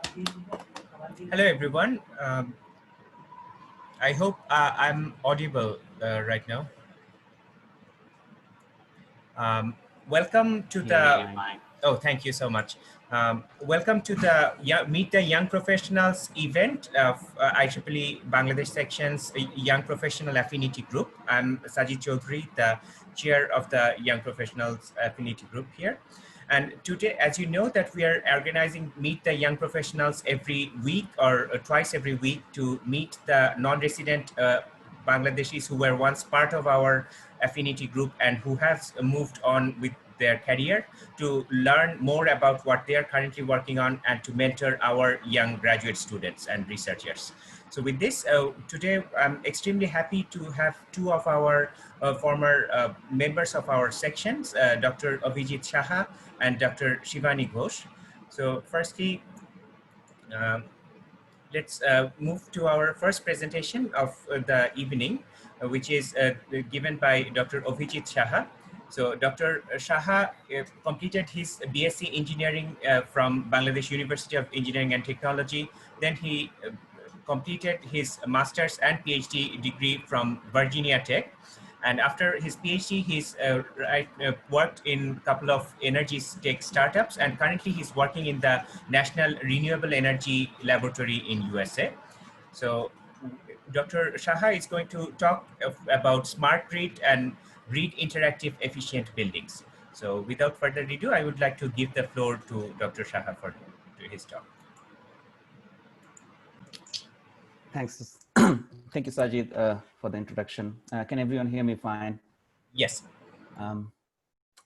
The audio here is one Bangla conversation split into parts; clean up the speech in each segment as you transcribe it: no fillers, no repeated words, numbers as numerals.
Hello, everyone. I hope I'm audible right now. Welcome to the. Oh, thank you so much. Welcome to the Meet the Young Professionals event of IEEE Bangladesh Section's Young Professional Affinity Group. I'm Sajid Chaudhary, the chair of the Young Professionals Affinity Group here. And today, as you know, that we are organizing Meet the Young Professionals every week or twice every week to meet the non-resident Bangladeshis who were once part of our affinity group and who have moved on with their career to learn more about what they are currently working on and to mentor our young graduate students and researchers. So with this, today I'm extremely happy to have two of our former members of our sections, Dr. Avijit Saha and Dr. Shibani Ghosh. So firstly, let's move to our first presentation of the evening, which is given by Dr. Avijit Saha. So Dr. Saha completed his BSc Engineering from Bangladesh University of Engineering and Technology. Then he completed his master's and PhD degree from Virginia Tech. And after his PhD, he's worked in a couple of energy tech startups, and currently he's working in the National Renewable Energy Laboratory in USA. So Dr. Saha is going to talk about smart grid and grid interactive efficient buildings. So without further ado, I would like to give the floor to Dr. Saha for his talk. Thanks. Thank you, Sajid, for the introduction. Can everyone hear me fine? Yes.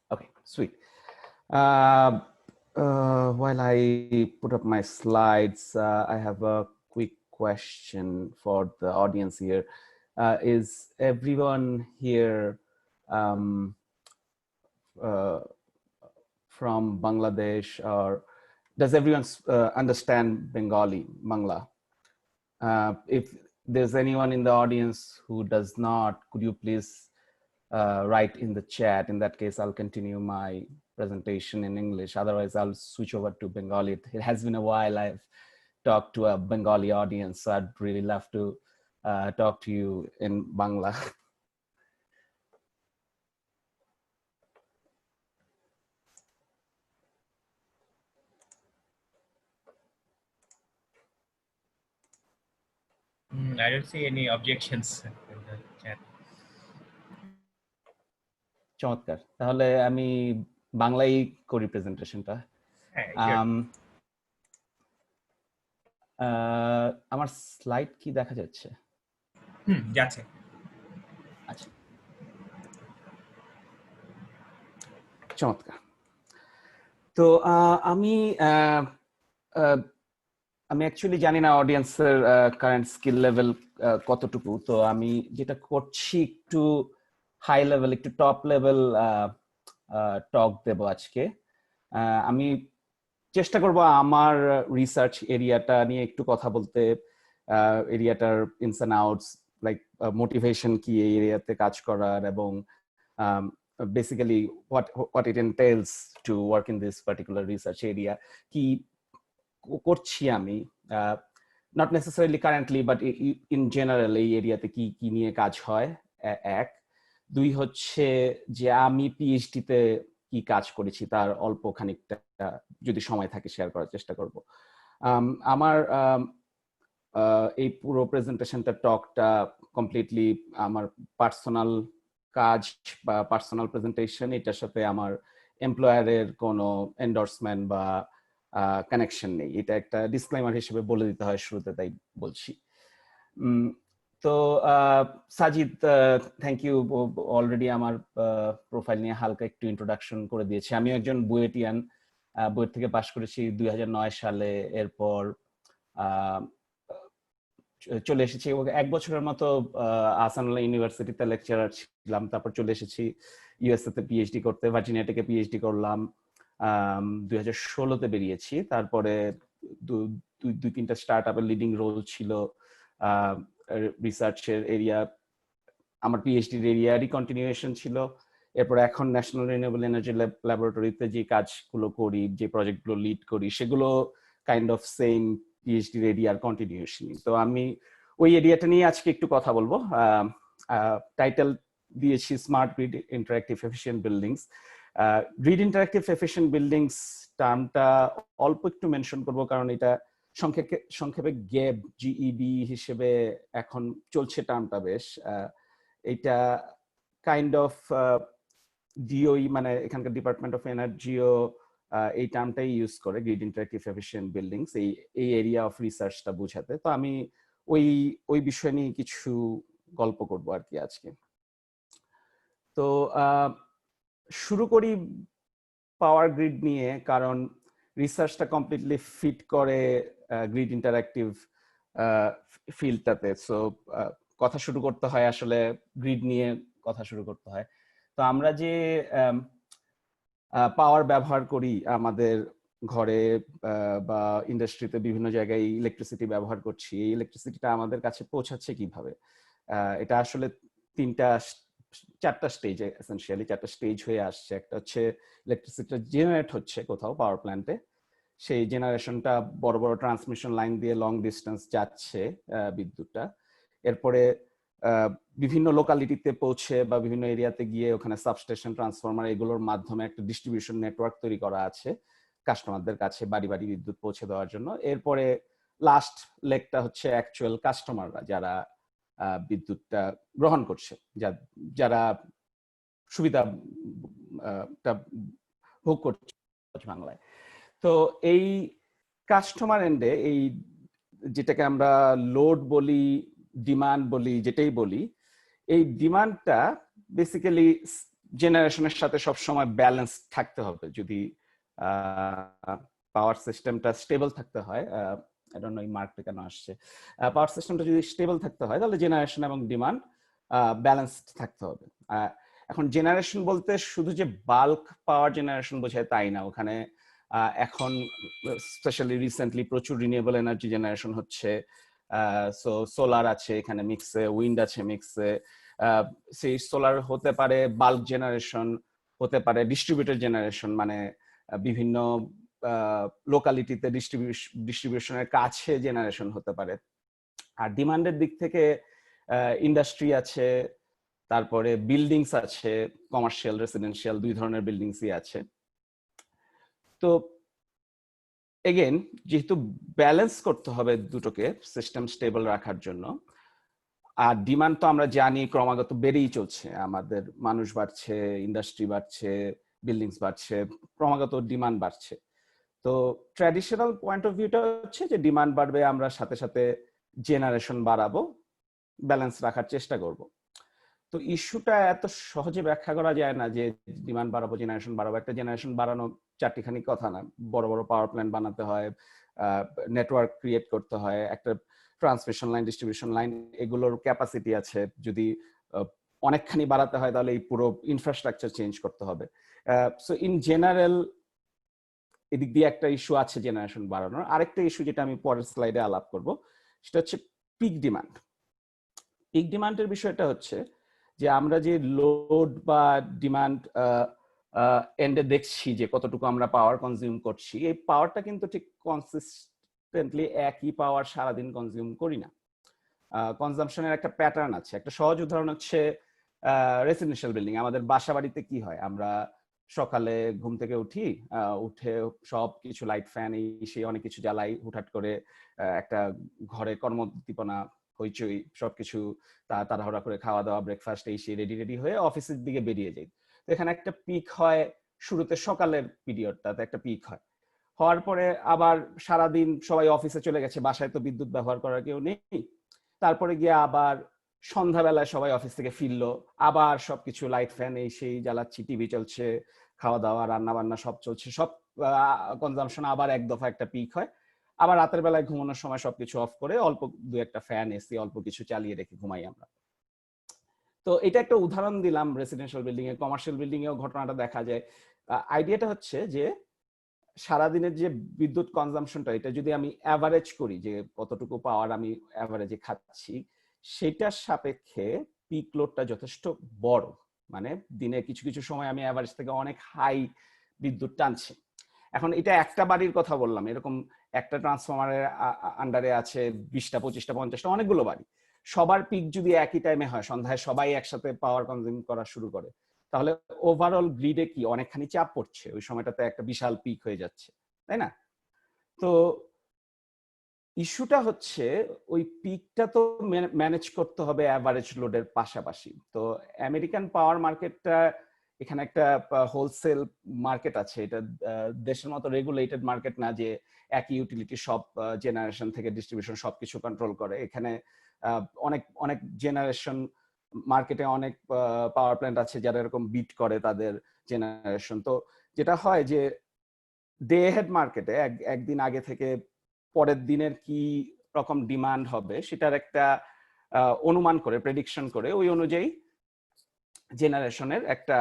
Okay, sweet. While I put up my slides, I have a quick question for the audience here. Is everyone here from Bangladesh, or does everyone understand Bengali, Bangla? If there's anyone in the audience who does not, could you please write in the chat? In that case, I'll continue my presentation in English. Otherwise, I'll switch over to Bengali. It has been a while I've talked to a Bengali audience, so I'd really love to talk to you in Bangla. I don't see any objections in the chat. চমৎকার, তাহলে আমি বাংলায় করি প্রেজেন্টেশনটা। আমার স্লাইড কি দেখা যাচ্ছে? যাচ্ছে। আচ্ছা, চমৎকার। তো আমি অ্যাকচুয়ালি জানি না অডিয়েন্সের কারেন্ট স্কিল লেভেল কতটুকু, তো আমি যেটা করছি একটু হাই লেভেল, একটু টপ লেভেল টক দেব আজকে। আমি চেষ্টা করব আমার রিসার্চ এরিয়াটা নিয়ে একটু কথা বলতে, এরিয়াটার ins and outs, like motivation কি এই এরিয়াতে কাজ করার, এবং basically what it entails to work in this particular research area, কি করছি আমি, not necessarily currently but in general এই এরিয়াতে কি কি নিয়ে কাজ হয়, এক। দুই হচ্ছে যে আমি পিএইচডি তে কি কাজ করেছি তার অল্প খানিকটা যদি সময় থাকে শেয়ার করার চেষ্টা করব। আমার এই পুরো প্রেজেন্টেশনটা টকটা কমপ্লিটলি আমার পার্সোনাল কাজ বা পার্সোনাল প্রেজেন্টেশন, এটার সাথে আমার এমপ্লয়ারের কোনো এন্ডোর্সমেন্ট বা কানেকশন নেই। এটা একটা ডিসক্লেমার হিসেবে বলে দিতে হয় শুরুতে, তাই বলছি। তো সাজিদ, থ্যাংক ইউ, অলরেডি আমার প্রোফাইল নিয়ে হালকা একটু ইন্ট্রোডাকশন করে দিয়েছি। আমি একজন বুয়েটিয়ান, বুয়েট থেকে পাশ করেছি 2009 সালে। এরপর চলে এসেছি, এক বছরের মতো আহসানুল্লাহ ইউনিভার্সিটিতে লেকচারার ছিলাম। তারপর চলে এসেছি ইউএসএ তে পিএইচডি করতে, ভার্জিনিয়া থেকে পিএইচডি করলাম। 2016-তে বেরিয়েছি। তারপরে দুই তিনটা স্টার্ট আপের লিডিং রোল ছিল রিসার্চের এরিয়া। আমার পিএইচডির এরিয়ারই কন্টিনিউয়েশন ছিল। এরপর এখন ন্যাশনাল রিনিউয়েবল এনার্জি ল্যাবরেটরিতে যে কাজগুলো করি, যে প্রজেক্টগুলো লিড করি, সেগুলো কাইন্ড অফ সেম পিএইচডি এরিয়ার কন্টিনিউশন। তো আমি ওই এরিয়াটা নিয়ে আজকে একটু কথা বলবো। টাইটেল দিয়েছি smart grid interactive efficient buildings. Grid interactive efficient buildings টার্মটা অল্প একটু মেনশন করব, কারণ এটা সংক্ষেপে গ্যাব জিইবি হিসেবে এখন চলছে টার্মটা বেশ। এটা কাইন্ড অফ ডিওই মানে এখানকার ডিপার্টমেন্ট অফ এনার্জিও এই টার্মটাই ইউজ করে, গ্রিড ইন্টারঅ্যাক্টিভ এফিশিয়েন্ট বিল্ডিংস, এই এরিয়া অফ রিসার্চটা বোঝাতে। তো আমি ওই বিষয় নিয়ে কিছু গল্প করব আর কি আজকে। তো শুরু করি পাওয়ার গ্রিড নিয়ে, কারণ রিসার্চটা কমপ্লিটলি ফিট করে গ্রিড ইন্টারঅ্যাক্টিভ ফিল্ডটাতে। সো কথা শুরু করতে হয় আসলে গ্রিড নিয়ে কথা শুরু করতে হয়। তো আমরা যে পাওয়ার ব্যবহার করি আমাদের ঘরে বা ইন্ডাস্ট্রিতে বিভিন্ন জায়গায় ইলেকট্রিসিটি ব্যবহার করছি, এই ইলেকট্রিসিটিটা আমাদের কাছে পৌঁছাচ্ছে কিভাবে? এটা আসলে চারটা স্টেজে, এসেনশিয়ালি চারটা স্টেজ হয়ে আসছে। একটা হচ্ছে ইলেকট্রিসিটি জেনারেট হচ্ছে কোথাও পাওয়ার প্ল্যান্টে, সেই জেনারেশনটা বড় বড় ট্রান্সমিশন লাইন দিয়ে লং ডিস্টেন্স যাচ্ছে বিদ্যুৎটা। এরপরে বিভিন্ন লোকালিটিতে পৌঁছে বা বিভিন্ন এরিয়াতে গিয়ে ওখানে সাবস্টেশন, ট্রান্সফরমার, এগুলোর মাধ্যমে একটা ডিস্ট্রিবিউশন নেটওয়ার্ক তৈরি করা আছে কাস্টমারদের কাছে বাড়ি বাড়ি বিদ্যুৎ পৌঁছে দেওয়ার জন্য। এরপরে লাস্ট লেগটা হচ্ছে অ্যাকচুয়াল কাস্টমাররা, যারা বিদ্যুৎটা গ্রহণ করছে, যারা সুবিধা ভোগ করছে বাংলায়। তো এই কাস্টমার এন্ডে এই যেটাকে আমরা লোড বলি, ডিমান্ড বলি, যেটাই বলি, এই ডিমান্ডটা বেসিক্যালি জেনারেশনের সাথে সবসময় ব্যালেন্স থাকতে হবে। যদি পাওয়ার সিস্টেমটা স্টেবল থাকতে হয়, আই ডোন্ট নো এই মার্কটা কেন আসছে, পাওয়ার সিস্টেমটা যদি স্টেবল থাকতে হয় তাহলে জেনারেশন এবং ডিমান্ড ব্যালেন্সড থাকতে হবে। এখন জেনারেশন বলতে শুধু যে বাল্ক পাওয়ার জেনারেশন বোঝায় তাই না, ওখানে এখন স্পেশালি রিসেন্টলি প্রচুর রিনিউয়েবল এনার্জি জেনারেশন হচ্ছে। সো সোলার আছে এখানে মিক্সে, উইন্ড আছে মিক্সে। সেই সোলার হতে পারে বাল্ক জেনারেশন, হতে পারে ডিস্ট্রিবিউটেড জেনারেশন, মানে বিভিন্ন লোকালিটিতে ডিস্ট্রিবিউশনের কাছে জেনারেশন হতে পারে। আর ডিমান্ডের দিক থেকে ইন্ডাস্ট্রি আছে, তারপরে বিল্ডিংস আছে, কমার্শিয়াল রেসিডেন্সিয়াল দুই ধরনের বিল্ডিংসই আছে। তো এগেন যেহেতু ব্যালেন্স করতে হবে দুটোকে সিস্টেম স্টেবল রাখার জন্য, আর ডিমান্ড তো আমরা জানি ক্রমাগত বেড়েই চলছে, আমাদের মানুষ বাড়ছে, ইন্ডাস্ট্রি বাড়ছে, বিল্ডিংস বাড়ছে, ক্রমাগত ডিমান্ড বাড়ছে। তো ট্র্যাডিশনাল পয়েন্ট অফ ভিউটা হচ্ছে যে ডিমান্ড বাড়বে, আমরা সাথে সাথে জেনারেশন বাড়াবো, ব্যালেন্স রাখার চেষ্টা করব। তো ইস্যুটা এত সহজে ব্যাখ্যা করা যায় না যে ডিমান্ড বাড়াবো জেনারেশন বাড়াবো। একটা জেনারেশন বাড়ানো চারটিখানি কথা না, বড় বড় পাওয়ার প্ল্যান্ট বানাতে হয়, নেটওয়ার্ক ক্রিয়েট করতে হয়, একটা ট্রান্সমিশন লাইন, ডিস্ট্রিবিউশন লাইন, এগুলোর ক্যাপাসিটি আছে। যদি অনেকখানি বাড়াতে হয় তাহলে এই পুরো ইনফ্রাস্ট্রাকচার চেঞ্জ করতে হবে। সো ইন জেনারেল এদিক দিয়ে একটা ইস্যু আছে জেনারেশন বাড়ানোর। আরেকটা ইস্যু যেটা আমি পরের স্লাইডে আলাপ করব, সেটা হচ্ছে পিক ডিমান্ড। পিক ডিমান্ডের বিষয়টা হচ্ছে যে আমরা যে লোড বা ডিমান্ড এন্ডে দেখছি যে কতটুকু আমরা পাওয়ার কনজিউম করছি, এই পাওয়ারটা কিন্তু ঠিক কনসিস্টেন্টলি একই পাওয়ার সারাদিন কনজিউম করি না। কনজাম্পশনের একটা প্যাটার্ন আছে। একটা সহজ উদাহরণ হচ্ছে রেসিডেন্সিয়াল বিল্ডিং। আমাদের বাসা বাড়িতে কি হয়, আমরা সকালে ঘুম থেকে উঠে সব কিছু লাইট ফ্যান এই অনেক কিছু জ্বালাই, হুটহাট করে একটা ঘরে কর্মোদ্দীপনা, হইচই, সবকিছু তাড়াহুড়া করে খাওয়া দাওয়া, ব্রেকফাস্ট এই সেই রেডি হয়ে অফিসের দিকে বেরিয়ে যাই। তো এখানে একটা পিক হয় শুরুতে, সকালের পিরিয়ডটাতে একটা পিক হয়। হওয়ার পরে আবার সারাদিন সবাই অফিসে চলে গেছে, বাসায় তো বিদ্যুৎ ব্যবহার করার কেউ নেই। তারপরে গিয়ে আবার সন্ধ্যাবেলায় সবাই অফিস থেকে ফিরলো, আবার সবকিছু লাইট ফ্যান এই সেই জ্বালাচ্ছি, টিভি চলছে, খাওয়া দাওয়া রান্না বান্না সব চলছে, সব কনজাম্পশন আবার এক দফা একটা পিক হয়। আবার রাতের বেলায় ঘুমানোর সময় সবকিছু অফ করে অল্প দু একটা ফ্যান এসি অল্প কিছু চালিয়ে রেখে ঘুমাই আমরা। তো এটা একটা উদাহরণ দিলাম রেসিডেন্সিয়াল বিল্ডিং এ। কমার্শিয়াল বিল্ডিং এও ঘটনাটা দেখা যায়। আইডিয়াটা হচ্ছে যে সারাদিনের যে বিদ্যুৎ কনজাম্পশনটা, এটা যদি আমি অ্যাভারেজ করি যে কতটুকু পাওয়ার আমি অ্যাভারেজে খাচ্ছি, সেটার সাপেক্ষে পিক লোডটা যথেষ্ট বড়। মানে দিনে কিছু কিছু সময় আমি অ্যাভারেজ থেকে অনেক হাই বিদ্যুৎ টানছি। এখন এটা একটা বাড়ির কথা বললাম, এরকম একটা ট্রান্সফরমারের আন্ডারে আছে 20টা 25টা 50টা অনেকগুলো বাড়ি, সবার পিক যদি একই টাইমে হয়, সন্ধ্যায় সবাই একসাথে পাওয়ার কনজিউম করা শুরু করে, তাহলে ওভারঅল গ্রিডে কি অনেকখানি চাপ পড়ছে, ওই সময়টাতে একটা বিশাল পিক হয়ে যাচ্ছে, তাই না? তো ইস্যুটা হচ্ছে ওই পিকটা তো ম্যানেজ করতে হবে অ্যাভারেজ লোডের পাশাপাশি। তো আমেরিকান পাওয়ার মার্কেটটা এখানে একটা হোলসেল মার্কেট আছে, এটা দেশের মতো রেগুলেটেড মার্কেট না যে একই ইউটিলিটি সব জেনারেশন থেকে ডিস্ট্রিবিউশন সবকিছু কন্ট্রোল করে। এখানে অনেক অনেক জেনারেশন মার্কেটে অনেক পাওয়ার প্ল্যান্ট আছে যারা এরকম বিট করে তাদের জেনারেশন। তো যেটা হয় যে ডে হেড মার্কেটে একদিন আগে থেকে পরের দিনের কি রকম ডিমান্ড হবে সেটার একটা অনুমান করে, প্রেডিকশন করে, ওই অনুযায়ী জেনারেশনের একটা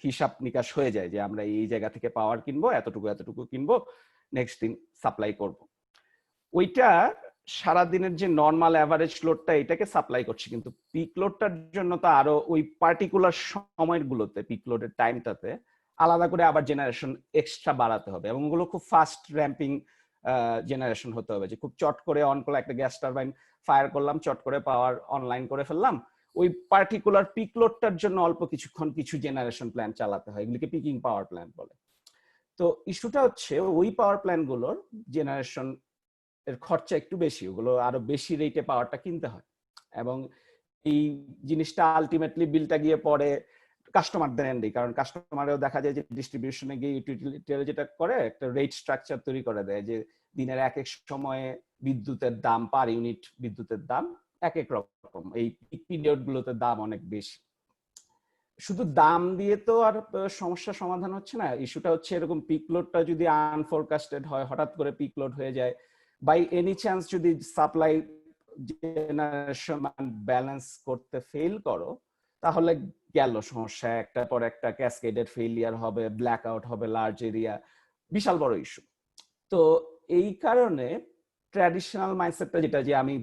হিসাব নিকাশ হয়ে যায় যে আমরা এই জায়গা থেকে পাওয়ার কিনবো, এতটুকু এতটুকু কিনবো, নেক্সট দিন সাপ্লাই করব। ওইটা সারাদিনের যে নর্মাল অ্যাভারেজ লোডটা এটাকে সাপ্লাই করছে, কিন্তু পিক লোডটার জন্য তো আরো ওই পার্টিকুলার সময়গুলোতে পিক লোডের টাইমটাতে আলাদা করে আবার জেনারেশন এক্সট্রা বাড়াতে হবে, এবং ওগুলো খুব ফাস্ট র্যাম্পিং জেনারেশন হতে হবে, যে খুব চট করে অন করে একটা গ্যাস টারবাইন ফায়ার করলাম, চট করে পাওয়ার অনলাইন করে ফেললাম, ওই পার্টিকুলার পিক লোডটার জন্য অল্প কিছুক্ষণ কিছু জেনারেশন প্ল্যান চালাতে হয়, এগুলিকে পিকিং পাওয়ার প্ল্যান বলে। তো ইস্যুটা হচ্ছে ওই পাওয়ার প্ল্যান গুলোর জেনারেশন এর খরচা একটু বেশি, ওগুলো আরো বেশি রেটে পাওয়ারটা কিনতে হয়, এবং এই জিনিসটা আলটিমেটলি বিলটা গিয়ে পড়ে কাস্টমারদের এন্ডে, কারণ কাস্টমারেও দেখা যায় যে ডিস্ট্রিবিউশনে গিয়ে ইউটিলিটি যেটা করে একটা রেট স্ট্রাকচার তৈরি করে দেয়, যে দিনের এক এক সময়ে বিদ্যুতের দাম, পার ইউনিট বিদ্যুতের দাম এক এক রকম, এই পিরিয়ড গুলোতে দাম অনেক বেশি। শুধু দাম দিয়ে তো আর সমস্যা সমাধান হচ্ছে না, ইস্যুটা হচ্ছে এরকম পিক লোডটা যদি আনফোরকাস্টেড হয়, হঠাৎ করে পিক লোড হয়ে যায়, বাই এনি চান্স যদি সাপ্লাই জেনারেশন ব্যালেন্স করতে ফেল করো, তাহলে গেল সমস্যা, একটা পর একটা ক্যাসকেডেড ফেলিয়ার হবে, ব্ল্যাক আউট হবে লার্জ এরিয়া, বিশাল বড় ইস্যু। তো এই কারণে ট্র্যাডিশনাল মাইন্ডসেটটা যেটা, যে আমি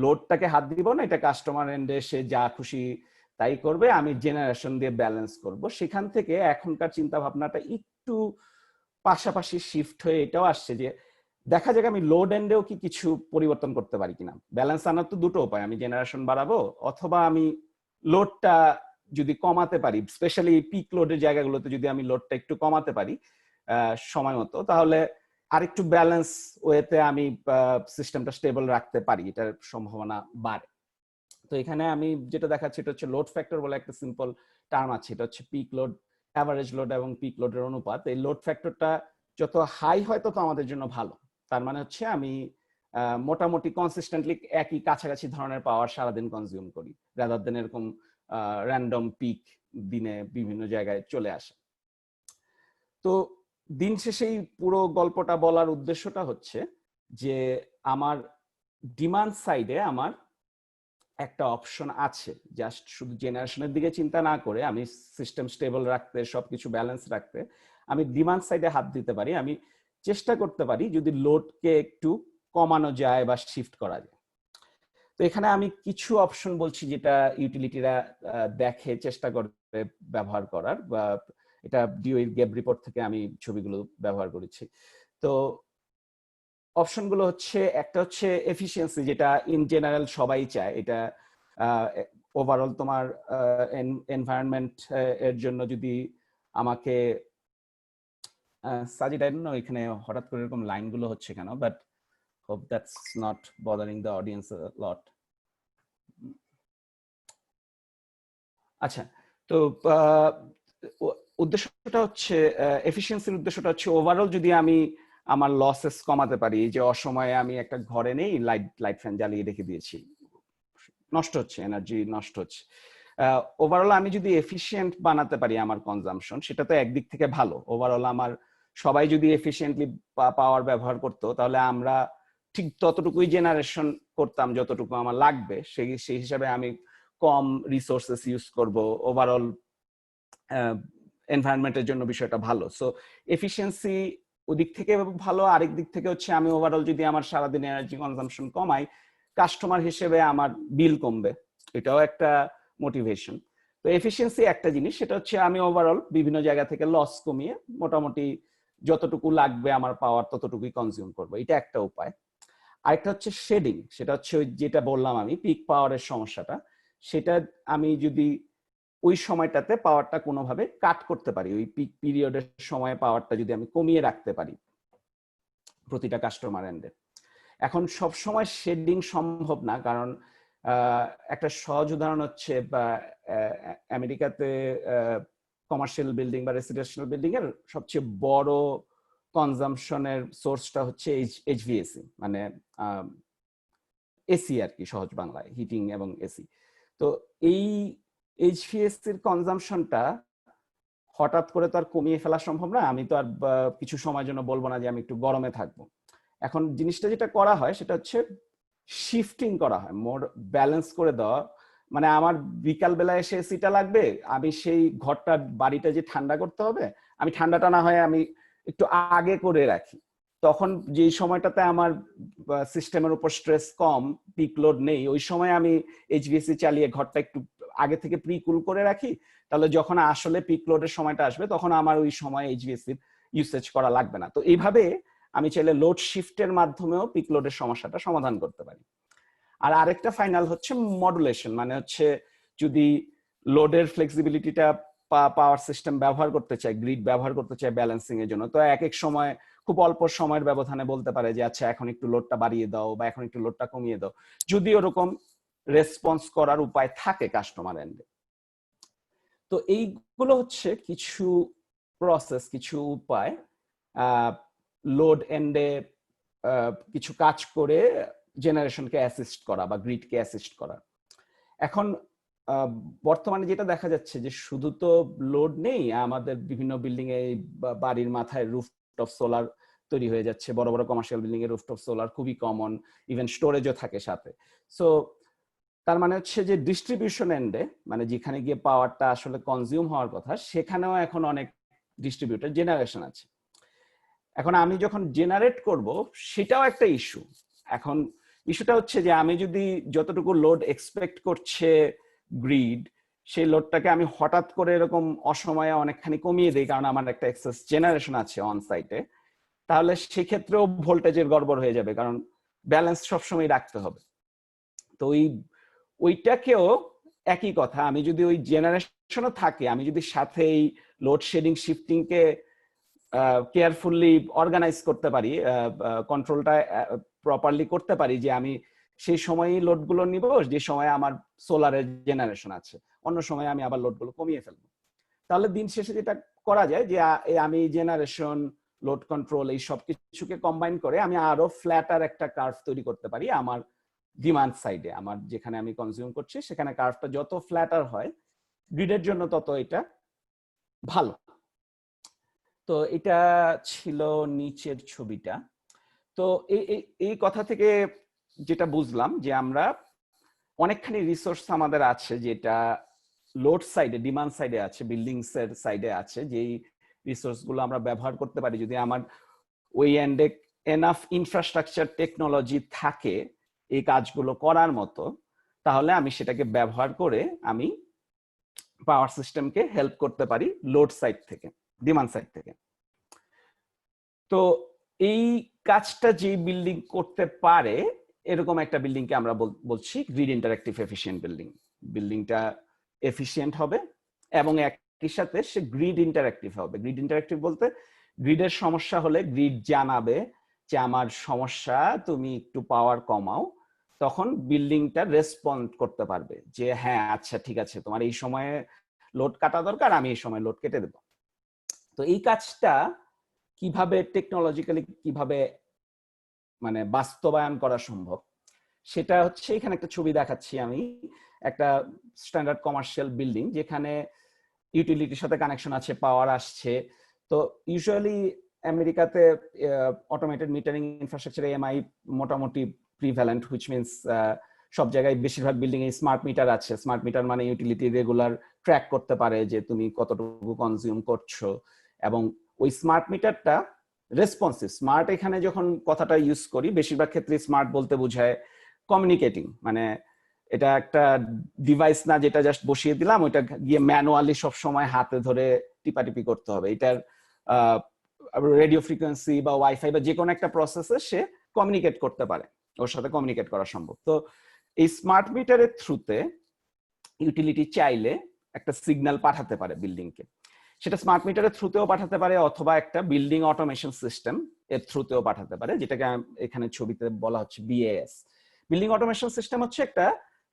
লোডটাকে হাত দিব না, এটা কাস্টমার এন্ডে সে যা খুশি তাই করবে, আমি জেনারেশন দিয়ে ব্যালেন্স করব, সেখান থেকে এখনকার চিন্তা ভাবনাটা একটু পাশাপাশি শিফট হয়ে এটাও আসছে যে দেখা যাক আমি লোড এন্ডেও কি কিছু পরিবর্তন করতে পারি কিনা। ব্যালেন্স আনার তো দুটো উপায়, আমি জেনারেশন বাড়াবো অথবা আমি লোডটা যদি কমাতে পারি, স্পেশালি পিক লোডের জায়গাগুলোতে যদি আমি লোডটা একটু কমাতে পারি সময় মতো, তাহলে আরেকটু ব্যালেন্স ওয়েতে আমি সিস্টেমটা স্টেবল রাখতে পারি, এটার সম্ভাবনা বাড়ে। তো এখানে আমি যেটা দেখাচ্ছি এটা হচ্ছে লোড ফ্যাক্টর বলে একটা সিম্পল টার্ম আছে, এটা হচ্ছে পিক লোড, অ্যাভারেজ লোড এবং পিক লোডের অনুপাত। এই লোড ফ্যাক্টরটা যত হাই হয় তত আমাদের জন্য ভালো, তার মানে হচ্ছে আমি মোটামুটি কনসিস্টেন্টলি একই কাছাকাছি ধরনের পাওয়ার সারাদিন কনজিউম করি, রাদার দেন এরকম র্যান্ডম পিক দিনে বিভিন্ন জায়গায় চলে আসে। তো দিন শেষেই পুরো গল্পটা বলার উদ্দেশ্যটা হচ্ছে যে আমার ডিমান্ড সাইডে আমার একটা অপশন আছে, জাস্ট শুধু জেনারেশনের দিকে চিন্তা না করে আমি সিস্টেম স্টেবল রাখতে, সবকিছু ব্যালেন্স রাখতে আমি ডিমান্ড সাইডে হাত দিতে পারি, আমি চেষ্টা করতে পারি যদি লোডকে একটু কমানো যায় বা শিফট করা যায়। তো এখানে আমি কিছু অপশন বলছি যেটা ইউটিলিটিরা দেখে, চেষ্টা করে ব্যবহার করার, বা এটা ডিওই গ্যাপ রিপোর্ট থেকে আমি ছবিগুলো ব্যবহার করেছি। তো অপশনগুলো হচ্ছে, একটা হচ্ছে এফিসিয়েন্সি, যেটা ইন জেনারেল সবাই চায়, এটা ওভারঅল তোমার এনভায়রনমেন্ট এর জন্য যদি আমাকে সাজিড, আই ডোন্ট নো এখানে হঠাৎ করে এরকম লাইনগুলো হচ্ছে কেন, but hope that's not bothering the audience a lot. আচ্ছা, তো উদ্দেশ্যটা হচ্ছে এফিসিয়েন্সির উদ্দেশ্যটা হচ্ছে ওভারঅল যদি আমি আমার লসেস কমাতে পারি, যে অসময়ে আমি একটা ঘরে নেই, লাইট ফ্যান জ্বালিয়ে রেখে দিয়েছি, নষ্ট হচ্ছে, এনার্জি নষ্ট হচ্ছে, ওভারঅল আমি যদি এফিশিয়েন্ট বানাতে পারি আমার কনজাম্পশন, সেটা তো একদিক থেকে ভালো। ওভারঅল আমার সবাই যদি এফিশিয়েন্টলি পাওয়ার ব্যবহার করতো, তাহলে আমরা ঠিক ততটুকুই জেনারেশন করতাম যতটুকু আমার লাগবে, সেই হিসাবে আমি কম রিসোর্সেস ইউজ করব, ওভারঅল এনভায়রনমেন্টের জন্য বিষয়টা ভালো। সো এফিসিয়েন্সি ওদিক থেকে ভালো, আরেক দিক থেকে হচ্ছে আমি ওভারঅল যদি আমার সারাদিন এনার্জি কনজাম্পশন কমাই, কাস্টমার হিসেবে আমার বিল কমবে, এটাও একটা মোটিভেশন। তো এফিসিয়েন্সি একটা জিনিস, সেটা হচ্ছে আমি ওভারঅল বিভিন্ন জায়গা থেকে লস কমিয়ে মোটামুটি যতটুকু লাগবে আমার পাওয়ার ততটুকুই কনজিউম করবো, এটা একটা উপায়। আরেকটা হচ্ছে শেডিং, সেটা হচ্ছে ওই যেটা বললাম আমি পিক পাওয়ারের সমস্যাটা, সেটা আমি যদি ওই সময়টাতে পাওয়ারটা কোনোভাবে কাট করতে পারি, ওই পিক পিরিয়ডের সময় পাওয়ারটা যদি আমি কমিয়ে রাখতে পারি প্রতিটা কাস্টমার এন্ডে। এখন সব সময় শেডিং সম্ভব না, কারণ একটা সহজ উদাহরণ হচ্ছে আমেরিকাতে কমার্শিয়াল বিল্ডিং বা রেসিডেন্সিয়াল বিল্ডিং এর সবচেয়ে বড় কনজাম্পশনের সোর্সটা হচ্ছে এইচভিএসি, মানে এসি আর কি, সহজ বাংলায় হিটিং এবং এসি। তো এই এইচভিএসির কনজাম্পশনটা হঠাৎ করে তো আর কমিয়ে ফেলা সম্ভব না, আমি তো আর কিছু সময়ের জন্য বলবো না যে আমি একটু গরমে থাকবো। এখন জিনিসটা যেটা করা হয় সেটা হচ্ছে শিফটিং করা হয়, মোর ব্যালেন্স করে দেওয়া। মানে আমার বিকাল বেলা এসে এসিটা লাগবে, আমি সেই ঘরটা বাড়িটা যে ঠান্ডা করতে হবে, আমি ঠান্ডাটা না হয় আমি একটু আগে করে রাখি, তখন যেই সময়টাতে আমার সিস্টেমের উপর স্ট্রেস কম, পিক লোড নেই, ওই সময় আমি এইচভিএসি চালিয়ে ঘরটা একটু আগে থেকে প্রি কুল করে রাখি, তাহলে যখন আসলে পিক লোডের সময়টা আসবে তখন আমার ওই সময় এইচভিএসির ইউসেজ করা লাগবে না। তো এইভাবে আমি চাইলে লোড শিফটের মাধ্যমেও পিক লোডের সমস্যাটা সমাধান করতে পারি। আর আরেকটা ফাইনাল হচ্ছে মডুলেশন, মানে হচ্ছে যদি লোডের ফ্লেক্সিবিলিটিটা পাওয়ার সিস্টেম ব্যবহার করতে চায়, গ্রিড ব্যবহার করতে চায় ব্যালেন্সিং এর জন্য, তো এক এক সময় খুব অল্প সময়ের ব্যবধানে বলতে পারে যে আচ্ছা এখন একটু লোডটা বাড়িয়ে দাও বা এখন একটু লোডটা কমিয়ে দাও, যদি ওরকম রেসপন্স করার উপায় থাকে কাস্টমার এন্ডে। তো এইগুলো হচ্ছে কিছু প্রসেস, কিছু উপায় লোড এন্ডে কিছু কাজ করে জেনারেশনকে অ্যাসিস্ট করা বা গ্রিডকে অ্যাসিস্ট করা। এখন বর্তমানে যেটা দেখা যাচ্ছে যে শুধু তো লোড নেই, আমাদের বিভিন্ন বিল্ডিং এ বাড়ির মাথায় রুফটপ সোলার তৈরি হয়ে যাচ্ছে, বড় বড় কমার্শিয়াল বিল্ডিং এ রুফটপ সোলার খুবই কমন, ইভেন স্টোরেজও থাকে সাথে। সো তার মানে হচ্ছে যে ডিস্ট্রিবিউশন এন্ডে, মানে যেখানে গিয়ে পাওয়ারটা আসলে কনজিউম হওয়ার কথা, সেখানেও এখন অনেক ডিস্ট্রিবিউটর জেনারেশন আছে। এখন আমি যখন জেনারেট করব সেটাও একটা ইস্যু। এখন ইস্যুটা হচ্ছে যে আমি যদি যতটুকু লোড এক্সপেক্ট করছে গ্রিড, সেই লোডটাকে আমি হঠাৎ করে এরকম অসময়ে অনেকখানি কমিয়ে দিই, কারণ আমার একটা এক্সেস জেনারেশন আছে অন সাইটে, তাহলে সেক্ষেত্রেও ভোল্টেজের গড়বড় হয়ে যাবে, কারণ ব্যালেন্স সবসময় রাখতে হবে। তো ওইটাকেও একই কথা, আমি যদি ওই জেনারেশনও থাকে, আমি যদি সাথে এই লোড শেডিং শিফটিং কে কেয়ারফুলি অর্গানাইজ করতে পারি, কন্ট্রোলটা প্রপারলি করতে পারি, যে আমি সেই সময়ই লোডগুলো নিব যে সময় আমার সোলারের জেনারেশন আছে, অন্য সময় আমি আবার লোডগুলো কমিয়ে ফেলবো, তাহলে দিন শেষে যেটা করা যায় যে আমি জেনারেশন, লোড কন্ট্রোল এই সব কিছুকে কম্বাইন করে আমি আরো ফ্ল্যাটার একটা কার্ভ তৈরি করতে পারি আমার ডিমান্ড সাইডে, আমার যেখানে আমি কনজিউম করছি সেখানে কার্ভটা যত ফ্ল্যাটার হয় গ্রিডের জন্য তত এটা ভালো। তো এটা ছিল নিচের ছবিটা। তো এই কথা থেকে যেটা বুঝলাম যে আমরা অনেকখানি রিসোর্স আমাদের আছে যেটা লোড সাইডে, ডিমান্ড সাইডে আছে, বিল্ডিংস এর সাইডে আছে, যেই রিসোর্স গুলো আমরা ব্যবহার করতে পারি যদি আমার ওই এন্ডে এনাফ ইনফ্রাস্ট্রাকচার টেকনোলজি থাকে এই কাজগুলো করার মতো, তাহলে আমি সেটাকে ব্যবহার করে আমি পাওয়ার সিস্টেমকে হেল্প করতে পারি লোড সাইড থেকে, ডিমান্ড সাইড থেকে। তো এই কাজটা যে বিল্ডিং করতে পারে এরকম একটা বিল্ডিং কে আমরা বলছি গ্রিড ইন্টারঅ্যাক্টিভ এফিশিয়েন্ট বিল্ডিং। বিল্ডিংটা এফিশিয়েন্ট হবে এবং একই সাথে সে গ্রিড ইন্টারঅ্যাক্টিভ হবে। গ্রিড ইন্টারঅ্যাক্টিভ বলতে গ্রিডের সমস্যা হলে গ্রিড জানাবে যে আমার সমস্যা, তুমি একটু পাওয়ার কমাও, তখন বিল্ডিংটা রেসপন্ড করতে পারবে যে হ্যাঁ আচ্ছা ঠিক আছে, তোমার এই সময়ে লোড কাটা দরকার, আমি এই সময় লোড কেটে দেব। তো এই কাজটা কিভাবে টেকনোলজিক্যালি কিভাবে মানে বাস্তবায়ন করা সম্ভব সেটা হচ্ছে, এখানে একটা ছবি দেখাচ্ছি আমি, একটা স্ট্যান্ডার্ড কমার্শিয়াল বিল্ডিং যেখানে ইউটিলিটির সাথে কানেকশন আছে, পাওয়ার আসছে। তো ইউজুয়ালি আমেরিকাতে অটোমেটেড মিটারিং ইনফ্রাস্ট্রাকচার এমআই মোটামুটি প্রিভ্যালেন্ট, হুইচ মিনস সব জায়গায় বেশিরভাগ বিল্ডিং এ স্মার্ট মিটার আছে। স্মার্ট মিটার মানে ইউটিলিটি রেগুলার ট্র্যাক করতে পারে যে তুমি কতটুকু কনজিউম করছো, এবং ওই স্মার্ট মিটারটা রেসপন্সিভ। স্মার্ট এখানে যখন কথাটা ইউজ করি বেশিরভাগ ক্ষেত্রে স্মার্ট বলতে বোঝায় কমিউনিকেটিং, মানে এটা একটা ডিভাইস না যেটা জাস্ট বসিয়ে দিলাম, ওইটা গিয়ে ম্যানুয়ালি সব সময় হাতে ধরে টিপাটিপি করতে হবে। এটার রেডিও ফ্রিকোয়েন্সি বা ওয়াইফাই বা যে কোনো একটা প্রসেসে সে কমিউনিকেট করতে পারে, ওর সাথে কমিউনিকেট করা সম্ভব। তো এই স্মার্ট মিটারের থ্রুতে ইউটিলিটি চাইলে একটা সিগন্যাল পাঠাতে পারে বিল্ডিংকে, সেটা স্মার্ট মিটারের থ্রুতেও পাঠাতে পারে অথবা একটা বিল্ডিং অটোমেশন সিস্টেম এর থ্রুতেও পাঠাতে পারে, যেটাকে এখানে ছবিতে বলা হচ্ছে বিএএস। বিল্ডিং অটোমেশন সিস্টেম হচ্ছে একটা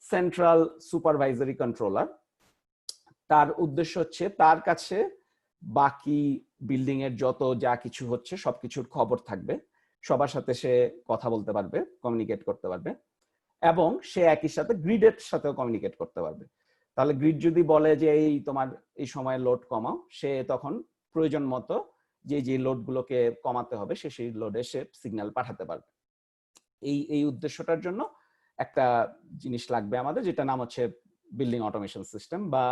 সেন্ট্রাল সুপারভাইজারি কন্ট্রোলার। তার উদ্দেশ্য হচ্ছে তার কাছে বাকি বিল্ডিং এর যত যা কিছু হচ্ছে সবকিছুর খবর থাকবে, সবার সাথে সে কথা বলতে পারবে, কমিউনিকেট করতে পারবে, এবং সে একই সাথে গ্রিডের সাথেও কমিউনিকেট করতে পারবে। তাহলে গ্রিড যদি বলে যে এই তোমার এই সময় লোড কমাও, সে তখন প্রয়োজন মতো যে যে লোড গুলোকে কমাতে হবে সে সেই লোডে সে সিগন্যাল পাঠাতে পারবে। এই উদ্দেশ্যটার জন্য একটা জিনিস লাগবে আমাদের, যেটা নাম হচ্ছে বিল্ডিং অটোমেশন সিস্টেম, বা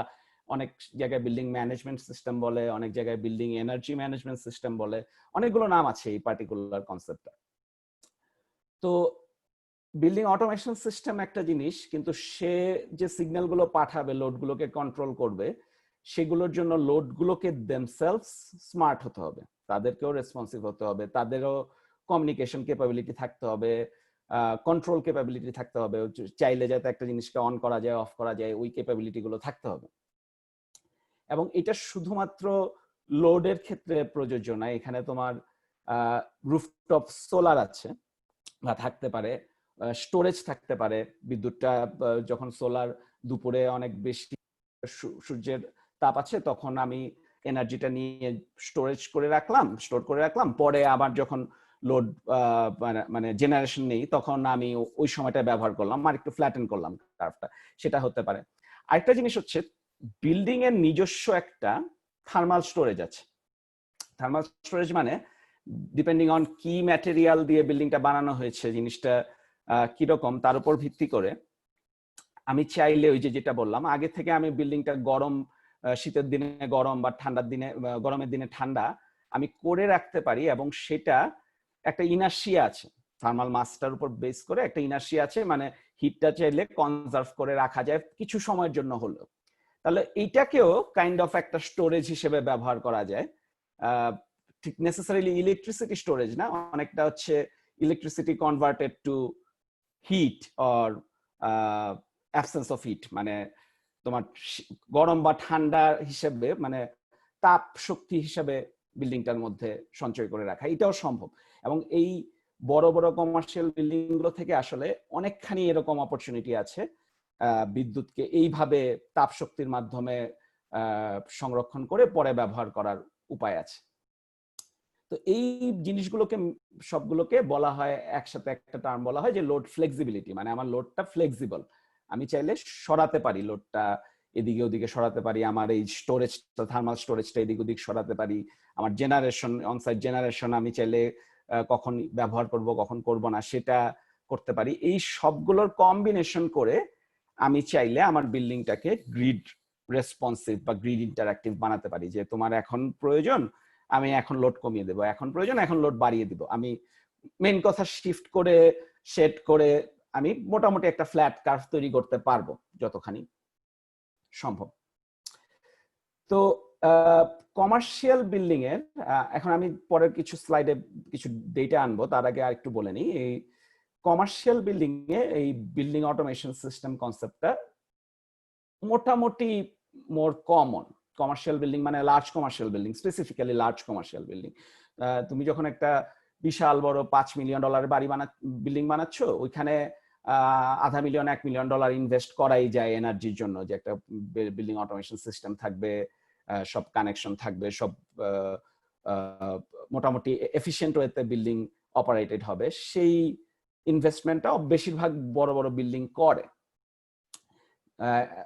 অনেক জায়গায় বিল্ডিং ম্যানেজমেন্ট সিস্টেম বলে, অনেক জায়গায় বিল্ডিং এনার্জি ম্যানেজমেন্ট সিস্টেম বলে, অনেকগুলো নাম আছে এই পার্টিকুলার কনসেপ্টটা। তো বিল্ডিং অটোমেশন সিস্টেম একটা জিনিস, কিন্তু সে যে সিগন্যাল গুলো পাঠাবে, লোড গুলোকে কন্ট্রোল করবে, সেগুলোর জন্য লোড গুলোকে দেমসেলভস স্মার্ট হতে হবে, তাদেরকেও রেসপন্সিভ হতে হবে, তাদেরও কমিউনিকেশন ক্যাপাবিলিটি থাকতে হবে, কন্ট্রোল ক্যাপাবিলিটি থাকতে হবে, চাইলে যাতে একটা জিনিসকে অন করা যায় অফ করা যায় ওই ক্যাপাবিলিটি গুলো থাকতে হবে। এবং এটা শুধুমাত্র লোডের ক্ষেত্রে প্রযোজ্য না, এখানে তোমার রুফটপ সোলার আছে বা থাকতে পারে, স্টোরেজ থাকতে পারে, বিদ্যুৎটা যখন সোলার দুপুরে অনেক বেশি সূর্যের তাপ আছে তখন আমি এনার্জিটা নিয়ে স্টোরেজ করে রাখলাম, স্টোর করে রাখলাম, পরে আবার যখন লোড মানে জেনারেশন নেই তখন আমি ওই সময়টা ব্যবহার করলাম আর একটু ফ্ল্যাটেন করলাম কার্ভটা, সেটা হতে পারে। আরেকটা জিনিস হচ্ছে বিল্ডিং এর নিজস্ব একটা থার্মাল স্টোরেজ আছে। থার্মাল স্টোরেজ মানে ডিপেন্ডিং অন কি ম্যাটেরিয়াল দিয়ে বিল্ডিংটা বানানো হয়েছে, জিনিসটা কিরকম তার উপর ভিত্তি করে আমি চাইলে ওই যে যেটা বললাম আগে থেকে আমি বিল্ডিংটা গরম, শীতের দিনে গরম বা ঠান্ডার দিনে গরমের দিনে ঠান্ডা আমি করে রাখতে পারি, এবং সেটা একটা ইনার্শিয়া আছে, থার্মাল মাসটার উপর বেস করে একটা ইনার্শিয়া আছে, মানে হিটটা চাইলে কনজার্ভ করে রাখা যায় কিছু সময়ের জন্য হলেও। তাহলে এইটাকেও কাইন্ড অফ একটা স্টোরেজ হিসেবে ব্যবহার করা যায়, ঠিক নেসেসারিলি ইলেকট্রিসিটি স্টোরেজ না, অনেকটা হচ্ছে electricity converted to heat or absence of heat, মানে তোমার গরম বা ঠান্ডা হিসেবে মানে তাপ শক্তি হিসেবে বিল্ডিংটার মধ্যে সঞ্চয় করে রাখা, এটাও সম্ভব। এবং এই বড় বড় কমার্শিয়াল বিল্ডিং গুলো থেকে আসলে অনেকখানি এরকম অপরচুনিটি আছে, বিদ্যুৎকে এইভাবে তাপ শক্তির মাধ্যমে সংরক্ষণ করে পরে ব্যবহার করার উপায় আছে। তো এই জিনিসগুলোকে সবগুলোকে বলা হয় একসাথে একটা টার্ম বলা হয় যে লোড ফ্লেক্সিবিলিটি, মানে আমার লোডটা ফ্লেক্সিবল, আমি চাইলে সরাতে পারি, লোডটা এদিকে ওদিকে সরাতে পারি, আমার এই স্টোরেজটা থার্মাল স্টোরেজটা এদিক ওদিক সরাতে পারি, আমার জেনারেশন অনসাইট জেনারেশন আমি চাইলে কখন ব্যবহার করব কখন করব না সেটা করতে পারি। এই সবগুলোর কম্বিনেশন করে আমি চাইলে আমার বিল্ডিংটাকে গ্রিড রেসপন্সিভ বা গ্রিড ইন্টারঅ্যাক্টিভ বানাতে পারি, যে তোমার এখন প্রয়োজন আমি এখন লোড কমিয়ে দেবো, এখন প্রয়োজন এখন লোড বাড়িয়ে দিব, আমি মেইন কথা শিফট করে সেট করে আমি মোটামুটি একটা ফ্ল্যাট কার্ভ তৈরি করতে পারবো যতখানি সম্ভব। তো কমার্শিয়াল বিল্ডিং এর এখন আমি পরের কিছু স্লাইডে কিছু ডেটা আনবো, তার আগে আর একটু বলে নিই এই কমার্শিয়াল বিল্ডিং এ এই বিল্ডিং অটোমেশন সিস্টেম কনসেপ্টটা মোটামুটি মোর কমন। কমার্শিয়াল বিল্ডিং মানে large commercial building, specifically large commercial building, তুমি যখন একটা বিশাল বড় $5 মিলিয়ন বাড়ি বিল্ডিং বানাচ্ছ, ওইখানে $500 মিলিয়ন $1 মিলিয়ন ইনভেস্ট করাই যায় এনার্জির জন্য, যে একটা বিল্ডিং অটোমেশন সিস্টেম থাকবে, সব কানেকশন থাকবে, সব মোটামুটি এফিশিয়েন্ট ওয়েতে বিল্ডিং অপারেটেড হবে, সেই ইনভেস্টমেন্টটা বেশিরভাগ বড় বড় বিল্ডিং করে,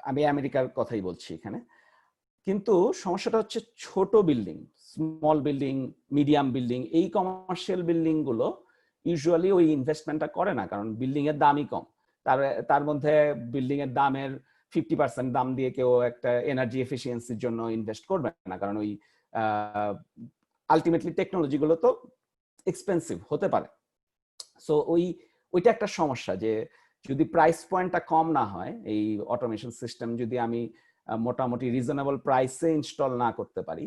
আমি আমেরিকার কথাই বলছি এখানে। কিন্তু সমস্যাটা হচ্ছে ছোট building, small building, medium building, এই কমার্শিয়াল বিল্ডিং গুলো ইউজুয়ালি ওই ইনভেস্টমেন্টটা করে না, কারণ বিল্ডিং এর দামই কম। তার মধ্যে বিল্ডিং এর দামের 50% দাম দিয়ে কেউ একটা এনার্জি এফিসিয়েন্সির জন্য ইনভেস্ট করবে না, কারণ ওই আলটিমেটলি টেকনোলজি গুলো তো এক্সপেন্সিভ হতে পারে। সো ওইটা একটা সমস্যা, যে যদি প্রাইস পয়েন্টটা কম না হয়, এই অটোমেশন সিস্টেম যদি আমি মোটামুটি রিজনেবল প্রাইসে ইনস্টল না করতে পারি,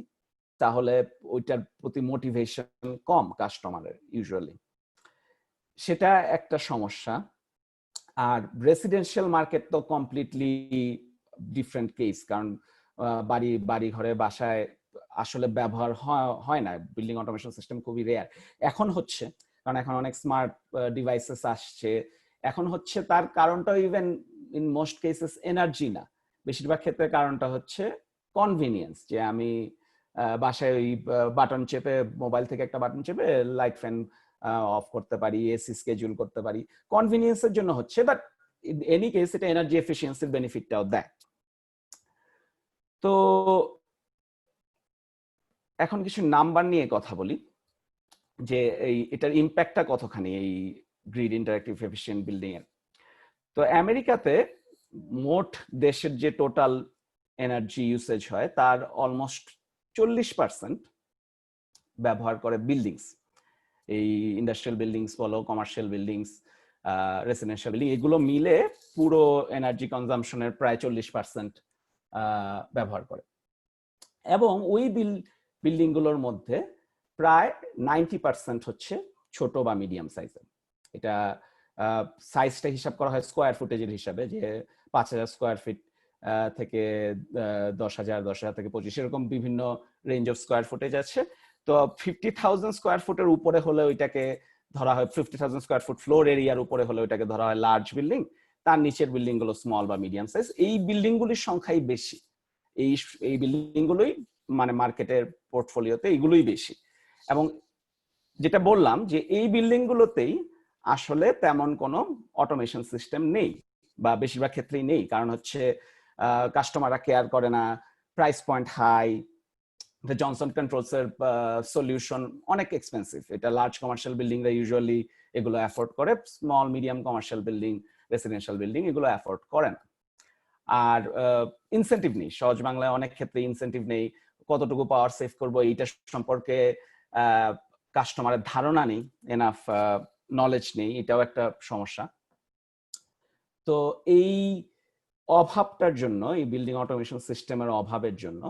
তাহলে ওইটার প্রতি মোটিভেশন কম কাস্টমারের ইউজুয়ালি, সেটা একটা সমস্যা। আর রেসিডেন্সিয়াল মার্কেট তো কমপ্লিটলি ডিফারেন্ট কেস, কারণ বাড়ি ঘরে বাসায় আসলে ব্যবহার হয় না, বিল্ডিং অটোমেশন সিস্টেম খুবই রেয়ার। এখন হচ্ছে, কারণ এখন অনেক স্মার্ট ডিভাইসেস আসছে, এখন হচ্ছে তার কারণটাও even in most cases energy না, বেশিরভাগ ক্ষেত্রে কারণটা হচ্ছে কনভিনিয়েন্স, যে আমি বাসায় ওই বাটন চেপে, মোবাইল থেকে একটা বাটন চেপে লাইট ফ্যান অফ করতে পারি, এসি স্কেজুল করতে পারি, কনভিনিয়েন্সের জন্য হচ্ছে। বাট ইন এনি কেস এটা এনার্জি এফিসিয়েন্সির বেনিফিটটাও দেয়। তো এখন কিছু নাম্বার নিয়ে কথা বলি, যে এটার ইম্প্যাক্টটা কতখানি এই গ্রিড ইন্টারঅ্যাক্টিভ এফিশিয়েন্ট বিল্ডিং এর। তো আমেরিকাতে মোট দেশের যে টোটাল এনার্জি ইউসেজ হয় তার অলমোস্ট 40% ব্যবহার করে বিল্ডিংস, এই ইন্ডাস্ট্রিয়াল বিল্ডিংস বলো, কমার্শিয়াল বিল্ডিংস, রেসিডেন্সিয়াল বিল্ডিং, এগুলো মিলে পুরো এনার্জি কনজাম্পশনের প্রায় 40% ব্যবহার করে। এবং ওই বিল্ডিং গুলোর মধ্যে প্রায় 90% হচ্ছে ছোট বা মিডিয়াম সাইজের। এটা সাইজটা হিসাব করা হয় স্কোয়ার ফুটেজের হিসাবে, যে 5000 স্কোয়ার ফিট থেকে 10,000, 10,000 থেকে 25, এরকম বিভিন্ন রেঞ্জ অফ স্কোয়ার ফুটেজ আছে। তো 50,000 স্কোয়ার ফুটের উপরে হলে ওইটাকে ধরা হয়, 50,000 স্কোয়ার ফুট ফ্লোর এরিয়ার উপরে হলে ওইটাকে ধরা হয় লার্জ বিল্ডিং, তার নিচের বিল্ডিং গুলো স্মল বা মিডিয়াম সাইজ। এই বিল্ডিং গুলির সংখ্যাই বেশি, এই বিল্ডিং গুলোই মানে মার্কেটের পোর্টফোলিওতে এইগুলোই বেশি। এবং যেটা বললাম যে এই বিল্ডিং গুলোতেই আসলে তেমন কোনো অটোমেশন সিস্টেম নেই, বা বেশিরভাগ ক্ষেত্রেই নেই, কারণ হচ্ছে কাস্টমাররা কেয়ার করে না, price point high, Johnson controls এর সলিউশন অনেক এক্সপেন্সিভ, এটা লার্জ কমার্শিয়াল বিল্ডিংরা ইউজুয়ালি এগুলো অ্যাফোর্ড করে, small medium commercial building, residential building এগুলো অ্যাফোর্ড করে না। আর ইনসেন্টিভ নেই, সহজ বাংলায় অনেক ক্ষেত্রে ইনসেন্টিভ নেই, কতটুকু পাওয়ার সেভ করবো এইটা সম্পর্কে কাস্টমারের ধারণা নেই, এনাফ নলেজ নেই, এটাও একটা সমস্যা। তো এই অভাবটার জন্য, এই বিল্ডিং অটোমেশন সিস্টেমের অভাবের জন্য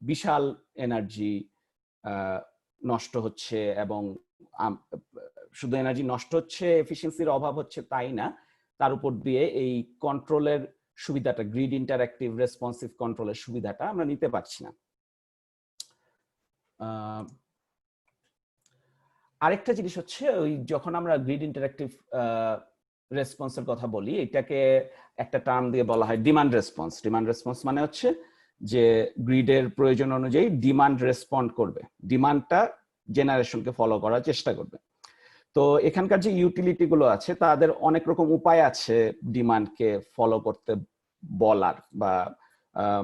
বিশাল এনার্জি নষ্ট হচ্ছে, এবং শুধু এনার্জি নষ্ট হচ্ছে, এফিসিয়েন্সির অভাব হচ্ছে তাই না, তার উপর দিয়ে এই কন্ট্রোলের সুবিধাটা, গ্রিড ইন্টারঅ্যাক্টিভ রেসপন্সিভ কন্ট্রোলের সুবিধাটা আমরা নিতে পারছি না। আরেকটা জিনিস হচ্ছে, ওই যখন আমরা গ্রিড ইন্টারঅ্যাক্টিভ রেসপন্সের কথা বলি, এটাকে একটা টার্ম দিয়ে বলা হয় ডিমান্ড রেসপন্স। ডিমান্ড রেসপন্স মানে হচ্ছে যে গ্রিডের প্রয়োজন অনুযায়ী ডিমান্ড রেসপন্ড করবে, ডিমান্ডটা জেনারেশনকে ফলো করার চেষ্টা করবে। তো এখানকার যে ইউটিলিটি গুলো আছে তাদের অনেক রকম উপায় আছে ডিমান্ডকে ফলো করতে বলার বা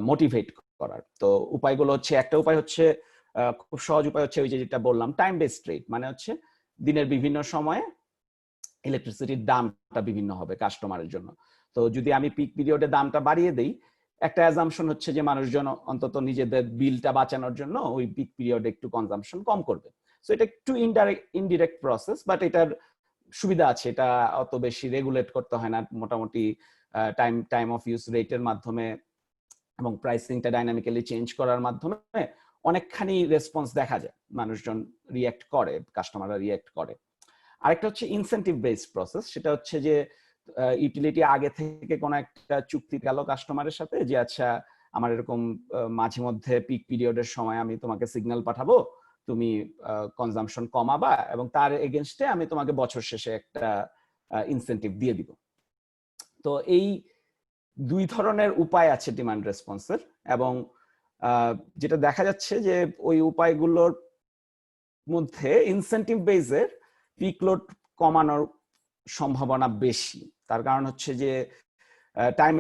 মোটিভেট করার। তো উপায়গুলো হচ্ছে, একটা উপায় হচ্ছে, খুব সহজ উপায় হচ্ছে ওই যেটা বললাম, টাইম বেসড রেট, মানে হচ্ছে দিনের বিভিন্ন সময়ে ইলেকট্রিসিটির দামটা বিভিন্ন হবে কাস্টমারের জন্য। তো যদি আমি পিক পিরিয়ডে দামটা বাড়িয়ে দেই, একটা অ্যাজাম্পশন হচ্ছে যে মানুষজন অন্তত নিজেদের বিলটা বাঁচানোর জন্য ওই পিক পিরিয়ডে একটু কনজাম্পশন কম করবে। সো এটা একটু ইনডিরেক্ট প্রসেস, বাট এটার সুবিধা আছে, এটা অত বেশি রেগুলেট করতে হয় না, মোটামুটি টাইম অফ ইউজ রেটের মাধ্যমে এবং প্রাইসিংটা ডাইনামিক্যালি চেঞ্জ করার মাধ্যমে অনেকখানি রেসপন্স দেখা যায়, মানুষজন রিঅ্যাক্ট করে, কাস্টমাররা রিঅ্যাক্ট করে। আরেকটা হচ্ছে ইনসেন্টিভ বেসড প্রসেস, সেটা হচ্ছে যে ইউটিলিটি আগে থেকে কোনো একটা চুক্তি গেল কাস্টমারের সাথে, যে আচ্ছা আমার এরকম মাঝে মধ্যে পিক পিরিয়ডের সময় আমি তোমাকে সিগন্যাল পাঠাবো, তুমি কনজাম্পশন কমাবা, এবং তার এগেনস্টে আমি তোমাকে বছর শেষে একটা ইনসেন্টিভ দিয়ে দিব। তো এই দুই ধরনের উপায় আছে ডিমান্ড রেসপন্সের, এবং যেটা দেখা যাচ্ছে যে ওই উপায়গুলোর মধ্যে ইনসেন্টিভ বেসের পিক লোড কমানোর সম্ভাবনা বেশি। তার কারণ হচ্ছে যে time,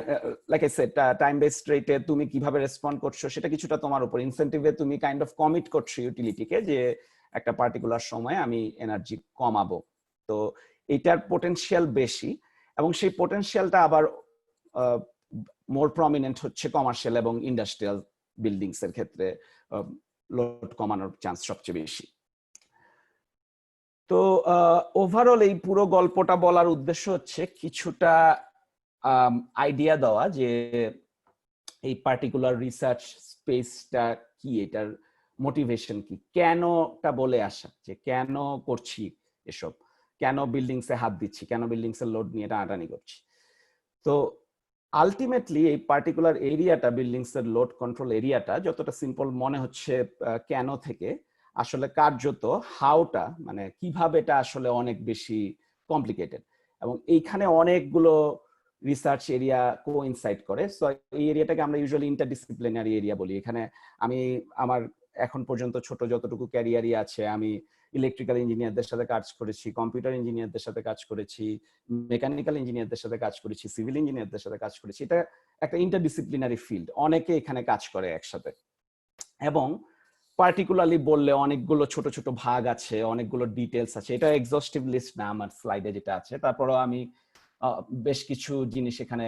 like I said, time based রেটে তুমি কিভাবে রেসপন্ড করছো সেটা কিছুটা তোমার উপর, ইনসেন্টিভে তুমি কাইন্ড অফ কমিট করছো ইউটিলিটিকে যে একটা পার্টিকুলার সময়ে আমি এনার্জি কমাবো। তো এটার পোটেনশিয়াল বেশি, এবং সেই পোটেনশিয়ালটা আবার মোর প্রমিনেন্ট হচ্ছে কমার্শিয়াল এবং ইন্ডাস্ট্রিয়াল বিল্ডিংস এর ক্ষেত্রে লোড কমানোর চান্স সবচেয়ে বেশি। তো ওভারঅল এই পুরো গল্পটা বলার উদ্দেশ্য হচ্ছে কিছুটা আইডিয়া দেওয়া যে এই পার্টিকুলার রিসার্চ স্পেসটা কি, এটার মোটিভেশন কি, কেনটা বলে আসা, যে কেন করছি এসব, কেন বিল্ডিংসে হাত দিচ্ছি, কেন বিল্ডিংসের লোড নিয়ে টানাটানি করছি। তো আলটিমেটলি এই পার্টিকুলার এরিয়াটা, বিল্ডিংস এর লোড কন্ট্রোল এরিয়াটা যতটা সিম্পল মনে হচ্ছে কেন থেকে, আসলে কার্যত হাউটা, মানে কিভাবে এটা আসলে অনেক বেশি কমপ্লিকেটেড, এবং এইখানে অনেকগুলো রিসার্চ এরিয়া কোইনসাইড করে। সো এই এরিয়াটাকে আমরা ইউজুয়ালি ইন্টারডিসিপ্লিনারি এরিয়া বলি। এখানে আমি আমার এখন পর্যন্ত ছোট যতটুকু ক্যারিয়ারই আছে, আমি ইলেকট্রিক্যাল ইঞ্জিনিয়ারদের সাথে কাজ করেছি, কম্পিউটার ইঞ্জিনিয়ারদের সাথে কাজ করেছি, মেকানিক্যাল ইঞ্জিনিয়ারদের সাথে কাজ করেছি, সিভিল ইঞ্জিনিয়ারদের সাথে কাজ করেছি। এটা একটা ইন্টারডিসিপ্লিনারি ফিল্ড, অনেকে এখানে কাজ করে একসাথে, এবং পার্টিকুলারলি বললে অনেকগুলো ছোট ছোট ভাগ আছে, অনেকগুলো ডিটেলস আছে। এটা এক্সস্টিভ লিস্ট না আমার স্লাইডে যেটা আছে, তারপরেও আমি বেশ কিছু জিনিস এখানে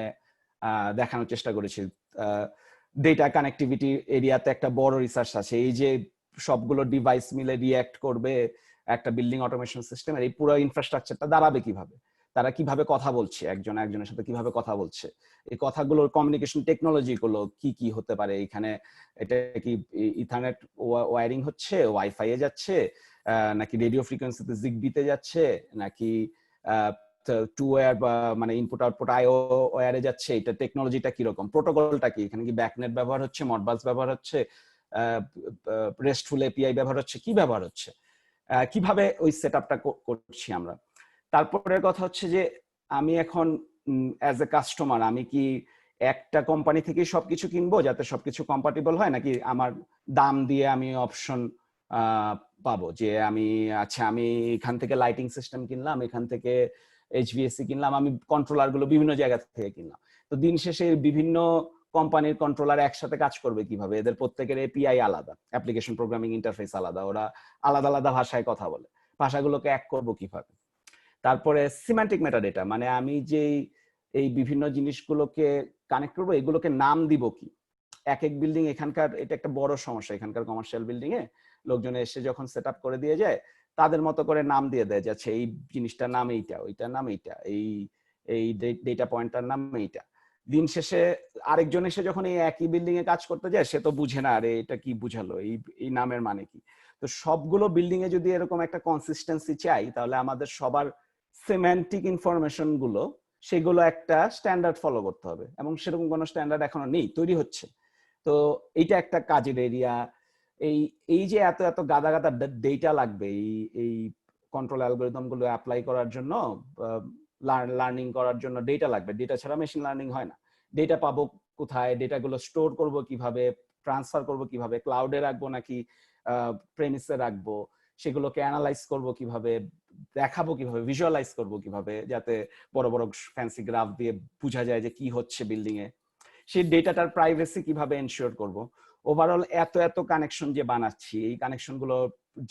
দেখানোর চেষ্টা করেছি। ডেটা কানেক্টিভিটি এরিয়াতে একটা বড় রিসার্চ আছে, এই যে সবগুলো ডিভাইস মিলে রিঅ্যাক্ট করবে একটা বিল্ডিং অটোমেশন সিস্টেমের, এই পুরো ইনফ্রাস্ট্রাকচারটা দাঁড়াবে কিভাবে, তারা কিভাবে কথা বলছে, একজন একজনের সাথে কিভাবে কথা বলছে, এই কথাগুলোর কমিউনিকেশন টেকনোলজি গুলো কি কি হতে পারে, এখানে এটা কি ইথারনেট ওয়্যারিং হচ্ছে, ওয়াইফাই এ যাচ্ছে, নাকি রেডিও ফ্রিকোয়েন্সিতে জিগবিতে যাচ্ছে, নাকি টু ওয়্যার বা মানে ইনপুট আউটপুট আইও ওয়্যারে যাচ্ছে, এটা টেকনোলজিটা কিরকম, প্রোটোকলটা কি, এখানে কি ব্যাকনেট ব্যবহার হচ্ছে, মডবাস ব্যবহার হচ্ছে, রেস্টফুল এপিআই ব্যবহার হচ্ছে, কি ব্যবহার হচ্ছে, কিভাবে ওই সেটআপটা করছি আমরা। তারপরের কথা হচ্ছে যে আমি এখন অ্যাজ এ কাস্টমার আমি কি একটা কোম্পানি থেকে সবকিছু কিনবো যাতে সবকিছু কম্পাটিবল হয়, নাকি আমার দাম দিয়ে আমি অপশন পাবো, যে আমি আচ্ছা আমি এখান থেকে লাইটিং সিস্টেম কিনলাম, এখান থেকে এইচভিএসসি কিনলাম, আমি কন্ট্রোলার গুলো বিভিন্ন জায়গা থেকে কিনলাম। তো দিন শেষে বিভিন্ন কোম্পানির কন্ট্রোলার একসাথে কাজ করবে কিভাবে, এদের প্রত্যেকের এপিআই আলাদা, অ্যাপ্লিকেশন প্রোগ্রামিং ইন্টারফেস আলাদা, ওরা আলাদা আলাদা ভাষায় কথা বলে, ভাষাগুলোকে এক করবো কিভাবে। তারপরে সিম্যান্টিক মেটাডেটা, মানে আমি যে এই বিভিন্ন জিনিসগুলোকে কানেক্ট করবো, এগুলোকে নাম দিব কি, এক এক বিল্ডিং, এখানকার এটা একটা বড় সমস্যা, এখানকার কমার্শিয়াল বিল্ডিং এ লোকজন এসে যখন সেট আপ করে দিয়ে যায়, তাদের মতো করে নাম দিয়ে দেয়, যাচ্ছে এই জিনিসটার নাম এইটা, ওইটার নাম এইটা, এই ডেটা পয়েন্টটার নাম এইটা। দিন শেষে আরেকজন এসে যখন এই একই বিল্ডিং এ কাজ করতে যায়, সে তো বুঝে না আরে এটা কি বুঝালো, এই নামের মানে কি। তো সবগুলো বিল্ডিং এ যদি এরকম একটা কনসিস্টেন্সি চাই, তাহলে আমাদের সবার সেমান্টিক ইনফরমেশন গুলো, সেগুলো একটা স্ট্যান্ডার্ড ফলো করতে হবে, এবং সেরকম কোনো স্ট্যান্ডার্ড এখনো নেই, তৈরি হচ্ছে। তো এইটা একটা কাজের এরিয়া। এই যে এত এত গাদা গাদা ডেটা লাগবে এই কন্ট্রোল অ্যালগরিদম গুলো অ্যাপ্লাই করার জন্য, লার্নিং করার জন্য ডেটা লাগবে, ডেটা ছাড়া মেশিন লার্নিং হয় না। ডেটা পাবো কোথায়, ডেটাগুলো স্টোর করব কিভাবে, ট্রান্সফার করব কিভাবে, ক্লাউডে রাখবো নাকি প্রেমিসে রাখবো, সেগুলোকে অ্যানালাইজ করব কিভাবে, দেখাবো কিভাবে, ভিজুয়ালাইজ করব কিভাবে, যাতে বড় বড় ফ্যান্সি গ্রাফ দিয়ে বোঝা যায় যে কি হচ্ছে বিল্ডিং এ, সেই ডেটাটার প্রাইভেসি কিভাবে এনশিওর করব। ওভারঅল এত এত কানেকশন যে বানাচ্ছি, এই কানেকশন গুলো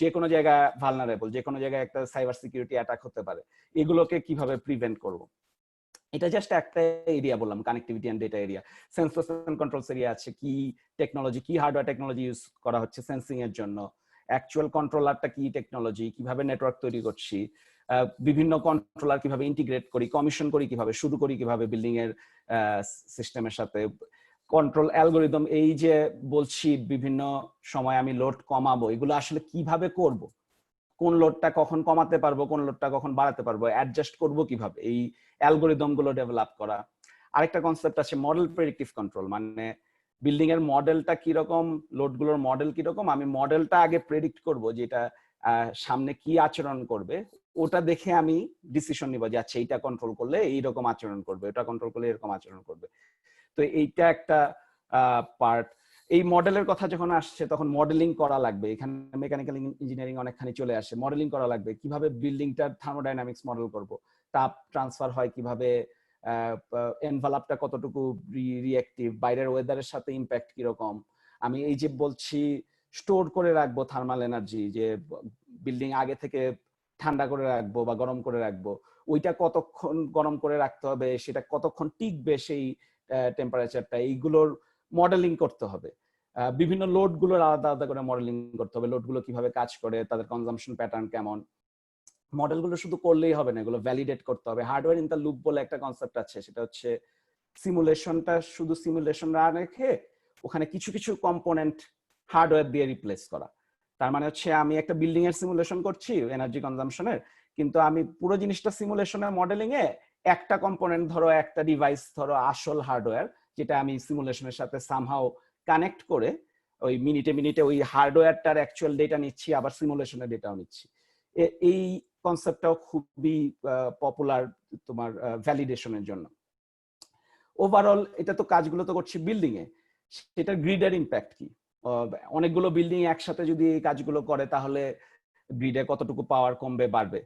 যে কোনো জায়গায় ভালনারেবল, যে কোনো জায়গায় একটা সাইবার সিকিউরিটি অ্যাটাক হতে পারে, এগুলোকে কিভাবে প্রিভেন্ট করব। এটা জাস্ট একটা এরিয়া বললাম, connectivity and data area. Sensors and controls area আছে, কি টেকনোলজি, কি হার্ডওয়্যার টেকনোলজি ইউজ করা হচ্ছে সেন্সিং এর জন্য, অ্যাকচুয়াল কন্ট্রোলারটা কি টেকনোলজি, কিভাবে নেটওয়ার্ক তৈরি করছি, বিভিন্ন কন্ট্রোলার কিভাবে ইন্টিগ্রেট করি, কমিশন করি কিভাবে, শুরু করি কিভাবে বিল্ডিং এর সিস্টেমের সাথে, কন্ট্রোল অ্যালগরিদম, এই যে বলছি বিভিন্ন সময় আমি লোড কমাবো, এগুলো আসলে কিভাবে করব, কোন লোডটা কখন কমাতে পারবো, কোন লোডটা কখন বাড়াতে পারবো, অ্যাডজাস্ট করব কিভাবে, এই অ্যালগরিদম গুলো ডেভেলপ করা। আরেকটা কনসেপ্ট আছে মডেল প্রেডিক্টিভ কন্ট্রোল, মানে বিল্ডিং এর মডেলটা কিরকম, লোডগুলোর মডেল কিরকম, আমি মডেলটা আগে প্রেডিক্ট করব যে এটা সামনে কি আচরণ করবে, ওটা দেখে আমি ডিসিশন নিব যে আচ্ছা এইটা কন্ট্রোল করলে এইরকম আচরণ করবে, এটা কন্ট্রোল করলে এরকম আচরণ করবে। তো এইটা একটা পার্ট। এই মডেলের কথা যখন আসছে তখন মডেলিং করা লাগবে, এখানে মেকানিক্যাল ইঞ্জিনিয়ারিং অনেকখানি চলে আসে, মডেলিং করা লাগবে, কিভাবে বিল্ডিংটার থার্মোডাইনামিক্স মডেল করব, তাপ ট্রান্সফার হয় কিভাবে, এনভেলপটা কতটুকু রিঅ্যাক্টিভ, বাইরের ওয়েদারের সাথে ইম্প্যাক্ট কিরকম, আমি এই যে বলছি স্টোর করে রাখবো থার্মাল এনার্জি, যে বিল্ডিং আগে থেকে ঠান্ডা করে রাখবো বা গরম করে রাখবো, ওইটা কতক্ষণ গরম করে রাখতে হবে, সেটা কতক্ষণ টিকবে সেই টেম্পারেচারটা, এইগুলোর মডেলিং করতে হবে। বিভিন্ন লোড গুলোর আলাদা আলাদা করে মডেলিং করতে হবে, লোড গুলো কিভাবে কাজ করে, তাদের কনজাম্পশন প্যাটার্ন কেমন। মডেলগুলো শুধু করলেই হবে না, এগুলো ভ্যালিডেট করতে হবে। হার্ডওয়্যার ইন দ্য লুপ বলে একটা কনসেপ্ট আছে, সেটা হচ্ছে সিমুলেশনটা শুধু সিমুলেশন না রেখে ওখানে কিছু কিছু কম্পোনেন্ট হার্ডওয়্যার দিয়ে রিপ্লেস করা। তার মানে হচ্ছে আমি একটা বিল্ডিং এর সিমুলেশন করছি এনার্জি কনজাম্পশনের, কিন্তু আমি পুরো জিনিসটা সিমুলেশনের মডেলিং এ একটা কম্পোনেন্ট ধরো একটা ডিভাইস ধরো আসল হার্ডওয়্যার যেটা আমি সিমুলেশনের সাথে সামহাও কানেক্ট করে ওই মিনিটে মিনিটে ওই হার্ডওয়্যারটার অ্যাকচুয়াল ডেটা নিচ্ছি, আবার সিমুলেশনের ডেটাও নিচ্ছি। এই কনসেপ্টটাও খুবই পপুলার তোমার ভ্যালিডেশনের জন্য। ওভারঅল এটা তো কাজগুলো তো করছি বিল্ডিং এ, সেটার গ্রিডের ইম্প্যাক্ট কি? অনেকগুলো বিল্ডিং একসাথে যদি এই কাজগুলো করে তাহলে গ্রিডে কতটুকু পাওয়ার কমবে বাড়বে?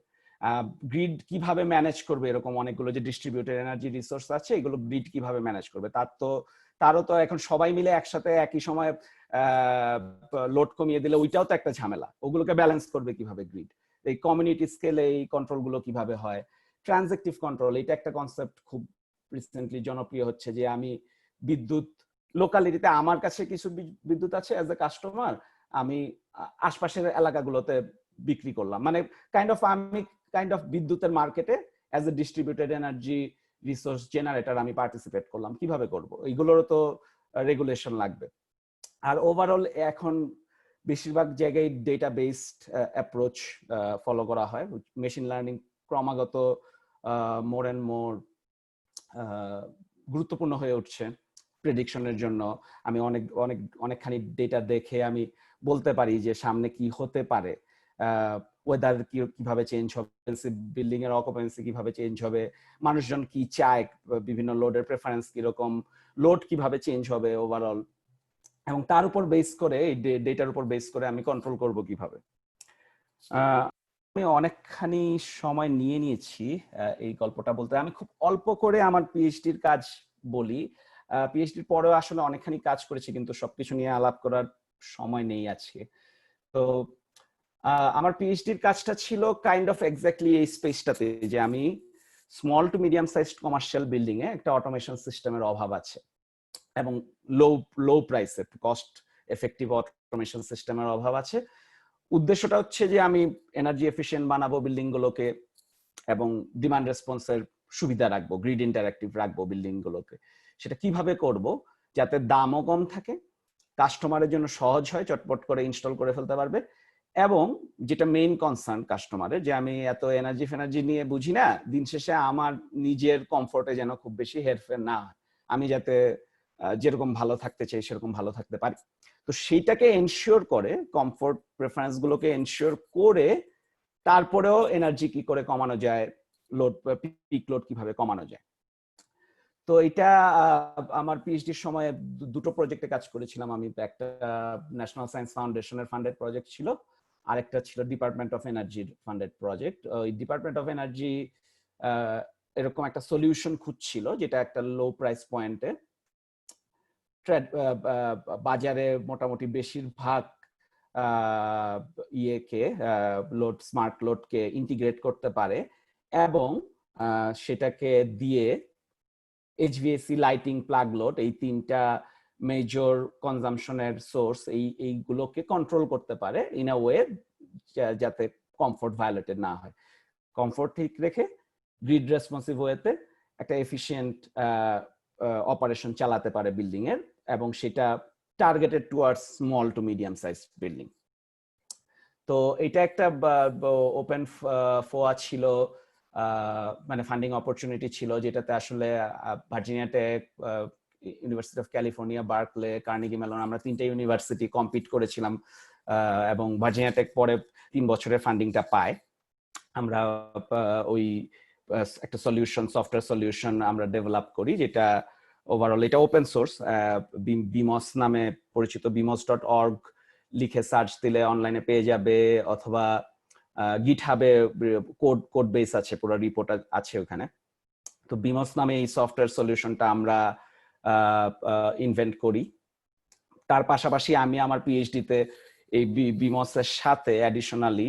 গ্রিড কিভাবে ম্যানেজ করবে? এরকম অনেকগুলো যে ডিস্ট্রিবিউটেড এনার্জি রিসোর্স আছে এগুলো গ্রিড কিভাবে ম্যানেজ করবে? তারও তো এখন সবাই মিলে একসাথে একই সময় লোড কমিয়ে দিলে ওইটাও তো একটা ঝামেলা, ওগুলোকে ব্যালেন্স করবে কিভাবে গ্রিড? এই কমিউনিটি স্কেলে এই কন্ট্রোল গুলো কিভাবে হয়? ট্রানজেক্টিভ কন্ট্রোল, এটা একটা কনসেপ্ট খুব রিসেন্টলি জনপ্রিয় হচ্ছে, যে আমি বিদ্যুৎ লোকালিটিতে আমার কাছে কিছু বিদ্যুৎ আছে অ্যাজ এ কাস্টমার, আমি আশপাশের এলাকাগুলোতে বিক্রি করলাম, মানে আমি বিদ্যুতের মার্কেটে as a distributed energy resource generator আমি পার্টিসিপেট করলাম। কিভাবে করব? এইগুলোরও তো রেগুলেশন লাগবে। আর ওভারঅল এখন বেশিরভাগ জায়গায় ডেটা বেসড অ্যাপ্রোচ ফলো করা হয়। মেশিন লার্নিং ক্রমাগত মোর এন্ড মোর গুরুত্বপূর্ণ হয়ে উঠছে প্রেডিকশনের জন্য। আমি অনেকখানি ডেটা দেখে আমি বলতে পারি যে সামনে কি হতে পারে, ওয়েদার কিভাবে চেঞ্জ হবে, বিল্ডিং এর অকুপেন্সি কিভাবে চেঞ্জ হবে, মানুষজন কি চায়, বিভিন্ন লোডের প্রেফারেন্স কিরকম, লোড কিভাবে চেঞ্জ হবে ওভারঅল, এবং তার উপর বেস করে এই ডেটার উপর বেস করে আমি কন্ট্রোল করব কিভাবে। আমি অনেকখানি সময় নিয়ে নিয়েছি এই গল্পটা বলতে। আমি খুব অল্প করে আমার পিএইচডির কাজ বলি। পিএইচডির পরেও আসলে অনেকখানি কাজ করেছি, কিন্তু সবকিছু নিয়ে আলাপ করার সময় নেই আজকে। তো আমার পিএইচডির কাজটা ছিল কাইন্ড অফ এক্স্যাক্টলি এই স্পেসটাতে, যে আমি small to medium sized commercial building এ একটা অটোমেশন সিস্টেমের অভাব আছে, এবং লো প্রাইসে কস্ট এফেক্টিভ অটোমেশন সিস্টেমের অভাব আছে। উদ্দেশ্যটা হচ্ছে যে আমি এনার্জি এফিশিয়েন্ট বানাবো বিল্ডিং গুলোকে, এবং ডিমান্ড রেসপন্সের সুবিধা রাখবো, গ্রিড ইন্টারঅ্যাক্টিভ রাখবো বিল্ডিং গুলোকে। সেটা কিভাবে করব? যাতে দামও কম থাকে, কাস্টমারের জন্য সহজ হয়, চটপট করে ইনস্টল করে ফেলতে পারবে, এবং যেটা মেইন কনসার্ন কাস্টমারের, যে আমি এত এনার্জি নিয়ে বুঝি না, দিন শেষে আমার নিজের কমফোর্টে যেন খুব বেশি হেরফের না হয়, আমি যাতে যেরকম ভালো থাকতে চাই সেরকম ভালো থাকতে পারি। তো সেইটাকে এনশিওর করে, কমফোর্ট প্রেফারেন্স গুলোকে এনশিওর করে, তারপরেও এনার্জি কি করে কমানো যায়, লোড পিক লোড কিভাবে কমানো যায়। তো এটা আমার পিএইচডির সময় দুটো প্রজেক্টে কাজ করেছিলাম আমি। একটা ন্যাশনাল সায়েন্স ফাউন্ডেশনের ফান্ডেড প্রজেক্ট ছিল, আরেকটা ছিল ডিপার্টমেন্ট অফ এনার্জির ফান্ডেড প্রজেক্ট। ওই ডিপার্টমেন্ট অফ এনার্জি এরকম একটা সলিউশন খুঁজছিল, যেটা একটা লো প্রাইস পয়েন্টে বাজারে মোটামুটি বেশিরভাগ স্মার্ট লোডকে ইন্টিগ্রেট করতে পারে, এবং সেটাকে দিয়ে এইচভিএসি, লাইটিং, প্লাগ লোড, এই তিনটা মেজর কনজাম্পশনের সোর্স, এইগুলোকে কন্ট্রোল করতে পারে ইন আ ওয়ে যাতে কমফোর্ট ভায়োলেটেড না হয়, কমফোর্ট ঠিক রেখে গ্রিড রেসপন্সিভ ওয়েতে একটা এফিশিয়েন্ট অপারেশন চালাতে পারে বিল্ডিং এর, এবং সেটা targeted towards small to medium size building. তো এটা একটা ওপেন ফোয়া ছিল, মানে ফান্ডিং অপরচুনিটি ছিল, যেটাতে আসলে Virginia Tech, University of California, Berkeley, Carnegie Mellon, আমরা তিনটা ইউনিভার্সিটি কম্পিট করেছিলাম, এবং ভার্জিনিয়া টেক পরে 3 বছরের ফান্ডিংটা পায়। আমরা ওই একটা সলিউশন, সফটওয়্যার সলিউশন আমরা ডেভেলপ করি, যেটা ওভারঅল এটা ওপেন সোর্স, বিমস নামে পরিচিত। bimos.org লিখে সার্চ দিলে অনলাইনে পেয়ে যাবে, অথবা গিটহাবে কোড বেস আছে, পুরো রিপোর্ট আছে ওখানে। তো বিমস নামে এই সফটওয়্যার সলিউশনটা আমরা ইনভেন্ট করি। তার পাশাপাশি আমি আমার পিএইচডিতে এই বিমসের সাথে অ্যাডিশনালি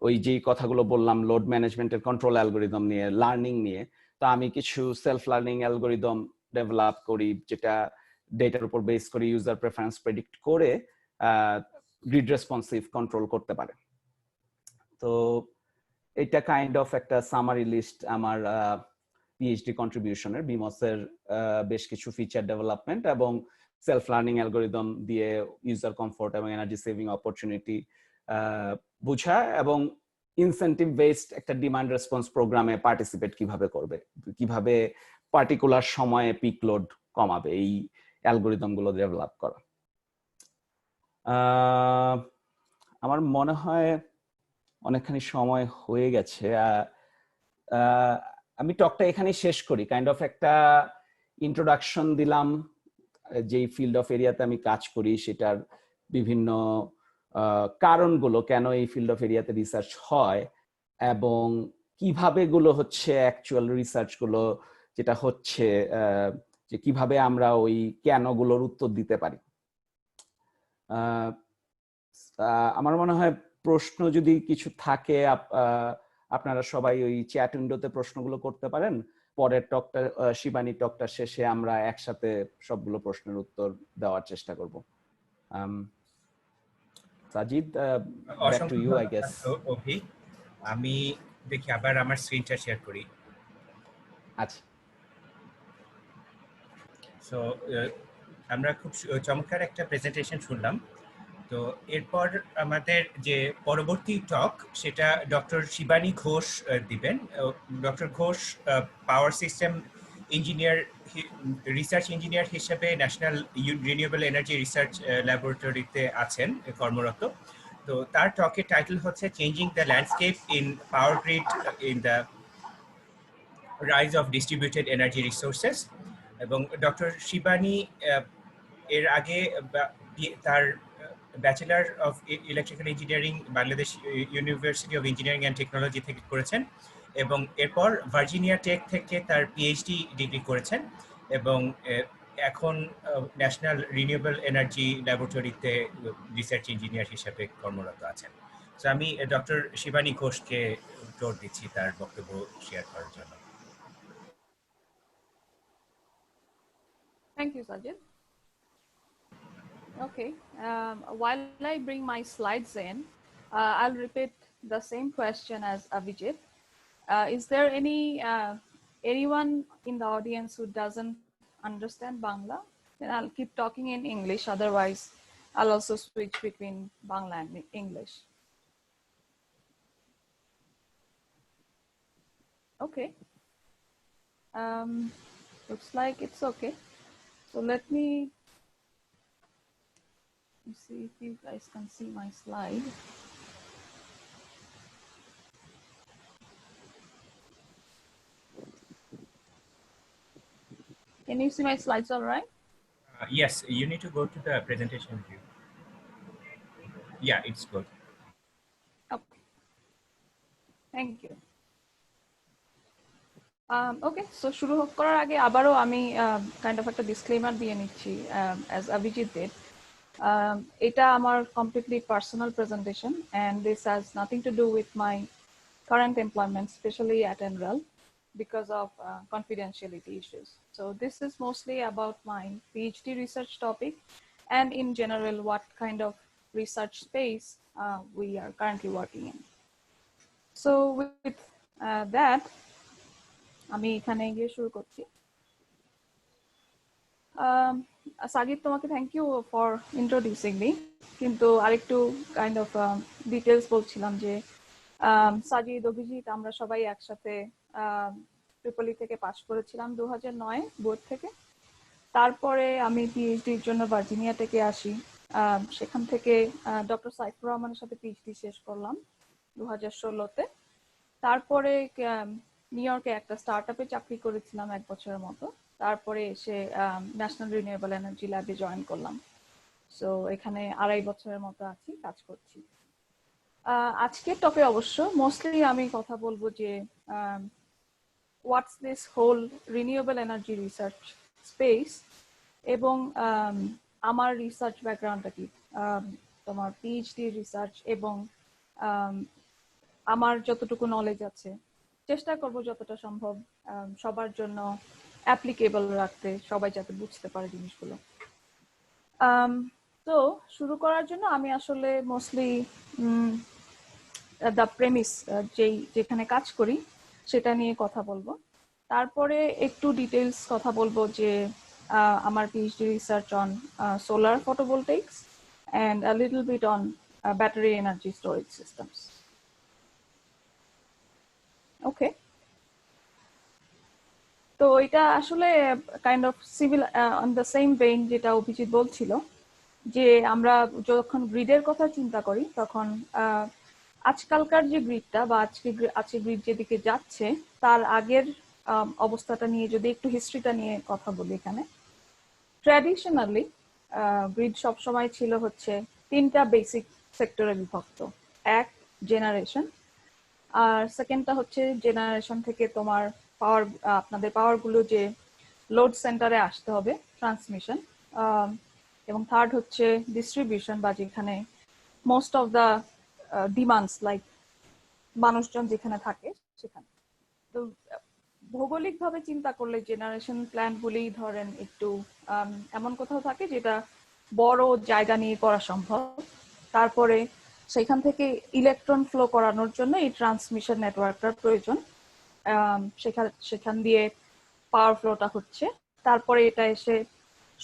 ওই যেই কথাগুলো বললাম, লোড ম্যানেজমেন্টের কন্ট্রোল অ্যালগোরিদম নিয়ে, লার্নিং নিয়ে, তো আমি কিছু সেলফ লার্নিং অ্যালগোরিদম ডেভেলপ করি, যেটা ডেটার উপর বেস করে ইউজার প্রেফারেন্স প্রেডিক্ট করে গ্রিড রেসপন্সিভ কন্ট্রোল করতে পারে। তো এটা কাইন্ড অফ একটা সামারি লিস্ট আমার পিএইচডি কন্ট্রিবিউশনের, বিমসের বেশ কিছু ফিচার ডেভেলপমেন্ট এবং সেলফ লার্নিং অ্যালগোরিদম দিয়ে ইউজার কমফোর্ট এবং এনার্জি সেভিং অপরচুনিটি বোঝা, এবং ইনসেন্টিভ বেসড একটা ডিমান্ড রেসপন্স প্রোগ্রামে পার্টিসিপেট কিভাবে করবে, কিভাবে পার্টিকুলার সময়ে পিক লোড কমাবে, এই অ্যালগোরিদম গুলো ডেভেলপ করা। আমার মনে হয় অনেকখানি সময় হয়ে গেছে। আমি টকটা এখানেই শেষ করি। কাইন্ড অফ একটা ইন্ট্রোডাকশন দিলাম যেই ফিল্ড অফ এরিয়াতে আমি কাজ করি সেটার বিভিন্ন কারণগুলো, কেন এই ফিল্ড অফ এরিয়াতে রিসার্চ হয় এবং কিভাবে গুলো হচ্ছে অ্যাকচুয়াল রিসার্চ গুলো যেটা হচ্ছে, যে কিভাবে আমরা ওই কেন গুলোর উত্তর দিতে পারি। আমার মনে হয় প্রশ্ন যদি কিছু থাকে আপনারা সবাই ওই চ্যাট উইন্ডোতে প্রশ্নগুলো করতে পারেন। পরের টকটা, শিবানী টকটা শেষে আমরা একসাথে সবগুলো প্রশ্নের উত্তর দেওয়ার চেষ্টা করব। Sajid, back to you I guess. Abhi, আমি দেখি আবার আমার স্ক্রিনটা শেয়ার করি। আচ্ছা, সো আমরা খুব চমৎকার একটা প্রেজেন্টেশন শুনলাম। তো এরপর আমাদের যে পরবর্তী টক সেটা ডক্টর শিবানী ঘোষ দিবেন। Doctor Ghosh power system engineer, research engineer হিসেবে ন্যাশনাল রিনিউয়েবল এনার্জি রিসার্চ ল্যাবরেটরিতে আছেন কর্মরত। তো তার টকের টাইটেল হচ্ছে changing the landscape in power grid in the rise of distributed energy resources. এবং ডক্টর শিবানী এর আগে তার bachelor of electrical engineering Bangladesh university of engineering and technology থেকে করেছেন, এবং এরপর ভার্জিনিয়া টেক থেকে তার পিএইচডি ডিগ্রি করেছেন, এবং এখন ন্যাশনাল রিনিউয়েবল এনার্জি ল্যাবরেটরিতে রিসার্চ ইঞ্জিনিয়ার হিসেবে কর্মরত আছেন। তো আমি ডক্টর শিবানী ঘোষকে জোর দিচ্ছি তার বক্তব্য শেয়ার করার জন্য। Thank you, Sajid. Okay, while I bring my slides in, I'll repeat the same question as Avijit. Is there anyone in the audience who doesn't understand Bangla? Then I'll keep talking in English. Otherwise, I'll also switch between Bangla and English. Okay. Looks like it's okay. So let me see if you guys can see my slide. Can you see my slides all right? Yes, you need to go to the presentation view. Yeah, it's good. Okay. Thank you. Okay, so শুরু করার আগে আবারও আমি kind of একটা disclaimer দিয়ে নিচ্ছি, as Avijit did. এটা আমার completely personal presentation, and this has nothing to do with my current employment, especially at NREL, because of confidentiality issues. So this is mostly about my PhD research topic, and in general, what kind of research space we are currently working in. So with that, আমি এখানে গিয়ে শুরু করছি। সাজিদ, তোমাকে thank you for introducing me, কিন্তু আরেকটু কাইন্ড অফ ডিটেলস বলছিলাম যে সাজিদ, অভিজিৎ, আমরা সবাই একসাথে ট্রিপলি থেকে পাস করেছিলাম 2009 বোর্ড থেকে। তারপরে আমি পিএইচডির জন্য ভার্জিনিয়া থেকে আসি। সেখান থেকে ডক্টর সাইফুর রহমানের সাথে পিএইচডি শেষ করলাম 2016-তে। তারপরে নিউ ইয়র্কে একটা স্টার্টআপে চাকরি করেছিলাম 1 বছরের মতো। তারপরে এসে ন্যাশনাল রিনিউয়েবল এনার্জি ল্যাবে জয়েন করলাম। সো এখানে 2.5 বছরের মতো আছি, কাজ করছি। আজকের টপে অবশ্য মোস্টলি আমি কথা বলবো যে what's this whole renewable energy research space, এবং আমার রিসার্চ ব্যাকগ্রাউন্ডটা কি, তোমার পিএইচডি রিসার্চ, এবং আমার যতটুকু নলেজ আছে চেষ্টা করব যতটা সম্ভব সবার জন্য অ্যাপ্লিকেবল রাখতে, সবাই যাতে বুঝতে পারে জিনিসগুলো। তো শুরু করার জন্য আমি আসলে মোস্টলি দ্য প্রেমিস, যেখানে কাজ করি সেটা নিয়ে কথা বলবো। তারপরে একটু ডিটেলস কথা বলবো যে আমার PhD research on solar photovoltaics and a little bit on battery energy storage systems. Okay. তো এটা আসলে kind of civil on the same vein যেটা অভিজিৎ বলছিল, যে আমরা যখন গ্রিডের কথা চিন্তা করি তখন আজকালকার যে গ্রিডটা বা আজকে গ্রিড যেদিকে যাচ্ছে তার আগের অবস্থাটা নিয়ে যদি একটু হিস্ট্রিটা নিয়ে কথা বলি, এখানে ট্র্যাডিশনালি গ্রিড সবসময় ছিল হচ্ছে 3টা বেসিক সেক্টরে বিভক্ত। এক, জেনারেশন, আর সেকেন্ডটা হচ্ছে জেনারেশন থেকে তোমার পাওয়ার, আপনাদের পাওয়ার গুলো যে লোড সেন্টারে আসতে হবে, ট্রান্সমিশন, এবং থার্ড হচ্ছে ডিস্ট্রিবিউশন, বা যেখানে most of the demands like মানুষজন যেখানে থাকে সেখানে। তো ভৌগোলিক ভাবে চিন্তা করলে জেনারেশন প্ল্যান্ট গুলি ধরেন একটু এমন কোথাও থাকে যেটা বড় জায়গা নিয়ে করা সম্ভব, তারপরে সেখান থেকে ইলেকট্রন ফ্লো করানোর জন্য এই ট্রান্সমিশন নেটওয়ার্কটার প্রয়োজন, সেখান দিয়ে পাওয়ার ফ্লোটা হচ্ছে, তারপরে এটা এসে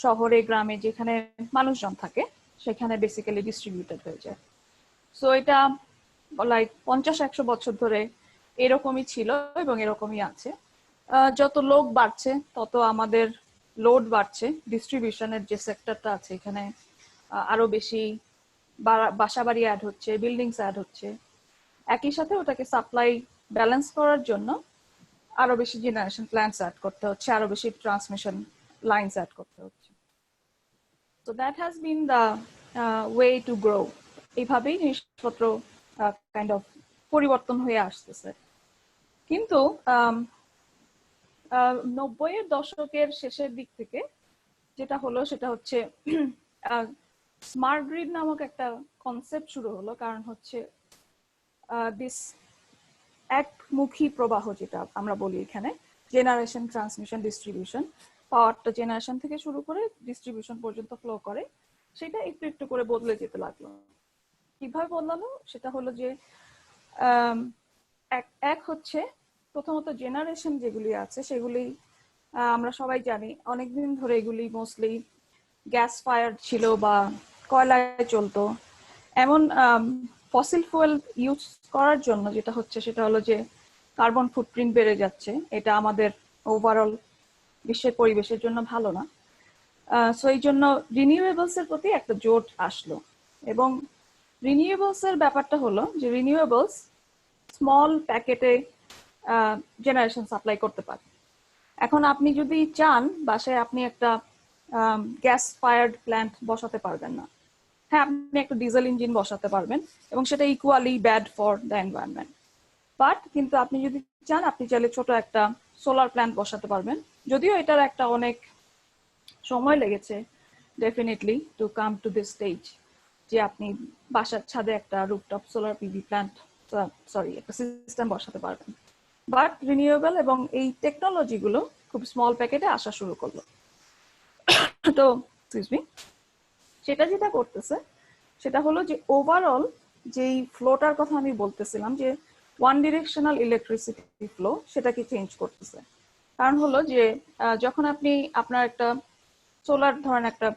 শহরে গ্রামে যেখানে মানুষজন থাকে সেখানে বেসিক্যালি ডিস্ট্রিবিউটেড হয়ে যায়। সো এটা লাইক 50-100 বছর ধরে এরকমই ছিল এবং এরকমই আছে। যত লোক বাড়ছে তত আমাদের লোড বাড়ছে, ডিস্ট্রিবিউশনের যে সেক্টরটা আছে এখানে আরো বেশি বাসা বাড়ি অ্যাড হচ্ছে, বিল্ডিংস অ্যাড হচ্ছে, একই সাথে ওটাকে সাপ্লাই ব্যালেন্স করার জন্য আরো বেশি জেনারেশন প্ল্যান্টস অ্যাড করতে হচ্ছে, আরো বেশি ট্রান্সমিশন লাইনস অ্যাড করতে হচ্ছে। So that has been the way to grow. এইভাবেই জিনিসপত্র কাইন্ড অফ পরিবর্তন হয়ে আসতেছে। কিন্তু 90-এর দশকের শেষের দিক থেকে যেটা হলো সেটা হচ্ছে স্মার্ট গ্রিড নামক একটা কনসেপ্ট শুরু হলো, কারণ হচ্ছে দিস একমুখী প্রবাহ যেটা আমরা বলি এখানে, জেনারেশন, ট্রান্সমিশন, ডিস্ট্রিবিউশন, পাওয়ারটা জেনারেশন থেকে শুরু করে ডিস্ট্রিবিউশন পর্যন্ত ফ্লো করে, সেটা একটু একটু করে বদলে যেতে লাগলো। কিভাবে বদলালো সেটা হলো যে এক হচ্ছে প্রথমত জেনারেশন যেগুলি আছে সেগুলি আমরা সবাই জানি অনেকদিন ধরে এগুলি মোস্টলি গ্যাস ফায়ার ছিল বা কয়লায় চলতো। এমন ফসিল ফুয়েল ইউজ করার জন্য যেটা হচ্ছে সেটা হলো যে কার্বন ফুটপ্রিন্ট বেড়ে যাচ্ছে, এটা আমাদের ওভারঅল বিশ্বের পরিবেশের জন্য ভালো না। সো এই জন্য রিনিউয়েবলস এর প্রতি একটা জোর আসলো, এবং রিনিউয়েবলস এর ব্যাপারটা হলো যে রিনিউয়েবলস স্মল প্যাকেটে জেনারেশন সাপ্লাই করতে পারে। এখন আপনি যদি চান বাসায় আপনি একটা গ্যাস ফায়ার্ড প্ল্যান্ট বসাতে পারবেন না, হ্যাঁ আপনি একটা ডিজেল ইঞ্জিন বসাতে পারবেন এবং সেটা equally bad for the environment, but কিন্তু আপনি যদি চান আপনি চাইলে ছোট একটা সোলার প্ল্যান্ট বসাতে পারবেন, যদিও এটার একটা অনেক সময় লেগেছে definitely to come to this stage যে আপনি বাসার ছাদে একটা রুফটপ সোলার পিভি প্ল্যান্ট একটা সিস্টেম বসাতে পারবেন। বাট রিনিউয়েবল এবং এই টেকনোলজি গুলো খুব স্মল প্যাকেটে আসা শুরু করলো। তো এক্সকিউজ মি, সেটা যেটা করতেছে সেটা হলো যে ওভারঅল যেই ফ্লোটার কথা আমি বলতেছিলাম যে ওয়ান ডিরেকশনাল ইলেকট্রিসিটি ফ্লো, সেটাকে চেঞ্জ করতেছে। কারণ হলো যে যখন আপনি আপনার একটা সোলার ধরেন একটা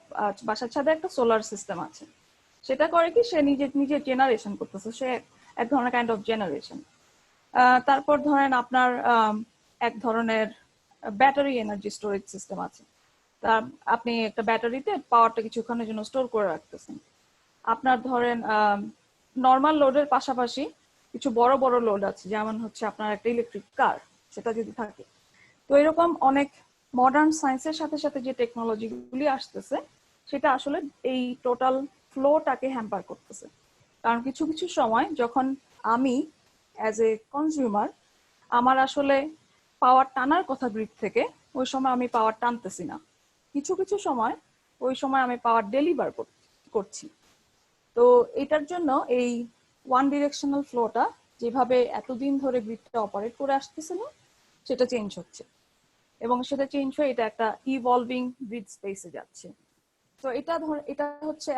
বাসার ছাদে একটা সোলার সিস্টেম আছে, সেটা করে কি সে নিজে জেনারেশন করতেছে, সে এক ধরনের কাইন্ড অফ জেনারেশন। তারপর ধরেন আপনার এক ধরনের ব্যাটারি এনার্জি স্টোরেজ সিস্টেম আছে, তা আপনি একটা ব্যাটারিতে পাওয়ারটা কিছুক্ষণের জন্য স্টোর করে রাখতেছেন। আপনার ধরেন নর্মাল লোডের পাশাপাশি কিছু বড় বড় লোড আছে, যেমন হচ্ছে আপনার একটা ইলেকট্রিক কার, সেটা যদি থাকে। তো এরকম অনেক মডার্ন সায়েন্সের সাথে সাথে যে টেকনোলজি গুলি আসতেছে সেটা আসলে এই টোটাল ফ্লোটাকে হ্যাম্পার করতেছে। কারণ কিছু কিছু সময় যখন আমি অ্যাজ এ কনজিউমার আমার আসলে পাওয়ার টানার কথা গ্রিড থেকে, ওই সময় আমি পাওয়ার টানতেছি না, কিছু কিছু সময় ওই সময় আমি পাওয়ার ডেলিভার করছি। তো এটার জন্য এই ওয়ান ডিরেকশনাল ফ্লোটা যেভাবে এতদিন ধরে গ্রিডটা অপারেট করে আসতেছিল সেটা চেঞ্জ হচ্ছে, এবং সেটা চেঞ্জ হয়ে এটা একটা ইভলভিং গ্রিড স্পেসে যাচ্ছে। তো এটা হচ্ছে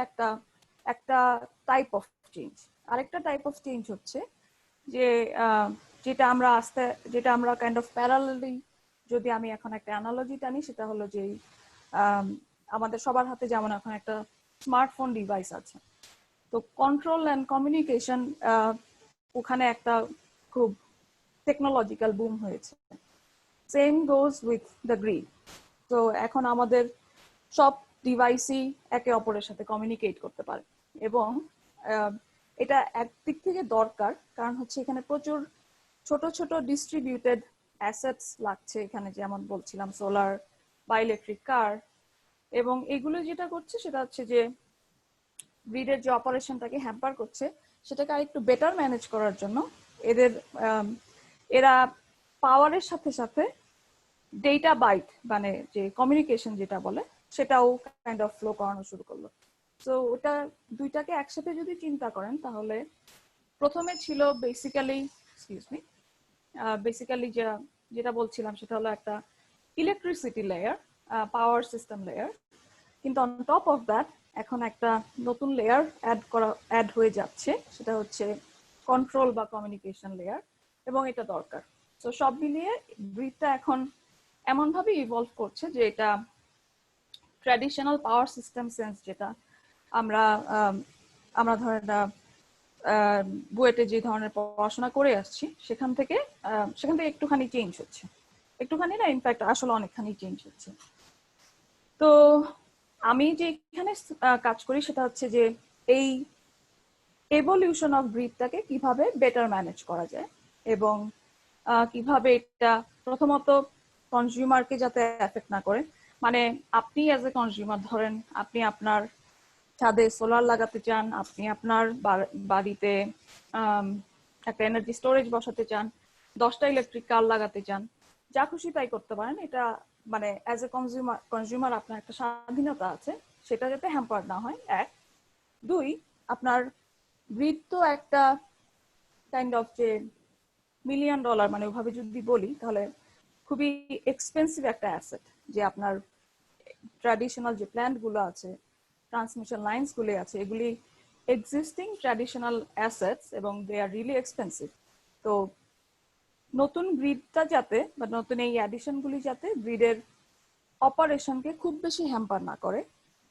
একটা টাইপ অফ চেঞ্জ। আরেকটা টাইপ অফ চেঞ্জ হচ্ছে যে যেটা আমরা কাইন্ড অফ প্যারালালি, যদি আমি এখন একটা অ্যানালজি টানি, সেটা হলো যে আমাদের সবার হাতে যেমন এখন একটা স্মার্টফোন ডিভাইস আছে, তো কন্ট্রোল অ্যান্ড কমিউনিকেশন ওখানে একটা খুব টেকনোলজিক্যাল বুম হয়েছে। Same goes with the grid. তো এখন আমাদের সব ডিভাইসই একে অপরের সাথে কমিউনিকেট করতে পারে, এবং এটা একদিক থেকে দরকার, কারণ হচ্ছে এখানে প্রচুর ছোট ছোট ডিস্ট্রিবিউটেড অ্যাসেটস লাগছে এখানে, যেমন বলছিলাম সোলার বা ইলেকট্রিক কার, এবং এগুলো যেটা করছে সেটা হচ্ছে যে গ্রিডের যে অপারেশনটাকে হ্যাম্পার করছে সেটাকে আরেকটু বেটার ম্যানেজ করার জন্য এরা পাওয়ারের সাথে সাথে ডেটা বাইট মানে যে কমিউনিকেশন যেটা বলে সেটাও কাইন্ড অফ ফ্লো করানো শুরু করলো। তো ওটা দুইটাকে একসাথে যদি চিন্তা করেন তাহলে প্রথমে ছিল বেসিক্যালি যেটা বলছিলাম সেটা হলো একটা electricity layer, power system layer, কিন্তু অন টপ অফ দ্যাট এখন একটা নতুন লেয়ার অ্যাড হয়ে যাচ্ছে, সেটা হচ্ছে কন্ট্রোল বা কমিউনিকেশন লেয়ার, এবং এটা দরকার। তো সব মিলিয়ে গ্রিডটা এখন এমন ভাবে ইভলভ করছে যে এটা ট্র্যাডিশনাল পাওয়ার সিস্টেম সেন্স যেটা আমরা ধরেন বুয়েটে যে ধরনের পড়াশোনা করে আসছি সেখান থেকে একটুখানি চেঞ্জ হচ্ছে, একটুখানি না, ইনফ্যাক্ট আসলে অনেকখানি চেঞ্জ হচ্ছে। তো আমি যে এখানে কাজ করি সেটা হচ্ছে যে এই এভলিউশন অফ গ্রিডটাকে কিভাবে বেটার ম্যানেজ করা যায়, এবং কিভাবে এটা প্রথমত কনজিউমারকে যাতে এফেক্ট না করে। মানে আপনি অ্যাজ এ কনজিউমার ধরেন আপনি আপনার ছাদে সোলার লাগাতে চান, আপনি আপনার বাড়িতে একটা এনার্জি স্টোরেজ বসাতে চান, 10টা ইলেকট্রিক কার লাগাতে চান, যা খুশি তাই করতে পারেন। এটা মানে অ্যাজ এ কনজিউমার আপনার একটা স্বাধীনতা আছে, সেটা যাতে হ্যাম্পার না হয়, এক। দুই, আপনার গ্রিড তো একটা কাইন্ড অফ যে $1 মিলিয়ন মানে ওভাবে যদি বলি তাহলে খুবই এক্সপেন্সিভ একটা অ্যাসেট, যে আপনার ট্র্যাডিশনাল যে প্ল্যান্ট গুলো আছে, ট্রান্সমিশন লাইনস গুলো আছে, এগুলি এক্সিস্টিং ট্র্যাডিশনাল অ্যাসেটস এবং দে আর রিয়েলি এক্সপেন্সিভ। তো নতুন গ্রিডটা যাতে বা নতুন এই অ্যাডিশন গুলি যাতে গ্রিডের অপারেশনকে খুব বেশি হ্যাম্পার না করে,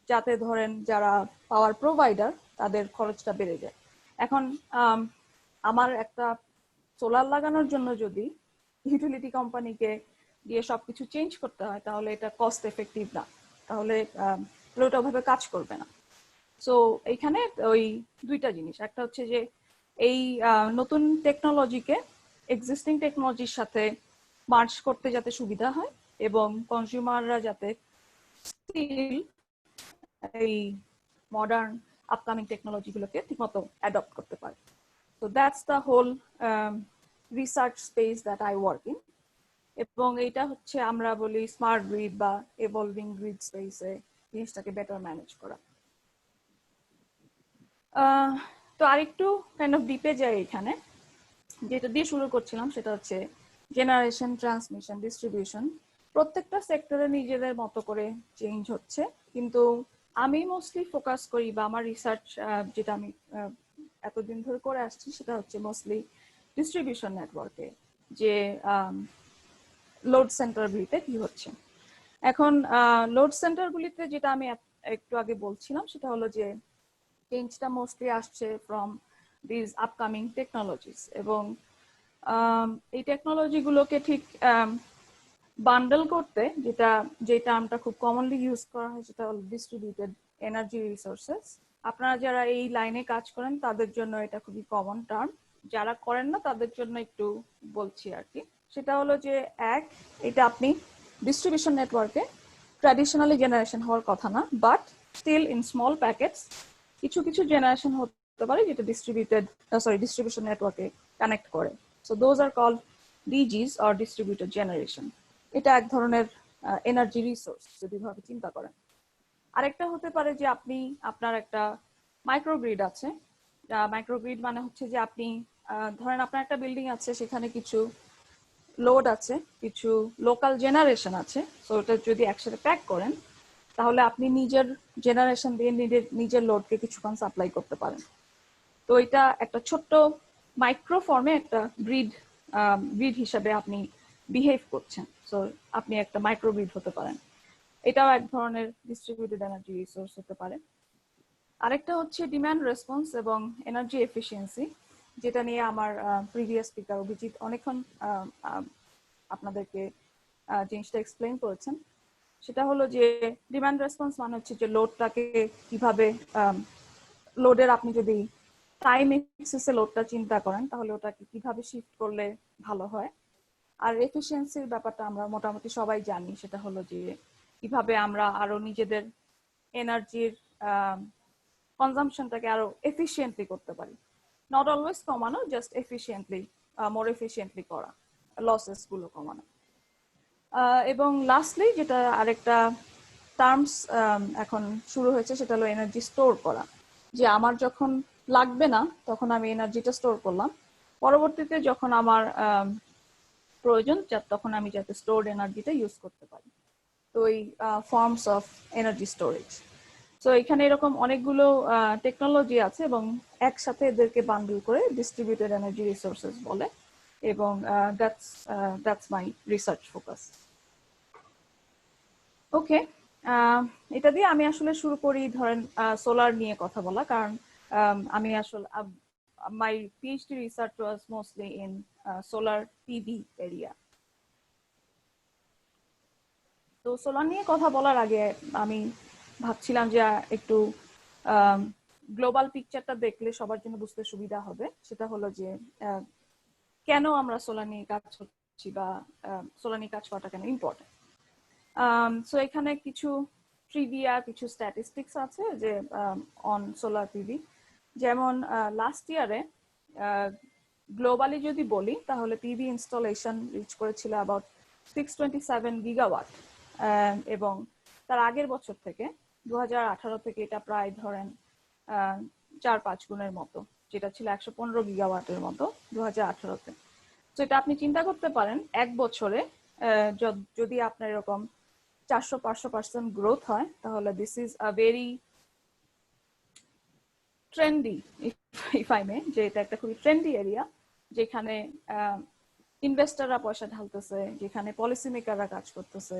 যাতে ধরেন যারা পাওয়ার প্রোভাইডার তাদের খরচটা বেড়ে যায়। এখন আমার একটা সোলার লাগানোর জন্য যদি ইউটিলিটি কোম্পানিকে দিয়ে সবকিছু চেঞ্জ করতে হয় তাহলে এটা কস্ট এফেক্টিভ না, তাহলে ওটা ওভাবে কাজ করবে না। সো এইখানে ওই দুইটা জিনিস, একটা হচ্ছে যে এই নতুন টেকনোলজিকে এক্সিস্টিং টেকনোলজির সাথে মার্জ করতে যাতে সুবিধা হয়, এবং কনজিউমাররা যাতে স্টিল এই মডার্ন আপকামিং টেকনোলজিগুলোকে ঠিকমতো অ্যাডপ্ট করতে পারে। So that's the whole research space that I work in. এবং এটা হচ্ছে আমরা বলি স্মার্ট গ্রিড বা এভলভিং গ্রিড স্পেসে জিনিসটাকে বেটার ম্যানেজ করা। তো আরেকটু কাইন্ড অফ ডিপে যাই এখানে, যেটা দিয়ে শুরু করছিলাম সেটা হচ্ছে জেনারেশন, ট্রান্সমিশন, ডিস্ট্রিবিউশন। প্রত্যেকটা সেক্টরে নিজেদের মতো করে চেঞ্জ হচ্ছে, কিন্তু আমি মোস্টলি ফোকাস করি বা আমার রিসার্চ যেটা আমি এতদিন ধরে করে আসছি সেটা হচ্ছে মোস্টলি ডিস্ট্রিবিউশন নেটওয়ার্কে, যে লোড সেন্টারগুলিতে কি হচ্ছে। এখন লোড সেন্টারগুলিতে যেটা আমি একটু আগে বলছিলাম সেটা হলো যে চেঞ্জটা মোস্টলি আসছে ফ্রম দিস আপকামিং টেকনোলজিস, এবং এই টেকনোলজিগুলোকে ঠিক বান্ডেল করতে যে টার্মটা খুব কমনলি ইউজ করা হয় সেটা হলো ডিস্ট্রিবিউটেড এনার্জি রিসোর্সেস। আপনারা যারা এই লাইনে কাজ করেন তাদের জন্য এটা খুবই কমন টার্ম, যারা করেন না তাদের জন্য একটু বলছি আর কি। সেটা হলো যে এক, এটা আপনি ডিস্ট্রিবিউশন নেটওয়ার্কে ট্র্যাডিশনালি জেনারেশন হওয়ার কথা না, but still in small packets কিছু কিছু জেনারেশন হতে পারে যেটা ডিস্ট্রিবিউশন নেটওয়ার্কে কানেক্ট করে। So those are called DGs or distributed generation. এটা এক ধরনের এনার্জি রিসোর্স যদি ভাবে চিন্তা করেন। আরেকটা হতে পারে যে আপনার একটা মাইক্রোগ্রিড আছে। মাইক্রোগ্রিড মানে হচ্ছে যে আপনি ধরেন আপনার একটা বিল্ডিং আছে, সেখানে কিছু লোড আছে, কিছু লোকাল জেনারেশন আছে। সো এটা যদি একসাথে প্যাক করেন তাহলে আপনি নিজের জেনারেশন দিয়ে নিজের লোডকে কিছুক্ষণ সাপ্লাই করতে পারেন। তো এটা একটা ছোট্ট মাইক্রো ফর্মে একটা গ্রিড হিসাবে আপনি বিহেভ করছেন। সো আপনি একটা মাইক্রোগ্রিড হতে পারেন। এটাও এক ধরনের ডিস্ট্রিবিউটেড এনার্জি রিসোর্স হতে পারে। আরেকটা হচ্ছে ডিমান্ড রেসপন্স এবং এনার্জি এফিসিয়েন্সি, যেটা নিয়ে আমার প্রিভিয়াস স্পিকার অভিজিৎ অনেকক্ষণ আপনাদেরকে জিনিসটা এক্সপ্লেইন করেছেন। সেটা হলো যে ডিমান্ড রেসপন্স মানে হচ্ছে যে লোডটাকে কিভাবে, লোডের আপনি যদি টাইম এক্সিসে লোডটা চিন্তা করেন তাহলে ওটাকে কিভাবে শিফট করলে ভালো হয়। আর এফিসিয়েন্সির ব্যাপারটা আমরা মোটামুটি সবাই জানি, সেটা হলো যে কিভাবে আমরা আরো নিজেদের এনার্জির কনজাম্পশনটাকে আরো এফিসিয়েন্টলি করতে পারি, নট অলওয়েজ কমানো, জাস্ট এফিসিয়েন্টলি, মোর এফিসিয়েন্টলি করা, লসেস গুলো কমানো। এবং লাস্টলি যেটা আরেকটা টার্মস এখন শুরু হয়েছে সেটা হলো এনার্জি স্টোর করা, যে আমার যখন লাগবে না তখন আমি এনার্জিটা স্টোর করলাম, পরবর্তীতে যখন আমার প্রয়োজন তখন আমি যাতে স্টোরড এনার্জিটা ইউজ করতে পারি। তো এই ফর্মস অফ এনার্জি স্টোরেজ। তো এখানে এরকম অনেকগুলো টেকনোলজি আছে এবং একসাথে এদেরকে বান্ডল করে ডিস্ট্রিবিউটেড এনার্জি রিসোর্সেস বলে, এবং দ্যাটস মাই রিসার্চ ফোকাস। ওকে, এটা দিয়ে আমি আসলে শুরু করি ধরেন সোলার নিয়ে কথা বলা, কারণ আমি আসলে my PhD research was mostly in solar PV area. তো সোলার নিয়ে কথা বলার আগে আমি ভাবছিলাম যে একটু গ্লোবাল পিকচারটা দেখলে সবার জন্য বুঝতে সুবিধা হবে। সেটা হলো যে কেন আমরা সোলার নিয়ে কাজ করছি বা সোলার নিয়ে কাজ করাটা কেন ইম্পর্টেন্ট। সো এখানে কিছু ট্রিভিয়া, কিছু স্ট্যাটিস্টিক্স আছে যে অন সোলার পিভি। যেমন লাস্ট ইয়ারে গ্লোবালি যদি বলি তাহলে পিভি ইনস্টলেশন রিচ করেছিল অ্যাবাউট 627 গিগাওয়াট, এবং তার আগের বছর থেকে 2018 থেকে এটা প্রায় ধরেন 4-5 গুণের মতো, যেটা ছিল 115 গিগাওয়াটের মতো 2018-তে। তো এটা আপনি চিন্তা করতে পারেন এক বছরে যদি আপনার এরকম 400-500% গ্রোথ হয় তাহলে this is a very trendy, if I মে, যে এটা একটা খুবই ট্রেন্ডি এরিয়া, যেখানে ইনভেস্টররা পয়সা ঢালতেছে, যেখানে পলিসি মেকাররা কাজ করতেছে,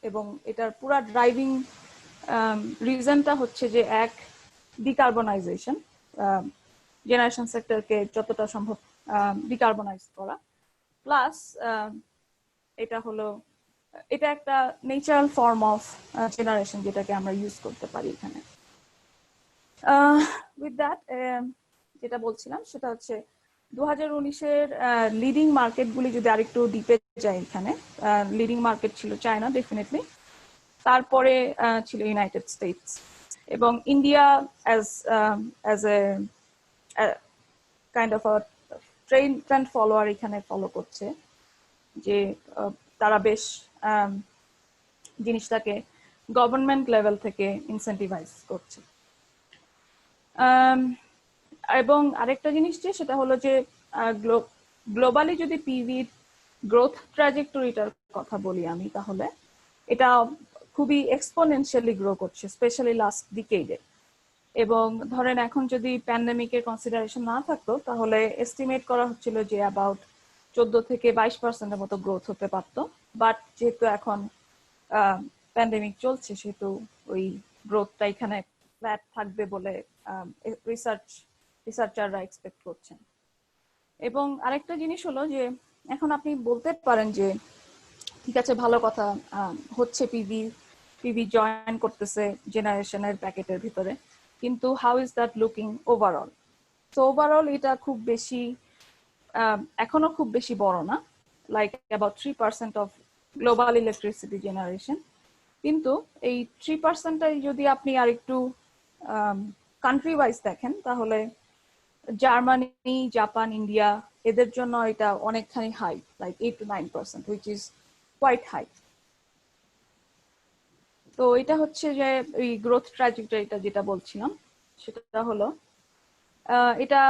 এবং এটার পুরা ড্রাইভিং রিজনটা হচ্ছে যে এক ডিকার্বনাইজেশন, জেনারেশন সেক্টরকে যতটা সম্ভব ডিকার্বনাইজ করা, প্লাস এটা একটা ন্যাচারাল ফর্ম অফ জেনারেশন যেটাকে আমরা ইউজ করতে পারি এখানে। উইথ দ্যাট যেটা বলছিলাম সেটা হচ্ছে 2019-এর লিডিং মার্কেটগুলি যদি আরেকটু ডিপে যায়, এখানে লিডিং মার্কেট ছিল চায়না ডেফিনেটলি, তারপরে ছিল ইউনাইটেড স্টেটস, এবং India as a kind of a trend follower এখানে ফলো করছে, যে তারা বেশ জিনিসটাকে গভর্নমেন্ট লেভেল থেকে ইনসেন্টিভাইজ করছে। এবং আরেকটা জিনিস যে সেটা হলো যে গ্লোবালি যদি পিভি গ্রোথ ট্র্যাজেক্টরিটার কথা বলি আমি, তাহলে এটা খুবই এক্সপোনেনশিয়ালি গ্রো করছে, স্পেশালি লাস্ট ডিকেডে। এবং ধরেন এখন যদি প্যান্ডেমিকের কনসিডারেশন না থাকতো তাহলে এস্টিমেট করা হচ্ছিল যে অ্যাবাউট 14-22% মতো গ্রোথ হতে পারতো, বাট যেহেতু এখন প্যান্ডেমিক চলছে সেহেতু ওই গ্রোথটা এখানে ফ্ল্যাট থাকবে বলে রিসার্চাররা এক্সপেক্ট করছেন। এবং আরেকটা জিনিস হলো যে এখন আপনি বলতে পারেন যে ঠিক আছে, ভালো কথা, হচ্ছে পিভি জয়েন করতেছে জেনারেশনের প্যাকেটের ভিতরে, কিন্তু how is that looking overall? তো ওভারঅল এটা খুব বেশি, এখনো খুব বেশি বড় না, like about 3% of global electricity generation. কিন্তু এই 3%টাই যদি আপনি আরেকটু কান্ট্রি ওয়াইজ দেখেন তাহলে জার্মানি, জাপান, ইন্ডিয়া, এদের জন্য এটা অনেকখানি high, like 8-9%, which is quite high. তো এটা হচ্ছে যে এই গ্রোথ ট্র্যাজেক্টরিটা যেটা বলছিলাম সেটা হলো এটা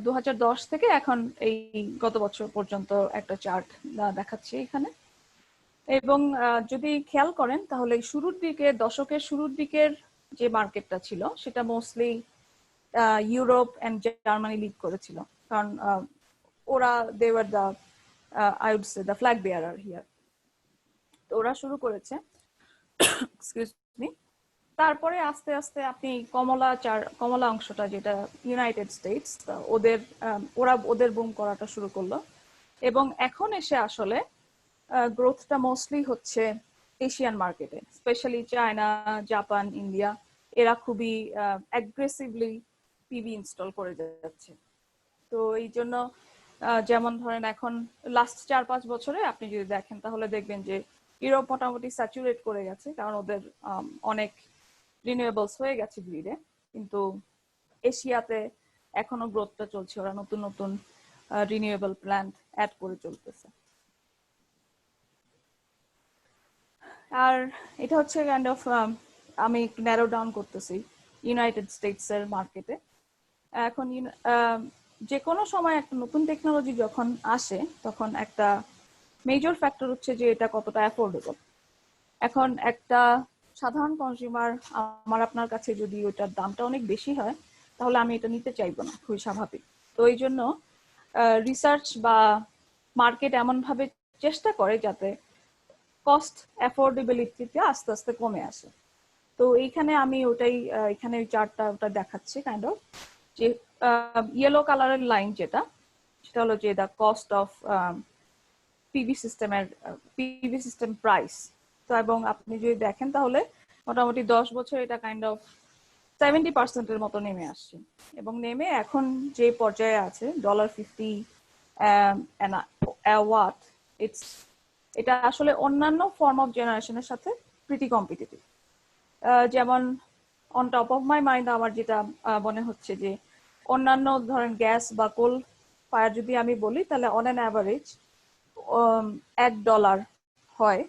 2010 থেকে এখন এই গত বছর পর্যন্ত একটা চার্ট দেখাচ্ছে এখানে। এবং যদি খেয়াল করেন তাহলে শুরুর দিকে, দশকের শুরুর দিকের যে মার্কেটটা ছিল সেটা mostly Europe and Germany lead করেছিল, কারণ ওরা they were the I would say the flag bearer here. তো ওরা শুরু করেছে, এক্সকিউজ মি। তারপরে আস্তে আস্তে আপনি কমলা অংশটা যেটা ইউনাইটেড স্টেটস, ওরা ওদের বুম করাটা শুরু করলো, এবং এখন এসে আসলে গ্রোথটা মোস্টলি হচ্ছে এশিয়ান মার্কেটে, স্পেশালি চায়না, জাপান, ইন্ডিয়া। এরা খুবই অ্যাগ্রেসিভলি পিভি ইনস্টল করে যাচ্ছে। তো এই জন্য যেমন ধরেন এখন লাস্ট 4-5 বছরে আপনি যদি দেখেন তাহলে দেখবেন যে ইউরোপ মোটামুটি স্যাচুরেট করে গেছে, কারণ ওদের অনেক রিনিউয়েবলস হয়ে গেছে গ্রিডে। কিন্তু এশিয়াতে এখনো গ্রোথটা চলছে, ওরা নতুন নতুন রিনিউয়েবল প্ল্যান্ট অ্যাড করে চলতেছে। আর এটা হচ্ছে কাইন্ড অফ, আমি একটু ন্যারো ডাউন করতেছি ইউনাইটেড স্টেটস এর মার্কেটে। এখন যে কোনো সময় একটা নতুন টেকনোলজি যখন আসে তখন একটা মেজর ফ্যাক্টর হচ্ছে যে এটা কতটা অ্যাফোর্ডেবল। এখন একটা সাধারণ কনজিউমার আমার আপনার কাছে যদি ওইটার দামটা অনেক বেশি হয় তাহলে আমি এটা নিতে চাইবো না, খুবই স্বাভাবিক। তো এই জন্য রিসার্চ বা মার্কেট এমন ভাবে চেষ্টা করে যাতে কস্ট অ্যাফোর্ডেবিলিটিতে আস্তে আস্তে কমে আসে। তো এইখানে আমি ওটাই এখানে ওই চার্টটা ওটা দেখাচ্ছি কাইন্ড অফ, যে ইয়েলো কালারের লাইন যেটা, সেটা হলো যে the cost of PV system price. তো এবং আপনি যদি দেখেন তাহলে মোটামুটি 10 বছর এটা কাইন্ড অফ 70% মতো নেমে আসছে, এবং নেমে এখন যে পর্যায়ে আছে $50 ওয়াট, এটা আসলে অন্যান্য ফর্ম অফ জেনারেশনের সাথে প্রিটি কম্পিটিটিভ। যেমন on top of my mind আমার যেটা মনে হচ্ছে যে অন্যান্য ধরেন গ্যাস বা কোল ফায়ার যদি আমি বলি তাহলে অন অ্যান অ্যাভারেজ $1 হয়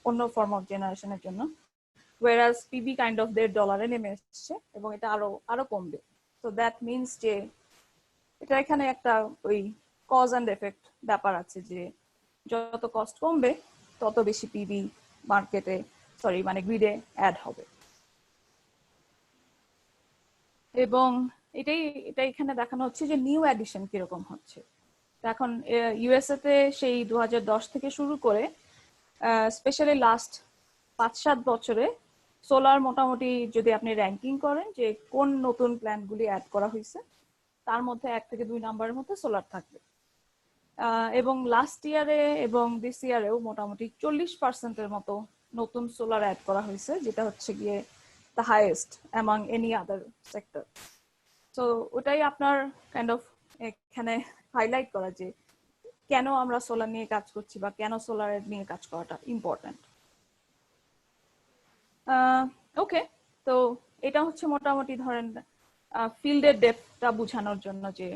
অন্য ফর্ম অফ জেনারেশনের জন্য, whereas PV কাইন্ড অফ $1.50 নেমে এসছে, এবং এটা আরো কমবে। তো দ্যাট মিনস যে এটা এখানে একটা ওই কজ অ্যান্ড এফেক্ট ব্যাপার আছে, যে যত কস্ট কমবে তত বেশি পিভি মার্কেটে মানে গ্রিডে অ্যাড হবে। এবং এটা এখানে দেখানো হচ্ছে যে নিউ অ্যাডিশন কিরকম হচ্ছে। এখন ইউএসএ তে সেই 2010 থেকে শুরু করে স্পেশালি লাস্ট 5-7 বছরে সোলার মোটামুটি যদি আপনি র্যাঙ্কিং করেন যে কোন নতুন প্ল্যান্টগুলি অ্যাড করা হয়েছে তার মধ্যে 1 থেকে 2 নাম্বারের মধ্যে সোলার থাকবে। এবং লাস্ট ইয়ারে এবং দিস ইয়ারেও মোটামুটি 40%-এর মতো নতুন সোলার অ্যাড করা হয়েছে, যেটা হচ্ছে গিয়ে the highest among any other sector. তো ওটাই আপনার কাইন্ড অফ এখানে হাইলাইট করা যে কেন আমরা সোলার নিয়ে কাজ করছি বা কেন সোলার নিয়ে কাজ করাটা ইম্পর্টেন্ট। ওকে, তো এটা হচ্ছে মোটামুটি ধরেন ফিল্ডের ডেপথটা বোঝানোর জন্য যে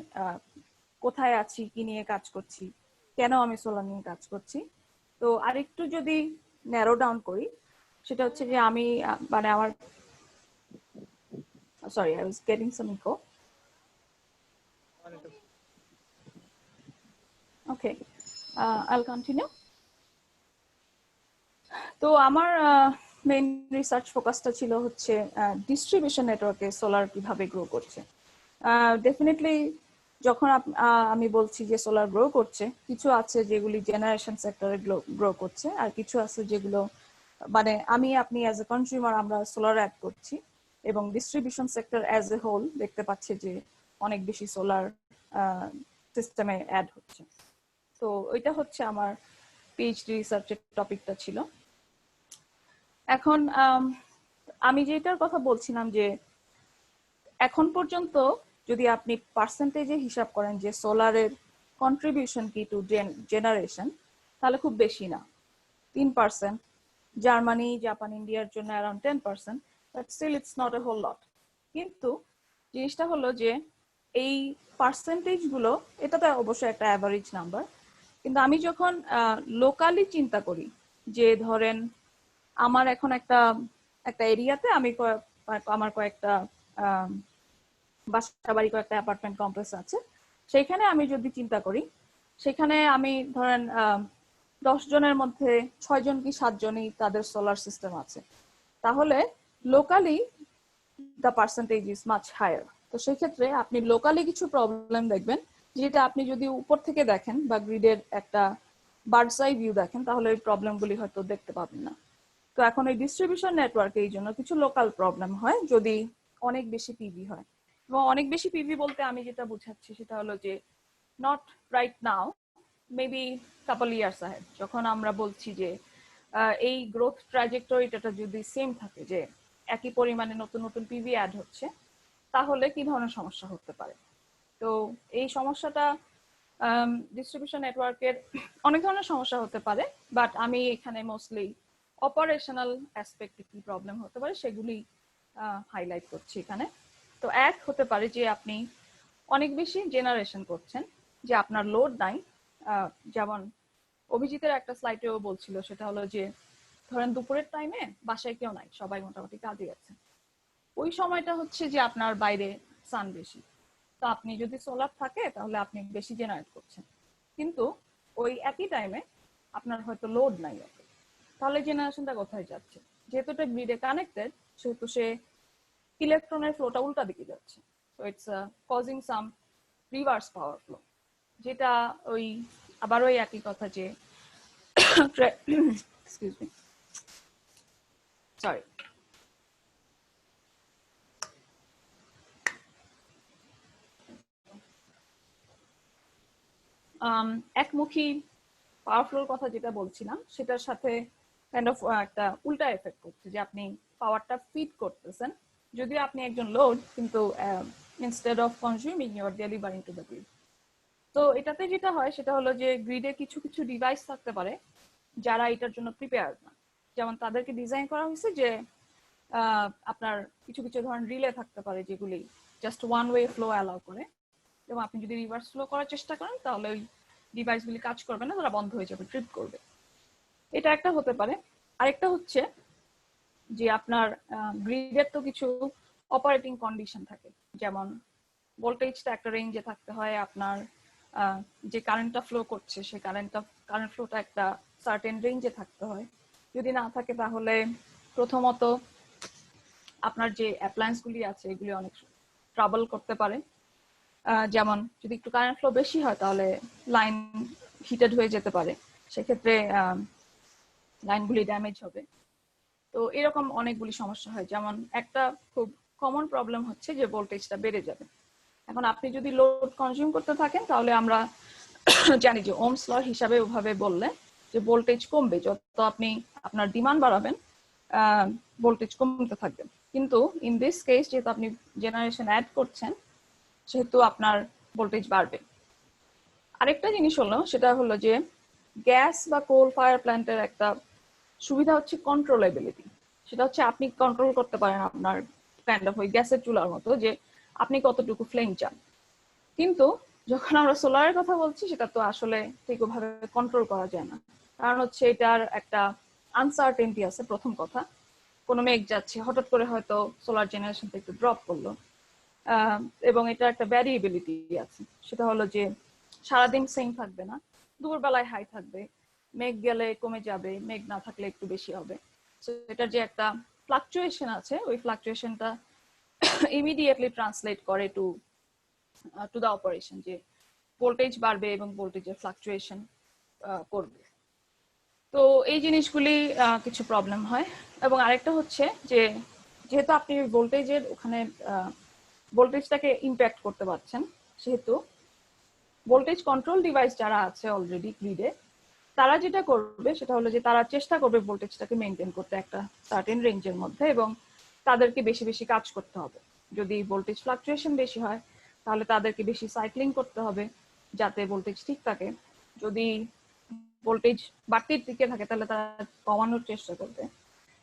কোথায় আছি, কি নিয়ে কাজ করছি, কেন আমি সোলার নিয়ে কাজ করছি। তো আরেকটু যদি ন্যারো ডাউন করি, সেটা হচ্ছে যে আমি মানে আমার sorry I was getting some echo. Okay, I'll continue. তো আমার মেইন রিসার্চ ফোকাসটা ছিল হচ্ছে ডিস্ট্রিবিউশন নেটওয়ার্কে সোলার কিভাবে গ্রো করছে। ডেফিনেটলি যখন আমি বলছি যে সোলার গ্রো করছে, কিছু আছে যেগুলি জেনারেশন সেক্টরে গ্রো করছে, আর কিছু আছে যেগুলো মানে আপনি অ্যাজ এ কনজিউমার আমরা সোলার অ্যাড করছি, এবং distribution sector as a whole দেখতে পাচ্ছে যে অনেক বেশি সোলার সিস্টেমে অ্যাড হচ্ছে। তো ওইটা হচ্ছে আমার পিএইচডি রিসার্চের টপিকটা ছিল। এখন আমি যেটার কথা বলছিলাম যে এখন পর্যন্ত যদি আপনি পার্সেন্টেজে হিসাব করেন যে সোলারের কন্ট্রিবিউশন কি টু জেনারেশন, তাহলে খুব বেশি না, 3%। জার্মানি, জাপান, ইন্ডিয়ার জন্য around 10%, but still it's not a whole lot. কিন্তু জিনিসটা হলো যে এই পার্সেন্টেজ গুলো, এটা তো অবশ্যই একটা অ্যাভারেজ নাম্বার, কিন্তু আমি যখন লোকালি চিন্তা করি যে ধরেন আমার এখন একটা এরিয়াতে আমি আমার কয়েকটা বাসা বাড়ি কয়েকটা অ্যাপার্টমেন্ট কমপ্লেক্স আছে, সেইখানে আমি যদি চিন্তা করি, সেখানে আমি ধরেন 10 জনের মধ্যে 6 জন কি 7 জনই তাদের সোলার সিস্টেম আছে, তাহলে locally the percentage is much higher. তো সেই ক্ষেত্রে আপনি লোকালি কিছু প্রবলেম দেখবেন, যেটা আপনি যদি উপর থেকে দেখেন বা গ্রিডের একটা বার্ডস আই ভিউ দেখেন, তাহলে এই প্রবলেমগুলি হয়তো দেখতে পাবেন না। তো এখন এই ডিস্ট্রিবিউশন নেটওয়ার্কে এই জন্য কিছু লোকাল প্রবলেম হয় যদি অনেক বেশি পিভি হয়। এবং অনেক বেশি পিভি বলতে আমি যেটা বুঝাচ্ছি সেটা হলো যে not right now, maybe couple years ahead, যখন আমরা বলছি যে এই গ্রোথ ট্র্যাজেক্টরিটা যদি সেম থাকে, যে একই পরিমাণে নতুন নতুন পিভি অ্যাড হচ্ছে, তাহলে কি ধরনের সমস্যা হতে পারে। তো এই সমস্যাটা ডিস্ট্রিবিউশন নেটওয়ার্কের অনেক ধরনের সমস্যা হতে পারে, বাট আমি এখানে মোস্টলি অপারেশনাল অ্যাসপেক্টে কি প্রবলেম হতে পারে সেগুলি হাইলাইট করছি এখানে। তো এক হতে পারে যে আপনি অনেক বেশি জেনারেশন করছেন, যে আপনার লোড নাই। যেমন অভিজিতের একটা স্লাইডেও বলছিল, সেটা হলো যে ধরেন দুপুরের টাইমে বাসায় কেউ নাই, সবাই মোটামুটি কাজে গেছে। ওই সময়টা হচ্ছে যে আপনার বাইরে সান বেশি, তো আপনি যদি সোলার থাকে তাহলে আপনি বেশি জেনারেট করছেন, কিন্তু ওই একই টাইমে আপনার হয়তো লোড নাই, তাহলে জেনারেশনটা কোথায় যাচ্ছে? যেহেতু এটা গ্রিডে কানেক্টেড, সেহেতু সে ইলেকট্রনের ফ্লোটা উল্টা দিকে যাচ্ছে। So it's causing some reverse power flow, যেটা ওই আবার ওই একই কথা যে এক্সকিউজ মি, সরি, একমুখী পাওয়ার ফ্লোর কথা যেটা বলছিলাম, সেটার সাথে কাইন্ড অফ একটা উল্টা এফেক্ট করছে, যে আপনি পাওয়ারটা ফিড করতেছেন, যদিও আপনি একজন লোড, কিন্তু instead of consuming you are delivering to the grid. তো এটাতে যেটা হয় সেটা হলো যে গ্রিডে কিছু কিছু ডিভাইস থাকতে পারে যারা এটার জন্য প্রিপেয়ার্ড না। যেমন তাদেরকে ডিজাইন করা হয়েছে যে আপনার কিছু কিছু ধরনের রিলে থাকতে পারে যেগুলি just one way flow allow করে, এবং আপনি যদি রিভার্স ফ্লো করার চেষ্টা করেন তাহলে ওই ডিভাইসগুলি কাজ করবে না, তারা বন্ধ হয়ে যাবে, ট্রিপ করবে। এটা একটা হতে পারে। আরেকটা হচ্ছে যে আপনার গ্রিডের তো কিছু অপারেটিং কন্ডিশন থাকে, যেমন ভোল্টেজটা একটা রেঞ্জে থাকতে হয়, আপনার যে কারেন্টটা ফ্লো করছে সেই কারেন্ট ফ্লোটা একটা সার্টেন রেঞ্জে থাকতে হয়। যদি না থাকে তাহলে প্রথমত আপনার যে অ্যাপ্লায়েন্সগুলি আছে এগুলি অনেক ট্রাবল করতে পারে। যেমন যদি একটু কারেন্ট ফ্লো বেশি হয় তাহলে লাইন হিটেড হয়ে যেতে পারে, সেক্ষেত্রে লাইনগুলি ড্যামেজ হবে। তো এরকম অনেকগুলি সমস্যা হয়। যেমন একটা খুব কমন প্রবলেম হচ্ছে যে ভোল্টেজটা বেড়ে যাবে। এখন আপনি যদি লোড কনজিউম করতে থাকেন তাহলে আমরা জানি যে ওহমস ল হিসাবে ওভাবে বললে যে ভোল্টেজ কমবে, যত আপনি আপনার ডিমান্ড বাড়াবেন ভোল্টেজ কমতে থাকবে। কিন্তু ইন দিস কেস যেহেতু আপনি জেনারেশন অ্যাড করছেন সেহেতু আপনার ভোল্টেজ বাড়বে। আরেকটা জিনিস হলো সেটা হলো যে গ্যাস বা কোল ফায়ার প্ল্যান্টের একটা সুবিধা হচ্ছে কন্ট্রোলেবিলিটি। সেটা হচ্ছে আপনি কন্ট্রোল করতে পারেন আপনার কাইন্ড অফ ওই গ্যাসের চুলার মতো, যে আপনি কতটুকু ফ্লেম চান। কিন্তু যখন আমরা সোলারের কথা বলছি সেটা তো আসলে ঠিক ওভাবে কন্ট্রোল করা যায় না, কারণ হচ্ছে এটার একটা আনসার্টেনটি আছে। প্রথম কথা, কোনো মেঘ যাচ্ছে, হঠাৎ করে হয়তো সোলার জেনারেশনটা একটু ড্রপ করলো, এবং এটা একটা ভ্যারিয়েবিলিটি আছে, সেটা হলো যে সারাদিন সেম থাকবে না, দুপুরবেলায় হাই থাকবে, মেঘ গেলে কমে যাবে, মেঘ না থাকলে একটু বেশি হবে। সো এটার যে একটা ফ্লাকচুয়েশন আছে, ওই ফ্লাকচুয়েশনটা ইমিডিয়েটলি ট্রান্সলেট করে টু দ্য অপারেশন, যে ভোল্টেজ বাড়বে এবং ভোল্টেজের ফ্লাকচুয়েশন করবে। তো এই জিনিসগুলি কিছু প্রবলেম হয়। এবং আরেকটা হচ্ছে যে যেহেতু আপনি ভোল্টেজের ওখানে ভোল্টেজটাকে ইম্প্যাক্ট করতে পারছেন, সেহেতু ভোল্টেজ কন্ট্রোল ডিভাইস যারা আছে অলরেডি গ্রিডে, তারা যেটা করবে সেটা হলো যে তারা চেষ্টা করবে ভোল্টেজটাকে মেনটেন করতে একটা সার্টেন রেঞ্জের মধ্যে, এবং তাদেরকে বেশি বেশি কাজ করতে হবে। যদি ভোল্টেজ ফ্লাকচুয়েশন বেশি হয় তাহলে তাদেরকে বেশি সাইক্লিং করতে হবে যাতে ভোল্টেজ ঠিক থাকে। যদি ভোল্টেজ বাড়তির দিকে থাকে তাহলে তারা কমানোর চেষ্টা করবে,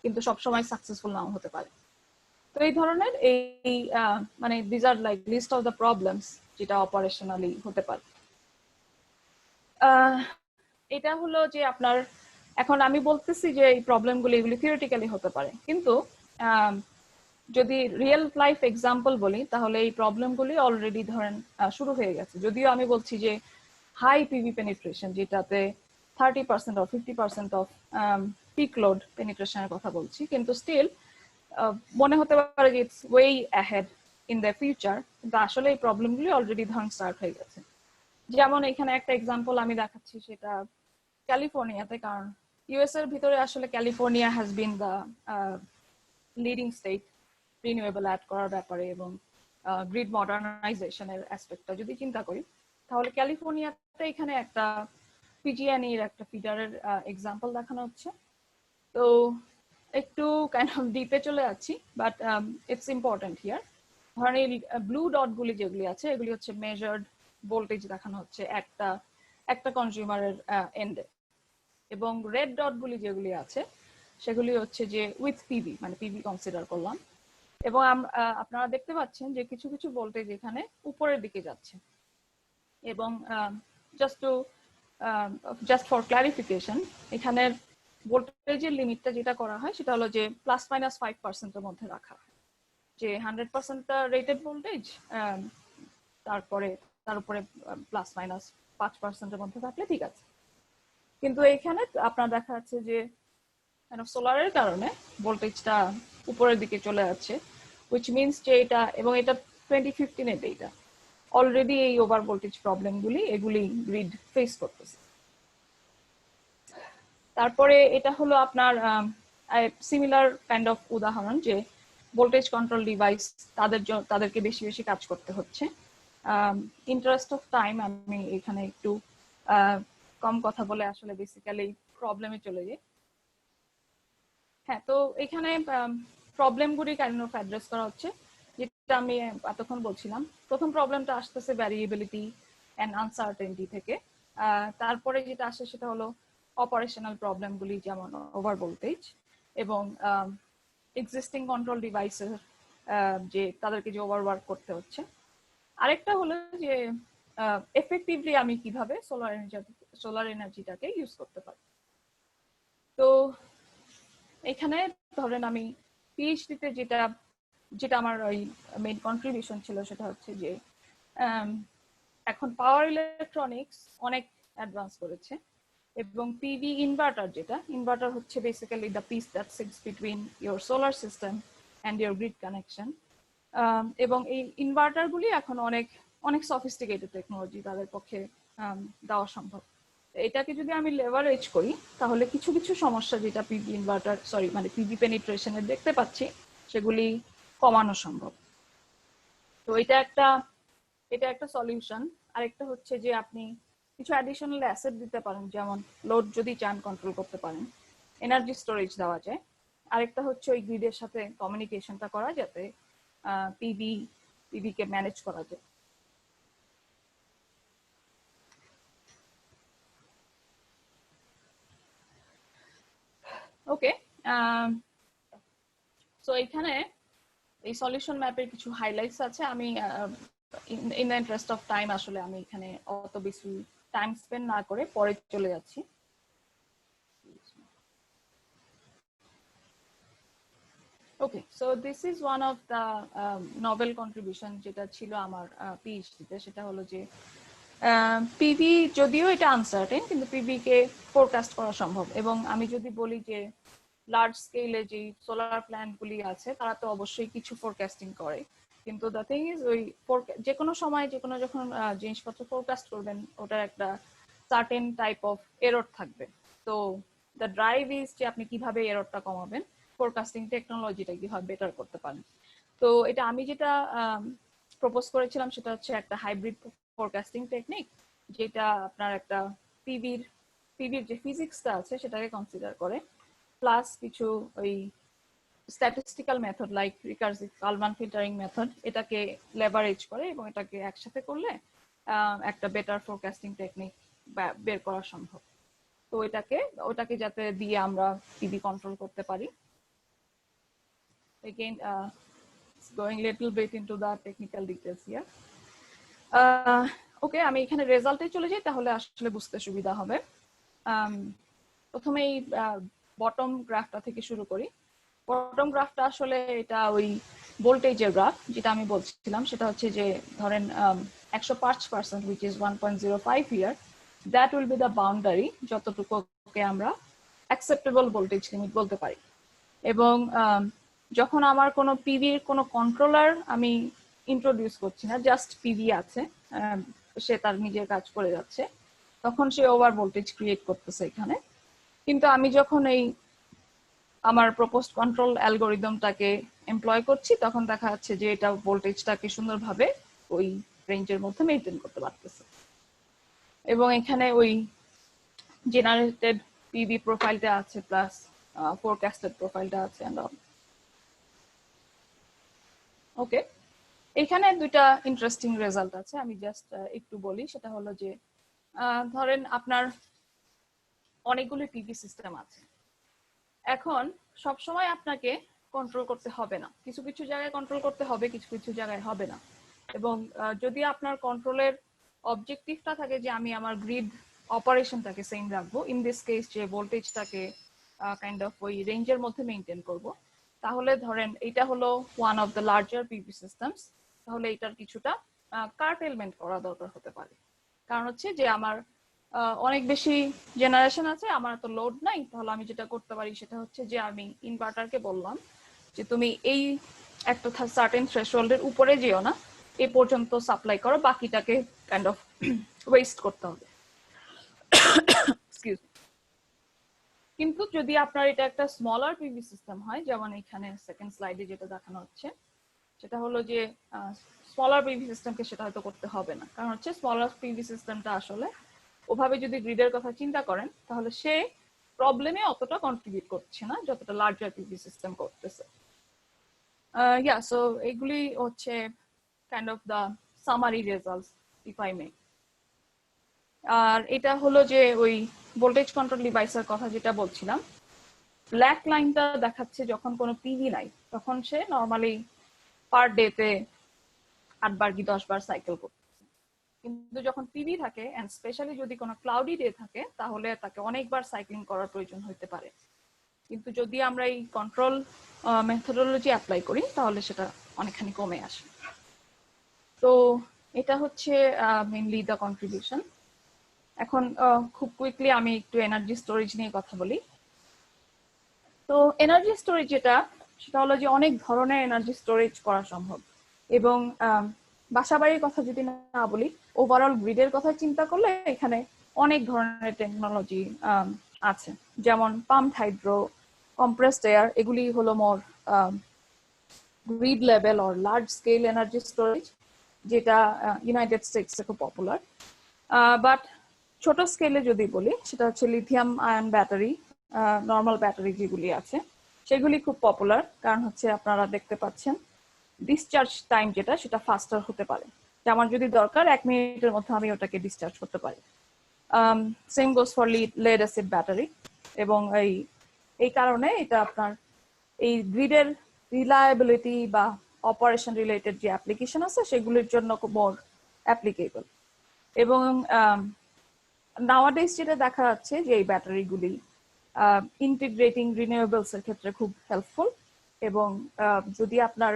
কিন্তু সবসময় সাকসেসফুল নাও হতে পারে। তো এই ধরনের এই মানে this are like list of the problems যেটা অপারেশনালি হতে পারে। এটা হলো যে আপনার, এখন আমি বলতেছি যে এই প্রবলেমগুলি এগুলি থিওরিটিক্যালি হতে পারে, কিন্তু যদি রিয়েল লাইফ এক্সাম্পল বলি তাহলে এই প্রবলেমগুলি অলরেডি ধরেন শুরু হয়ে গেছে। যদিও আমি বলছি যে হাই পিভি পেনিট্রেশন, যেটাতে 30% or 50% অফ পিক লোড পেনিট্রেশনের কথা বলছি, কিন্তু স্টিল মনে হতে পারে যে its way ahead in the future, কিন্তু আসলে এই প্রবলেমগুলি অলরেডি ধরেন স্টার্ট হয়ে গেছে। যেমন এখানে একটা এক্সাম্পল আমি দেখাচ্ছি, সেটা ক্যালিফোর্নিয়াতে, কারণ ইউএস এর ভিতরে আসলে California has been the leading state renewable add করার ব্যাপারে এবং গ্রিড মডার্নাইজেশনের অ্যাসপেক্টটা যদি চিন্তা করি, তাহলে ক্যালিফোর্নিয়াতে এখানে একটা পিজিএনই এর একটা ফিডারের এক্সাম্পল দেখানো হচ্ছে। তো একটু কাইন্ড অফ ডিপে চলে যাচ্ছি, বাট ইটস ইম্পর্টেন্ট হিয়ার। ধরেন এই ব্লু ডট গুলি যেগুলি আছে এগুলি হচ্ছে মেজার্ড ভোল্টেজ দেখানো হচ্ছে একটা কনজিউমারের এন্ডে, এবং রেড ডট গুলি যেগুলি আছে সেগুলি হচ্ছে যে উইথ পিভি, মানে পিভি কনসিডার করলাম। এবং আপনারা দেখতে পাচ্ছেন যে কিছু কিছু ভোল্টেজ এখানে উপরের দিকে যাচ্ছে। এবং জাস্ট ফর ক্লারিফিকেশন, এখানের ভোল্টেজের লিমিটটা যেটা করা হয় সেটা হলো যে ±5%-এর মধ্যে রাখা হয়, যে 100% রেটেড ভোল্টেজ, তারপরে তার উপরে ±5%-এর মধ্যে থাকলে ঠিক আছে। কিন্তু এখানে আপনার দেখা যাচ্ছে যে সোলারের কারণে ভোল্টেজটা উপরের দিকে চলে যাচ্ছে, which means যে এটা, এবং এটা 2015 এর ডেটা, অলরেডি এই ওভার ভোল্টেজ প্রবলেমগুলি এগুলি গ্রিড ফেস করতেছে। তারপরে এটা হলো আপনার সিমিলার কাইন্ড অফ উদাহরণ, যে ভোল্টেজ কন্ট্রোল ডিভাইস তাদেরকে বেশি বেশি কাজ করতে হচ্ছে। ইন্টারেস্ট অফ টাইম আমি এখানে একটু কম কথা বলে আসলে বেসিক্যালি প্রবলেমে চলে যাই। হ্যাঁ, তো এখানে প্রবলেমগুলি কাইন্ড অফ অ্যাড্রেস করা হচ্ছে, যেটা আমি এতক্ষণ বলছিলাম। প্রথম প্রবলেমটা আসতেছে ভ্যারিয়েবিলিটি অ্যান্ড আনসার্টেনটি থেকে। তারপরে যেটা আসে সেটা হলো অপারেশনাল প্রবলেমগুলি, যেমন ওভার ভোল্টেজ এবং এক্সিস্টিং কন্ট্রোল ডিভাইসের যে তাদেরকে যে ওভারওয়ার্ক করতে হচ্ছে। আরেকটা হলো যে এফেক্টিভলি আমি কিভাবে সোলার এনার্জিটাকে ইউজ করতে পারি। তো এখানে ধরেন আমি পিএইচডিতে যেটা আমার ওই মেইন কন্ট্রিবিউশন ছিল সেটা হচ্ছে যে এখন পাওয়ার ইলেকট্রনিক্স অনেক অ্যাডভান্স করেছে, এবং পিভি ইনভার্টার হচ্ছে basically the piece that sits between your solar system and your grid connection. এবং এই ইনভার্টারগুলি এখন অনেক সফিস্টিকেটেড টেকনোলজি, তাদের পক্ষে দেওয়া সম্ভব। এটাকে যদি আমি লেভারেজ করি তাহলে কিছু কিছু সমস্যা যেটা পিভি পেনিট্রেশনের দেখতে পাচ্ছি সেগুলি কমানো সম্ভব। তো এটা একটা সলিউশন। আরেকটা হচ্ছে যে আপনি কিছু অ্যাডিশনাল অ্যাসেট দিতে পারেন, যেমন লোড যদি চান কন্ট্রোল করতে পারেন, এনার্জি স্টোরেজ দেওয়া যায়। আরেকটা হচ্ছে ওই গ্রিডের সাথে কমিউনিকেশনটা করা, যাতে পিভি কে ম্যানেজ করা যায়। ওকে, সো এখানে এই সলিউশন ম্যাপের কিছু হাইলাইটস আছে। আমি in the interest of time আসলে আমি এখানে অত বেশি টাইম স্পেন্ড না করে পরে চলে যাচ্ছি। Okay, so this is one of the noble contribution যেটা ছিল আমার পিএইচডিতে। সেটা হলো যে পিভি যদিও এটা আনসার্টেন, কিন্তু পিভি কে ফোরকাস্ট করা সম্ভব। এবং আমি যদি বলি যে লার্জ স্কেলে যে সোলার প্ল্যান্ট গুলি আছে তারা তো অবশ্যই কিছু ফোরকাস্টিং করে, কিন্তু দ্য থিং ইজ ওই যে কোনো সময় যখন জিনিসপত্র ফোরকাস্ট করবেন ওটার একটা সার্টেন টাইপ অফ এরর থাকবে। তো দ্য ড্রাইভ ইজ যে আপনি কিভাবে এররটা কমাবেন, ফোরকাস্টিং টেকনোলজিটা কিভাবে বেটার করতে পারেন। তো এটা আমি যেটা প্রপোজ করেছিলাম সেটা হচ্ছে একটা হাইব্রিড ফোরকাস্টিং টেকনিক, যেটা আপনার একটা পিভির যে ফিজিক্সটা আছে সেটাকে কনসিডার করে, প্লাস কিছু ওই statistical method like recursive Kalman filtering method এটাকে লেভারেজ করে, এবং এটাকে একসাথে করলে একটা বেটার ফোরকাস্টিং টেকনিক বের করা সম্ভব। তো ওটাকে যাতে দিয়ে আমরা পিভি কন্ট্রোল করতে পারি। Again, going little bit into the technical details here. ওকে, আমি এখানে রেজাল্টে চলে যাই, তাহলে আসলে বুঝতে সুবিধা হবে। প্রথমে এই বটম গ্রাফটা থেকে শুরু করি। বটম গ্রাফটা আসলে এটা ওই ভোল্টেজের গ্রাফ, যেটা আমি বলছিলাম সেটা হচ্ছে যে ধরেন 105%, which is 1.05 here, that will be the boundary যতটুকুকে আমরা অ্যাকসেপ্টেবল ভোল্টেজ লিমিট বলতে পারি। এবং যখন আমার কোনো পিভির কোনো কন্ট্রোলার আমি ইন্ট্রোডিউস করছি না, জাস্ট পিভি আছে, সে তার নিজের কাজ করে যাচ্ছে, তখন সে ওভার ভোল্টেজ ক্রিয়েট করতেছে এখানে। কিন্তু আমি যখন এই আমার প্রপোজড কন্ট্রোল অ্যালগোরিদমটাকে এমপ্লয় করছি তখন দেখা যাচ্ছে যে এটা ভোল্টেজটাকে সুন্দরভাবে ওই রেঞ্জের মধ্যে মেইনটেইন করতে পারতেছে। এবং এখানে ওই জেনারেটেড পিভি প্রোফাইলটা আছে প্লাস ফোরকাস্টেড প্রোফাইলটা আছে এন্ড অল। ওকে, এখানে দুইটা ইন্টারেস্টিং রেজাল্ট আছে, আমি জাস্ট একটু বলি। সেটা হলো যে ধরেন আপনার অনেকগুলো পিভি সিস্টেম আছে, এখন সব সময় আপনাকে কন্ট্রোল করতে হবে না, কিছু কিছু জায়গায় কন্ট্রোল করতে হবে, কিছু কিছু জায়গায় হবে না। এবং যদি আপনার কন্ট্রোলের অবজেক্টিভটা থাকে যে আমি আমার গ্রিড অপারেশনটাকে সেম রাখবো, ইন দিস কেস যে ভোল্টেজটাকে কাইন্ড অফ ওই রেঞ্জের মধ্যে মেইনটেইন করব, তাহলে ধরেন এটা হলো one of the larger PV systems, তাহলে এটার কিছুটা কার্টেলমেন্ট করা দরকার হতে পারে। কারণ হচ্ছে যে আমার অনেক বেশি জেনারেশন আছে, আমার তো লোড নাই, তাহলে আমি যেটা করতে পারি সেটা হচ্ছে যে আমি ইনভার্টারকে বললাম যে তুমি এই একটা সার্টেন থ্রেশহোল্ডের উপরে যেও না, এ পর্যন্ত সাপ্লাই করো, বাকিটাকে কাইন্ড অফ ওয়েস্ট করতে হবে। Excuse me. কিন্তু যদি আপনার এটা একটা স্মলার পিভি সিস্টেম হয়, যেমন এখানে সেকেন্ড স্লাইডে যেটা দেখানো হচ্ছে, সেটা হলো যে স্মলার পিভি সিস্টেমকে সেটা হয়তো করতে হবে না। কারণ হচ্ছে স্মলার পিভি সিস্টেমটা আসলে ওভাবে যদি গ্রিডের কথা চিন্তা করেন তাহলে সে প্রবলেমে অতটা কন্ট্রিবিউট করছে না যতটা লার্জার পিভি সিস্টেম করতেছে। ইয়া, সো এগুলি হচ্ছে kind of the summary results if I may. আর এটা হলো যে ওই ভোল্টেজ কন্ট্রোল ডিভাইসের কথা যেটা বলছিলাম, ব্ল্যাক লাইনটা দেখাচ্ছে যখন কোনো পিভি নাই তখন সে নর্মালি পার ডেতে 8 বার কি 10 বার সাইকেল করতেছে। কিন্তু যখন পিভি থাকে এন্ড স্পেশালি যদি কোনো ক্লাউডি ডে থাকে তাহলে তাকে অনেকবার সাইক্লিং করার প্রয়োজন হতে পারে। কিন্তু যদি আমরা এই কন্ট্রোল মেথোডোলজি অ্যাপ্লাই করি তাহলে সেটা অনেকখানি কমে আসে। তো এটা হচ্ছে মেইনলি দ্য কন্ট্রিবিউশন। এখন খুব কুইকলি আমি একটু এনার্জি স্টোরেজ নিয়ে কথা বলি। তো এনার্জি স্টোরেজ যেটা, সেটা হলো যে অনেক ধরনের এনার্জি স্টোরেজ করা সম্ভব। এবং বাসাবাড়ির কথা যদি না বলি, ওভারঅল গ্রিডের কথা চিন্তা করলে এখানে অনেক ধরনের টেকনোলজি আছে, যেমন পাম্পড হাইড্রো, কম্প্রেসড এয়ার, এগুলি হলো more grid level or large scale energy storage, যেটা ইউনাইটেড স্টেটসে খুব পপুলার। বাট ছোট স্কেলে যদি বলি সেটা হচ্ছে lithium ion battery, normal battery যেগুলি আছে সেগুলি খুব পপুলার। কারণ হচ্ছে আপনারা দেখতে পাচ্ছেন ডিসচার্জ টাইম যেটা, সেটা ফাস্টার হতে পারে। আমার যদি দরকার 1 মিনিটের মধ্যে আমি ওটাকে ডিসচার্জ করতে পারি। Same goes for lead acid battery. এবং এই কারণে এটা আপনার এই গ্রিডের রিলায়েবিলিটি বা অপারেশন রিলেটেড যে অ্যাপ্লিকেশন আছে সেগুলির জন্য খুব মোর অ্যাপ্লিকেবল। এবং নাওয়াডেজ যেটা দেখা যাচ্ছে যে এই ব্যাটারিগুলি ইন্টিগ্রেটিং রিনিউয়েবলস এর ক্ষেত্রে খুব হেল্পফুল। এবং যদি আপনার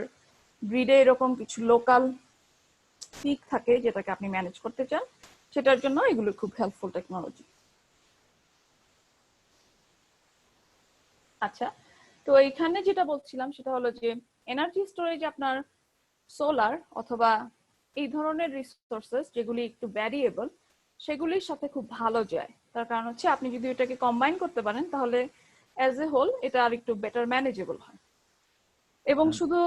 গ্রিডে এরকম কিছু লোকাল পিক থাকে যেটাকে আপনি ম্যানেজ করতে চান, সেটার জন্য এগুলো খুব হেল্পফুল টেকনোলজি। আচ্ছা, তো এইখানে যেটা বলছিলাম সেটা হলো যে এনার্জি স্টোরেজ আপনার সোলার অথবা এই ধরনের রিসোর্সেস যেগুলি একটু ভ্যারিয়েবল সেগুলির সাথে খুব ভালো যায়। তার কারণ হচ্ছে আপনি যদি এটাকে কম্বাইন করতে পারেন তাহলে অ্যাজ এ হোল এটা আর একটু বেটার ম্যানেজেবল হয়। এবং শুধু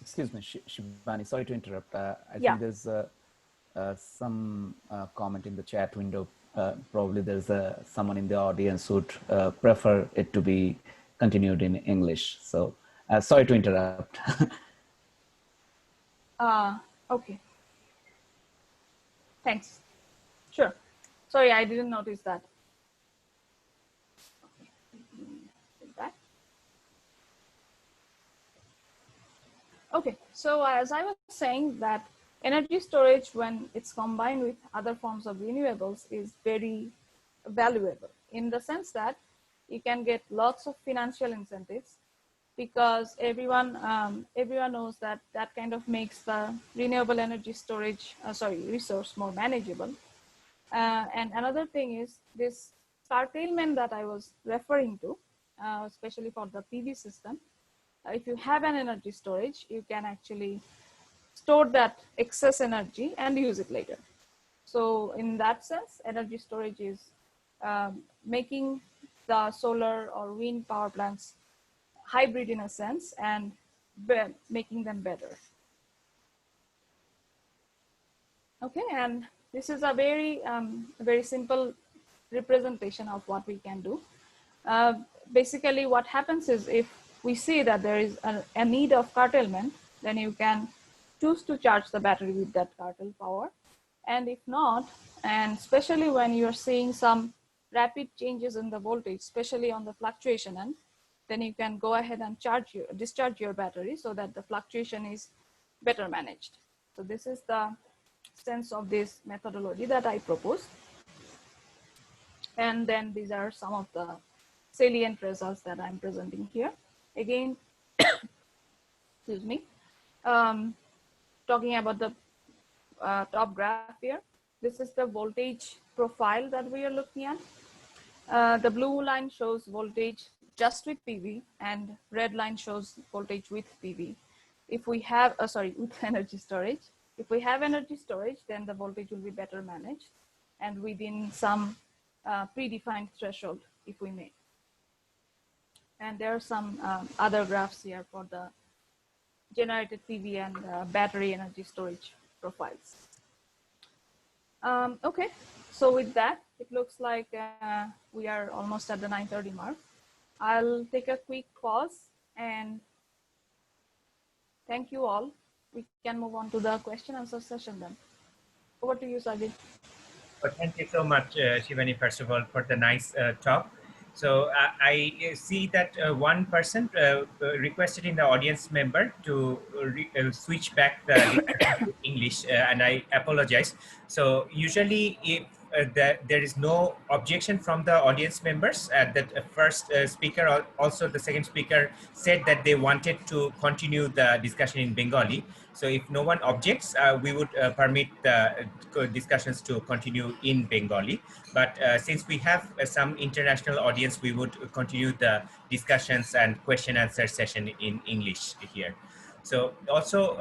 excuse me, Shibani, sorry to interrupt. I Yeah. think there's some comment in the chat window. Probably there's someone in the audience who would prefer it to be continued in English. So sorry to interrupt. Okay. Thanks. Sure. Sorry, I didn't notice that. Okay, so as I was saying that energy storage, when it's combined with other forms of renewables, is very valuable in the sense that you can get lots of financial incentives, because everyone knows that that kind of makes the renewable energy storage resource more manageable. And another thing is this curtailment that I was referring to, especially for the PV system. If you have an energy storage, you can actually store that excess energy and use it later. So in that sense, energy storage is making the solar or wind power plants hybrid in a sense and making them better. Okay, and this is a very simple representation of what we can do. Basically, what happens is if we see that there is a need of curtailment, then you can choose to charge the battery with that curtail power. And if not, and especially when you're seeing some rapid changes in the voltage, especially on the fluctuation end, then you can go ahead and discharge your battery so that the fluctuation is better managed. So this is the sense of this methodology that I propose. And then these are some of the salient results that I'm presenting here. Again, excuse me, talking about the top graph here. This is the voltage profile that we are looking at. The blue line shows voltage just with PV and red line shows voltage with PV. If we have, with energy storage. If we have energy storage, then the voltage will be better managed and within some predefined threshold, if we may. And there are some other graphs here for the generated PV and battery energy storage profiles. Okay, so with that, it looks like we are almost at the 9:30 mark. I'll take a quick pause and thank you all. We can move on to the question and answer session then. Over to you, Sajid. Well, thank you so much, Shibani, first of all, for the nice talk. So I see that one person requested in the audience member to switch back the discussion to English, and I apologize. So usually if there is no objection from the audience members, that first speaker, also the second speaker said that they wanted to continue the discussion in Bengali. So if no one objects, we would permit the discussions to continue in Bengali. But since we have some international audience, we would continue the discussions and question answer session in English here. So also,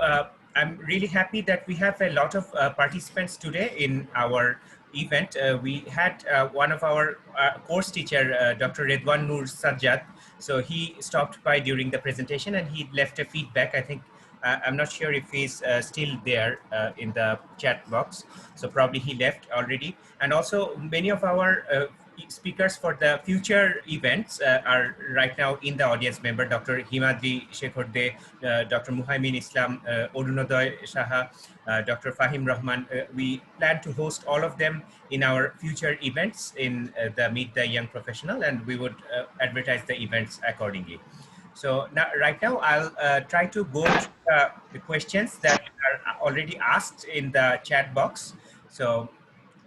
I'm really happy that we have a lot of participants today in our event. We had one of our course teacher, Dr. Redwan Noor Sajjad. So he stopped by during the presentation and he left a feedback. I think I'm not sure if he's still there in the chat box. So probably he left already. And also many of our speakers for the future events are right now in the audience member, Dr. Himadri Shekhorde, Dr. Muhaimin Islam, Orunodoy Saha, Dr. Fahim Rahman. We plan to host all of them in our future events in the Meet the Young Professional, and we would advertise the events accordingly. So now, right now, I'll try to go through the questions that are already asked in the chat box. So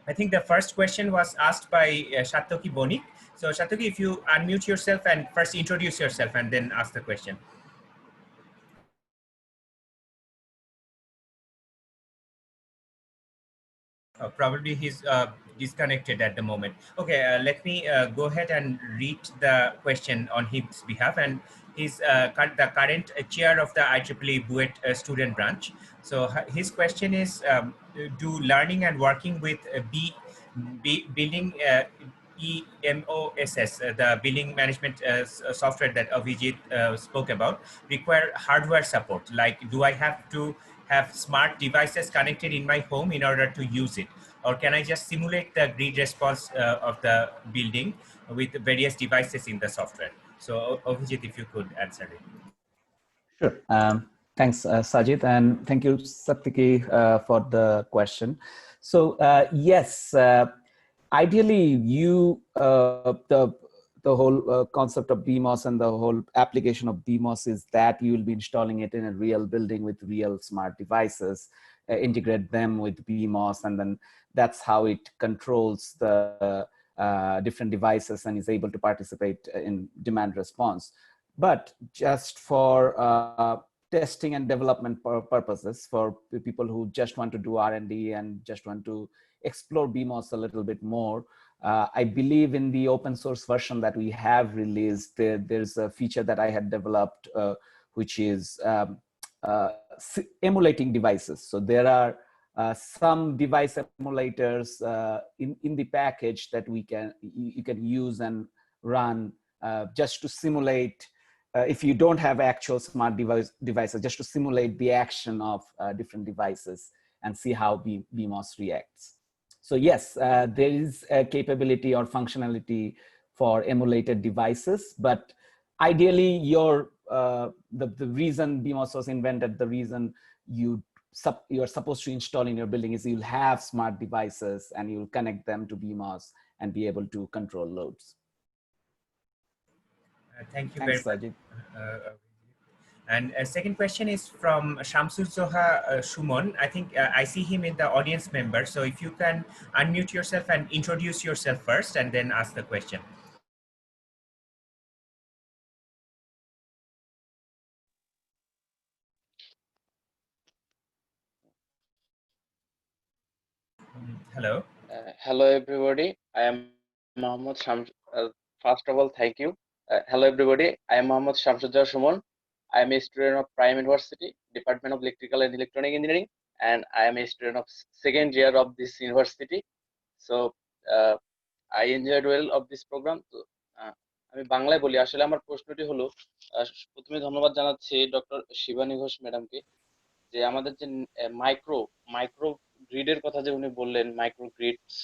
I think the first question was asked by Shatoki Bonik. So Shatoki, if you unmute yourself and first introduce yourself and then ask the question. Probably he's disconnected at the moment. Okay, let me go ahead and read the question on his behalf. And he's the current chair of the IEEE Buet student branch. So his question is, do learning and working with building EMOSS, the billing management software that Avijit spoke about, require hardware support? Like, do I have to have smart devices connected in my home in order to use it? Or can I just simulate the grid response of the building with various devices in the software? So Avijit, if you could answer it. Sure. Thanks, Sajid, and thank you, Satiki, for the question. So yes, ideally, the whole concept of BMOS and the whole application of BMOS is that you will be installing it in a real building with real smart devices, integrate them with BMOS, and then that's how it controls the different devices and is able to participate in demand response. But just for testing and development purposes, for people who just want to do R&D and just want to explore BMOS a little bit more, I believe in the open source version that we have released, there's a feature that I had developed, which is emulating devices. So there are some device emulators in the package that you can use and run just to simulate, if you don't have actual smart devices, just to simulate the action of different devices and see how BMOS reacts. So yes, there is a capability or functionality for emulated devices, but ideally the reason BMOS was invented, the reason you're supposed to install in your building is you'll have smart devices and you'll connect them to BMOS and be able to control loads. Thank you Thanks, very much. Sajid. And a second question is from Shamsul Zoha Shumon. I think I see him in the audience member. So if you can unmute yourself and introduce yourself first and then ask the question. Hello. Hello everybody. I am Mohammed Shams. First of all, thank you. Hello everybody. I am Mohammed Shamsuddin Shumon. I am a student of Prime University, Department of Electrical and Electronic Engineering, and I am a student of second year of this university. So I enjoyed well of this program. তো আমি বাংলায় বলি, আসলে আমার প্রশ্নটি হলো, প্রথমে ধন্যবাদ জানাচ্ছি ডক্টর শিবানী ঘোষ ম্যাডামকে, যে আমাদের যে মাইক্রো গ্রিডের কথা যে উনি বললেন, মাইক্রো গ্রিডস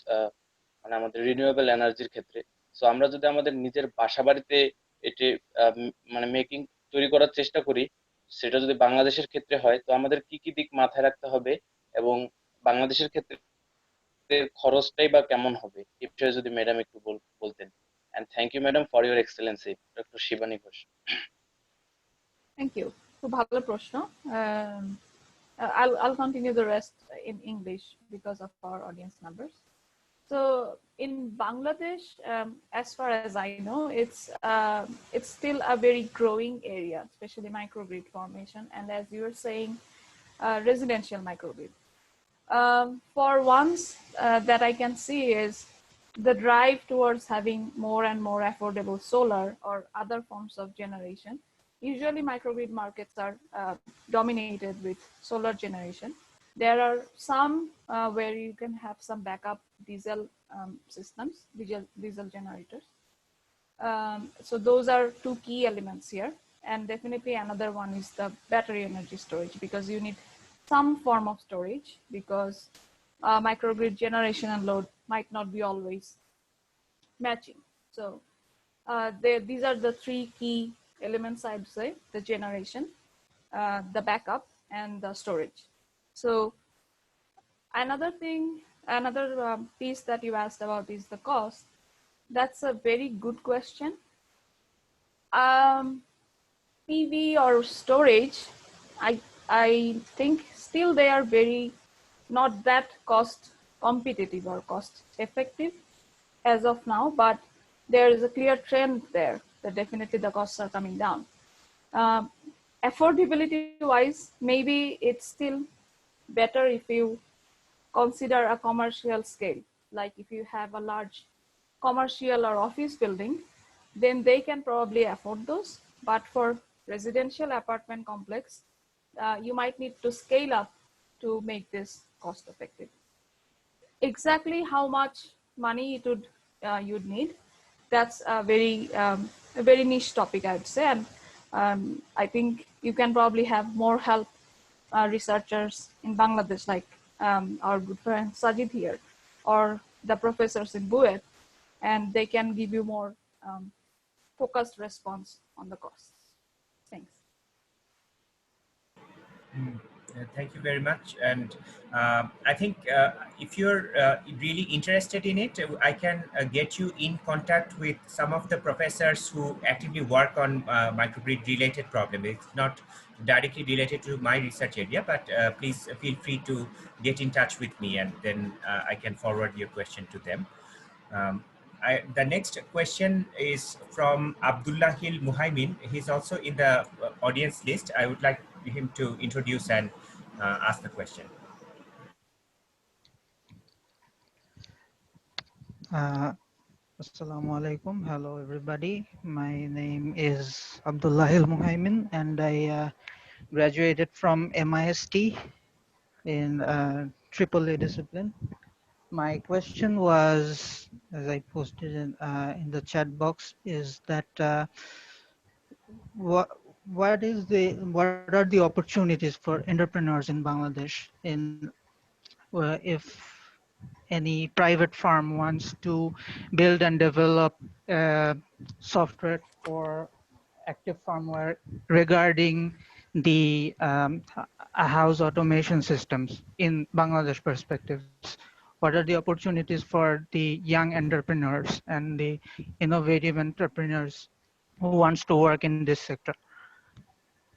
মানে আমাদের রিনিউয়েবল এনার্জির ক্ষেত্রে। সো আমরা যদি আমাদের নিজের বাসা বাড়িতে এটি মানে মেকিং তৈরি করার চেষ্টা করি, সেটা যদি বাংলাদেশের ক্ষেত্রে হয়, তো আমাদের কি কি দিক মাথায় রাখতে হবে এবং বাংলাদেশের ক্ষেত্রে খরচটাই বা কেমন হবে, এই বিষয়ে যদি ম্যাডাম একটু বলতেন। And thank you, madam, for your excellency, Dr. Shibani Ghosh. Thank you. খুব ভালো প্রশ্ন। I'll continue the rest in English because of our audience numbers. So in Bangladesh, as far as I know, it's still a very growing area, especially microgrid formation, and as you were saying, residential microgrid. For once, that I can see is the drive towards having more and more affordable solar or other forms of generation. Usually microgrid markets are dominated with solar generation. There are some where you can have some backup diesel systems, diesel generators. So those are two key elements here. And definitely another one is the battery energy storage, because you need some form of storage, because microgrid generation and load might not be always matching. So these are the three key elements, I'd say: the generation, the backup, and the storage. So another thing, another piece that you asked about is the cost. That's a very good question. PV or storage, I think still they are very not that cost competitive or cost effective as of now, but there is a clear trend there that definitely the costs are coming down. Affordability wise, maybe it's still better if you consider a commercial scale. Like if you have a large commercial or office building, then they can probably afford those. But for residential apartment complex, you might need to scale up to make this cost effective. Exactly how much money it would you'd need, that's a very niche topic, I would say. And I think you can probably have more help researchers in Bangladesh, like our good friend Sajid here, or the professors in Buet, and they can give you more focused response on the costs. Thanks. Thank you very much. And I think if you're really interested in it, I can get you in contact with some of the professors who actively work on microgrid related problems. It's not directly related to my research area, but please feel free to get in touch with me, and then I can forward your question to them. The next question is from Abdullahil Muhaimin. He's also in the audience list. I would like him to introduce and ask the question. Assalamu alaikum. Hello everybody. My name is Abdullahil Muhaimin, and I graduated from MIST in AAA discipline. My question was, as I posted in the chat box, is that what what are the opportunities for entrepreneurs in Bangladesh in if any private firm wants to build and develop software for active firmware regarding the house automation systems in Bangladesh perspectives. What are the opportunities for the young entrepreneurs and the innovative entrepreneurs who wants to work in this sector?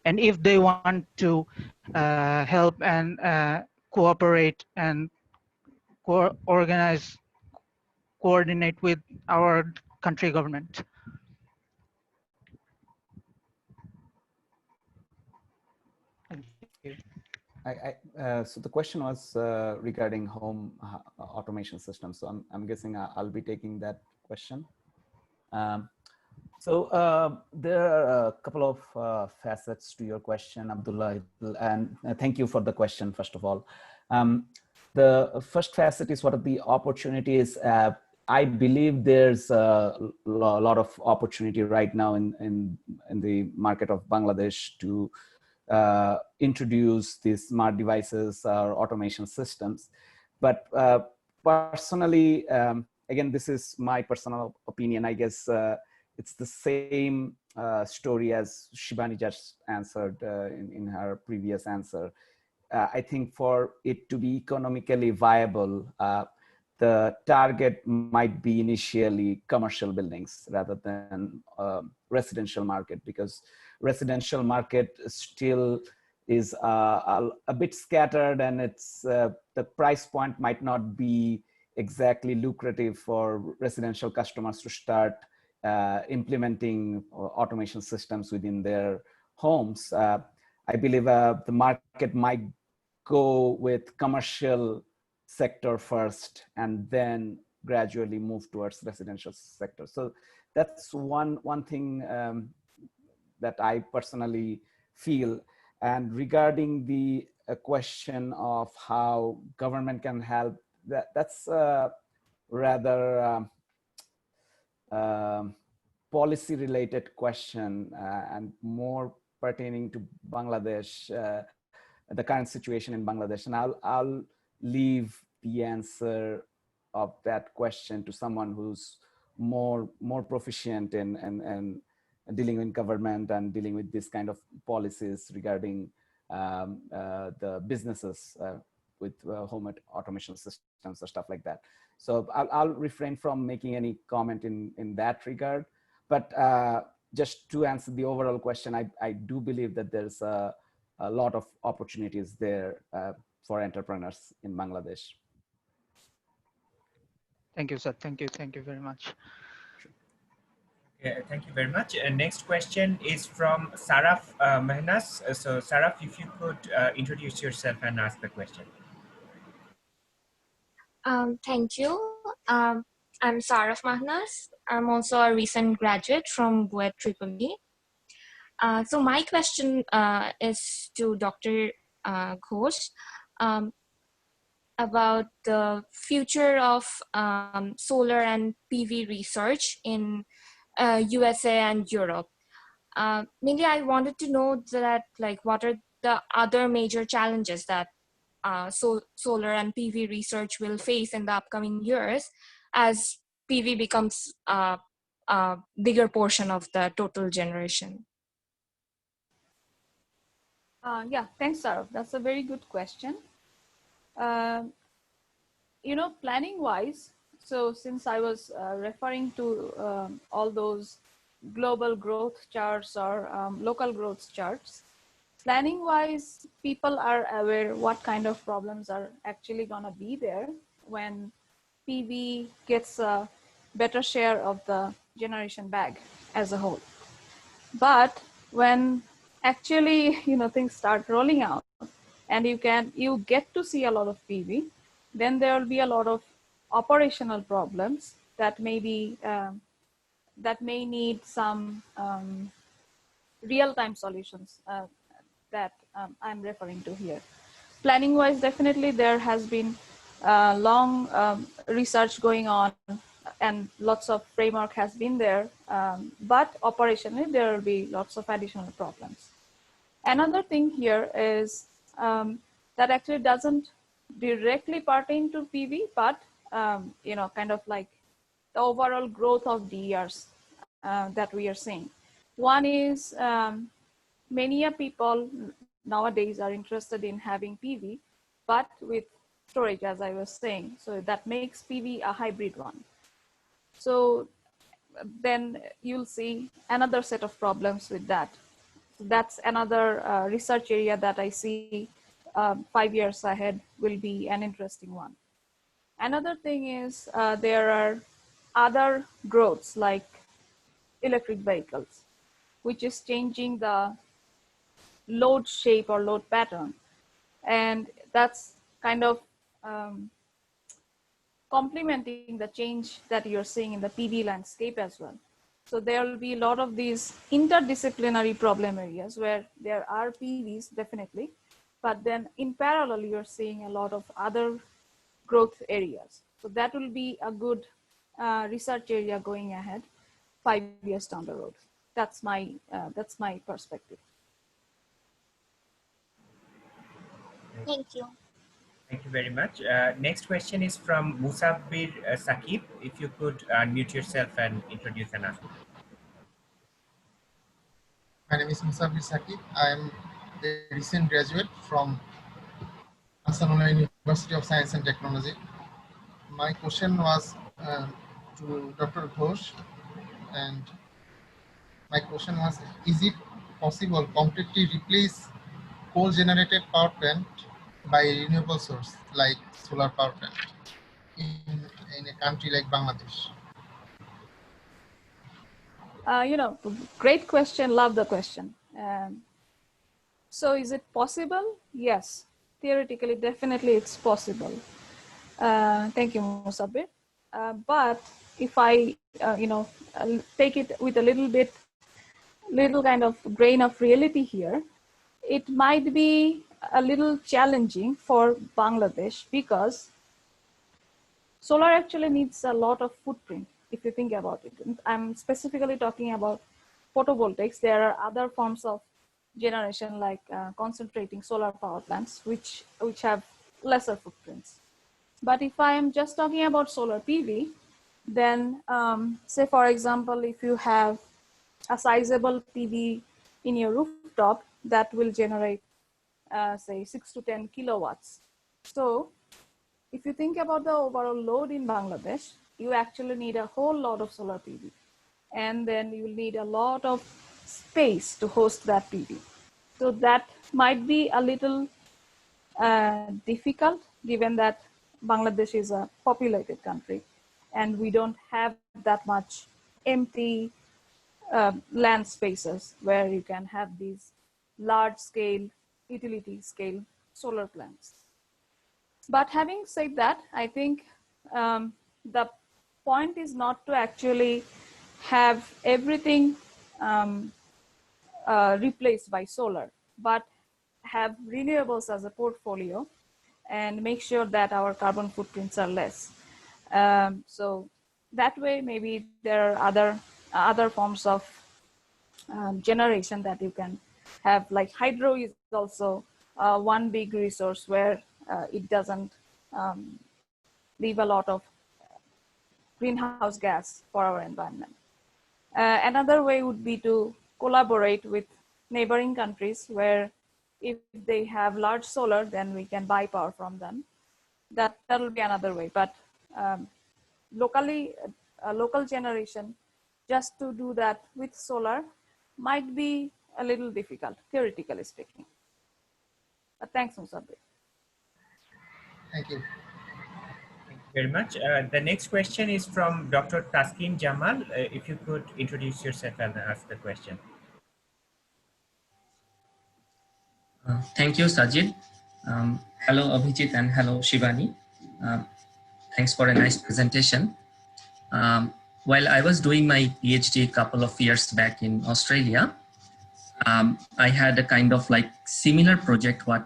And if they want to help and cooperate and organize, coordinate with our country government. Thank you. So the question was regarding home automation systems. So I'm guessing I'll be taking that question. There are a couple of facets to your question, Abdullah, and thank you for the question, first of all. The first facet is what are the opportunities. I believe there's a lot of opportunity right now in the market of Bangladesh to introduce these smart devices or automation systems. But personally, again, this is my personal opinion, I guess it's the same story as Shibani just answered in her previous answer. I think for it to be economically viable, the target might be initially commercial buildings rather than residential market, because residential market still is a bit scattered, and it's the price point might not be exactly lucrative for residential customers to start implementing automation systems within their homes. I believe the market might go with commercial sector first and then gradually move towards residential sector. So that's one thing that I personally feel. And regarding the question of how government can help, that's rather policy related question and more pertaining to Bangladesh, the current situation in Bangladesh. And I'll leave the answer of that question to someone who's more proficient in dealing with government and dealing with this kind of policies regarding the businesses with home automation systems or stuff like that. So I'll refrain from making any comment in that regard. But just to answer the overall question, I do believe that there's a lot of opportunities there for entrepreneurs in Bangladesh. Thank you, sir. Thank you. Thank you very much. Yeah, thank you very much. Next question is from Saraf Mehnas. So Saraf, if you could introduce yourself and ask the question. Thank you. I'm Saraf Mahnas. I'm also a recent graduate from BUET EEE. So my question is to Dr. Ghosh about the future of solar and PV research in USA and Europe. Mainly I wanted to know that, like, what are the other major challenges that solar and PV research will face in the upcoming years as PV becomes a bigger portion of the total generation? Yeah, thanks, Sarah. That's a very good question. You know, planning wise, so since I was referring to all those global growth charts or local growth charts, planning wise, people are aware what kind of problems are actually gonna be there when PV gets a better share of the generation bag as a whole. But when actually, you know, things start rolling out and you get to see a lot of PV, then there will be a lot of operational problems that may be that may need some real-time solutions that I'm referring to here. planning wise, definitely there has been long research going on and lots of framework has been there, but operationally there will be lots of additional problems. Another thing here is that actually doesn't directly pertain to PV, but you know, kind of like the overall growth of DERs that we are seeing. One is many people nowadays are interested in having PV, but with storage, as I was saying. So that makes PV a hybrid one. So then you'll see another set of problems with that. So that's another research area that I see 5 years ahead will be an interesting one. Another thing is there are other growths like electric vehicles, which is changing the load shape or load pattern. And that's kind of complementing the change that you're seeing in the PV landscape as well. So there will be a lot of these interdisciplinary problem areas where there are PVs definitely, but then in parallel, you're seeing a lot of other growth areas. So that will be a good research area going ahead 5 years down the road. That's my perspective. Thank you. Thank you very much. Next question is from Musabir Sakib. If you could unmute yourself and introduce and ask. My name is Musabir Sakib. I am a recent graduate from Barcelona University of Science and Technology. My question was to Dr. Ghosh, and my question was, is it possible completely replace coal-generated power plant by a renewable source like solar power plant in a country like Bangladesh? You know, great question. Love the question. So is it possible? Yes. Theoretically, definitely it's possible. Thank you, Musabir. But if I, you know, take it with a little kind of grain of reality here, it might be a little challenging for Bangladesh because solar actually needs a lot of footprint, if you think about it. I'm specifically talking about photovoltaics. There are other forms of generation like concentrating solar power plants, which have lesser footprints. But if I am just talking about solar PV, then say, for example, if you have a sizable PV in your rooftop that will generate, say, 6 to 10 kilowatts. So if you think about the overall load in Bangladesh, you actually need a whole lot of solar PV. And then you will need a lot of space to host that PV. So that might be a little difficult given that Bangladesh is a populated country and we don't have that much empty land spaces where you can have these large scale, utility scale solar plants. But having said that, I think the point is not to actually have everything replaced by solar, but have renewables as a portfolio and make sure that our carbon footprints are less. So that way, maybe there are other forms of generation that you can have, like hydro is also one big resource where it doesn't leave a lot of greenhouse gas for our environment. Another way would be to collaborate with neighboring countries where if they have large solar, then we can buy power from them. That'll be another way. But locally, local generation, just to do that with solar might be a little difficult, theoretically speaking. But thanks, Musabir. Thank you. Thank you very much. The next question is from Dr. Taskin Jamal. If you could introduce yourself and ask the question. Thank you, Sajid. Hello, Avijit, and hello, Shibani. Thanks for a nice presentation. While I was doing my PhD a couple of years back in Australia, I had a kind of like similar project what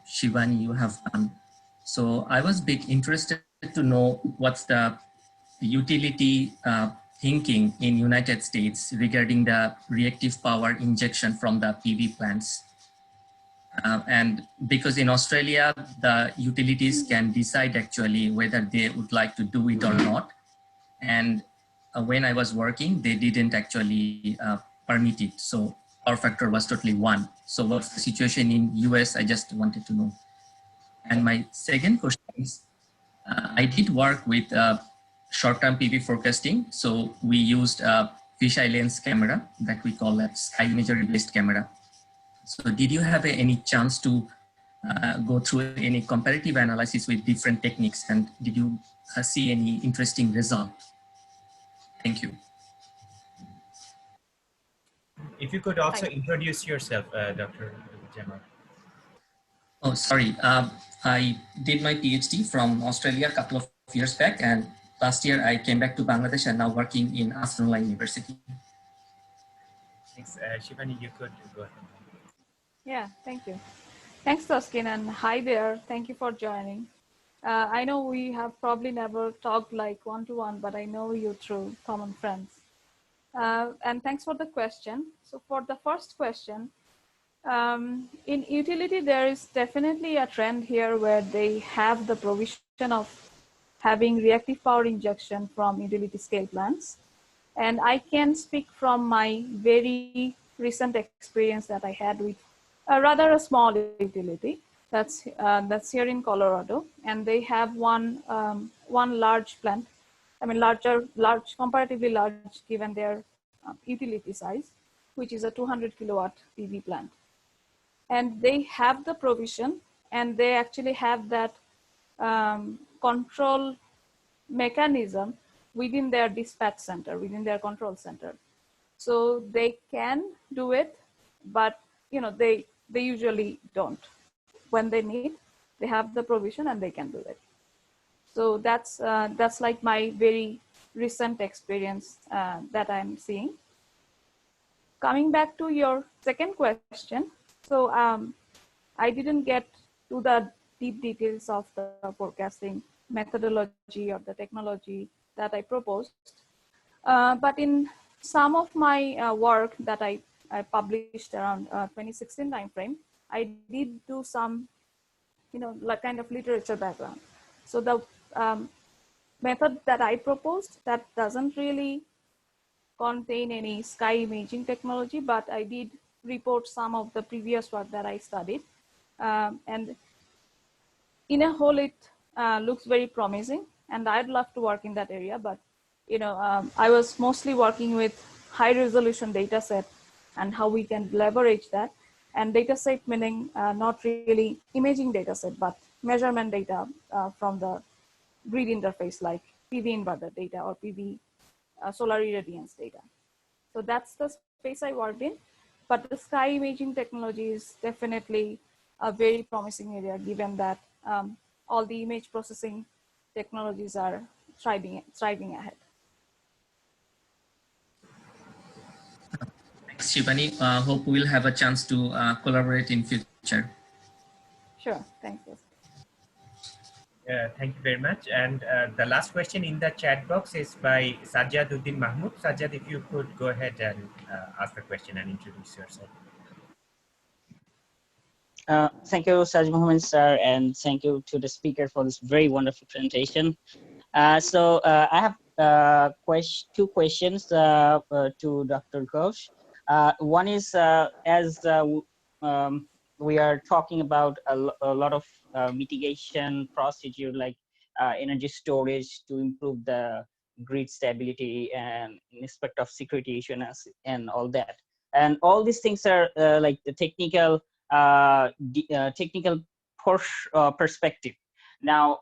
Shivani you have done. So I was big interested to know what's the utility thinking in United States regarding the reactive power injection from the PV plants. And because in Australia, the utilities can decide actually whether they would like to do it or not. And when I was working, they didn't actually permit it. So power factor was totally 1. So what's the situation in US? I just wanted to know. And my second question is, I did work with short-term PV forecasting. So we used a fisheye lens camera that we call a sky imagery-based camera. So did you have any chance to go through any comparative analysis with different techniques, and did you see any interesting result? Thank you. If you could also introduce yourself, Dr. Jamal. Oh, sorry. I did my PhD from Australia a couple of years back, and last year I came back to Bangladesh and now working in Aftonullah University. Thanks. Shibani, you could go ahead. Yeah, thank you. Thanks, Toskin, and hi there. Thank you for joining. I know we have probably never talked like one-to-one, but I know you through common friends. And thanks for the question. So for the first question, in utility, there is definitely a trend here where they have the provision of having reactive power injection from utility scale plants. And I can speak from my very recent experience that I had with a rather a small utility that's here in Colorado, and they have one large plant. I mean, comparatively large given their utility size, which is a 200 kilowatt PV plant. And they have the provision, and they actually have that control mechanism within their dispatch center, within their control center. So they can do it, but they usually don't. When they need, they have the provision and they can do it. So that's like my very recent experience that I'm seeing. Coming back to your second question, so I didn't get to the deep details of the forecasting methodology or the technology that I proposed. But in some of my work that I published around 2016 timeframe, I did do some, like kind of literature background. So the method that I proposed, that doesn't really contain any sky imaging technology, but I did report some of the previous work that I studied. And in a whole, it looks very promising, and I'd love to work in that area. But I was mostly working with high resolution data set and how we can leverage that. And data set meaning not really imaging data set, but measurement data from the grid interface, like PV inverter data or PV solar irradiance data. So that's the space I worked in. But the sky imaging technology is definitely a very promising area, given that all the image processing technologies are thriving ahead. Thanks, Shivani. Hope we'll have a chance to collaborate in future. Sure, thanks. Thank you very much. And the last question in the chat box is by Sajjaduddin Mahmood. Sajjad, if you could go ahead and ask the question and introduce yourself. Thank you, Saj Mohammed sir, and thank you to the speaker for this very wonderful presentation. So I have two questions to Dr. Ghosh. One is as we are talking about a lot of mitigation procedure like energy storage to improve the grid stability and in respect of security issues and all that. And all these things are like the technical perspective. Now,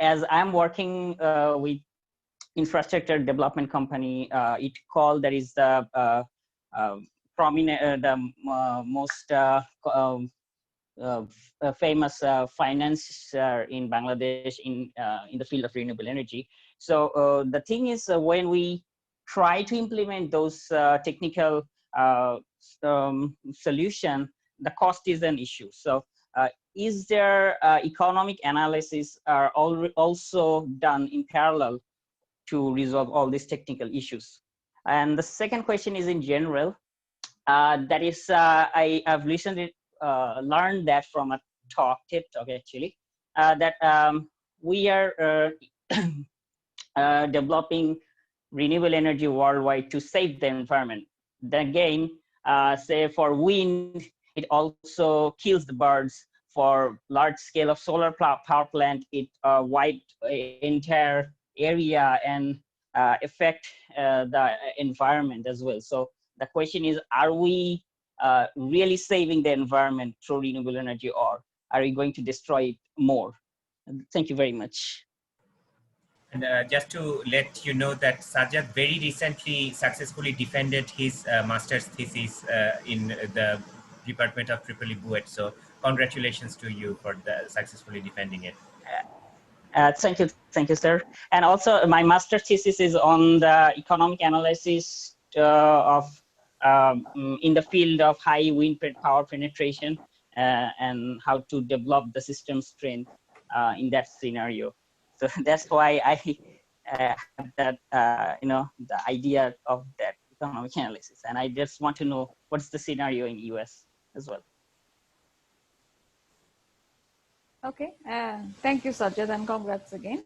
as I'm working with infrastructure development company, it called that is the prominent, the most famous financier in Bangladesh in the field of renewable energy. So the thing is, when we try to implement those technical solution, the cost is an issue. So is there economic analysis are also done in parallel to resolve all these technical issues? And the second question is in general. That is, I've recently learned that from a TED talk actually, that we are developing renewable energy worldwide to save the environment. Then again, say for wind, it also kills the birds. For large scale of solar power plant, it wiped entire area and affect the environment as well. So the question is, are we really saving the environment through renewable energy, or are we going to destroy it more? Thank you very much. And just to let you know that Sajjad very recently successfully defended his master's thesis in the Department of EEE Buet. So congratulations to you for successfully defending it. Thank you, sir. And also, my master thesis is on the economic analysis of in the field of high wind power penetration and how to develop the system strength in that scenario. So that's why I had that the idea of that economic analysis, and I just want to know what's the scenario in US as well. Okay, thank you, Sajjad, and congrats again.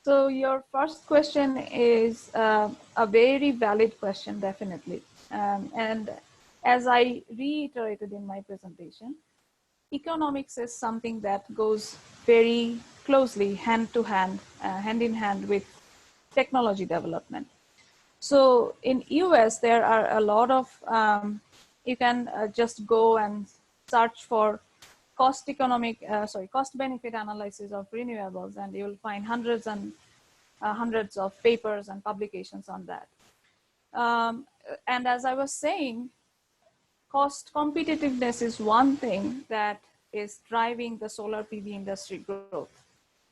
So your first question is a very valid question, definitely. And as I reiterated in my presentation, economics is something that goes very closely hand in hand with technology development. So in US, there are a lot of, you can just go and search for cost benefit analysis of renewables, and you'll find hundreds of papers and publications on that. And as I was saying, cost competitiveness is one thing that is driving the solar PV industry growth.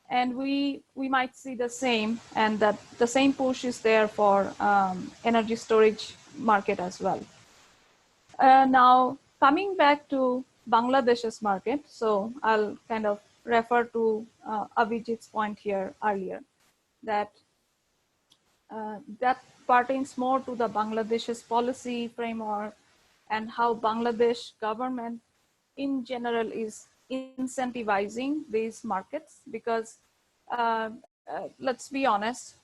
And we might see the same, and that the same push is there for energy storage market as well. Now, coming back to Bangladesh's market, so I'll kind of refer to Avijit's point here earlier, that that pertains more to the Bangladesh's policy framework and how Bangladesh government in general is incentivizing these markets, because let's be honest,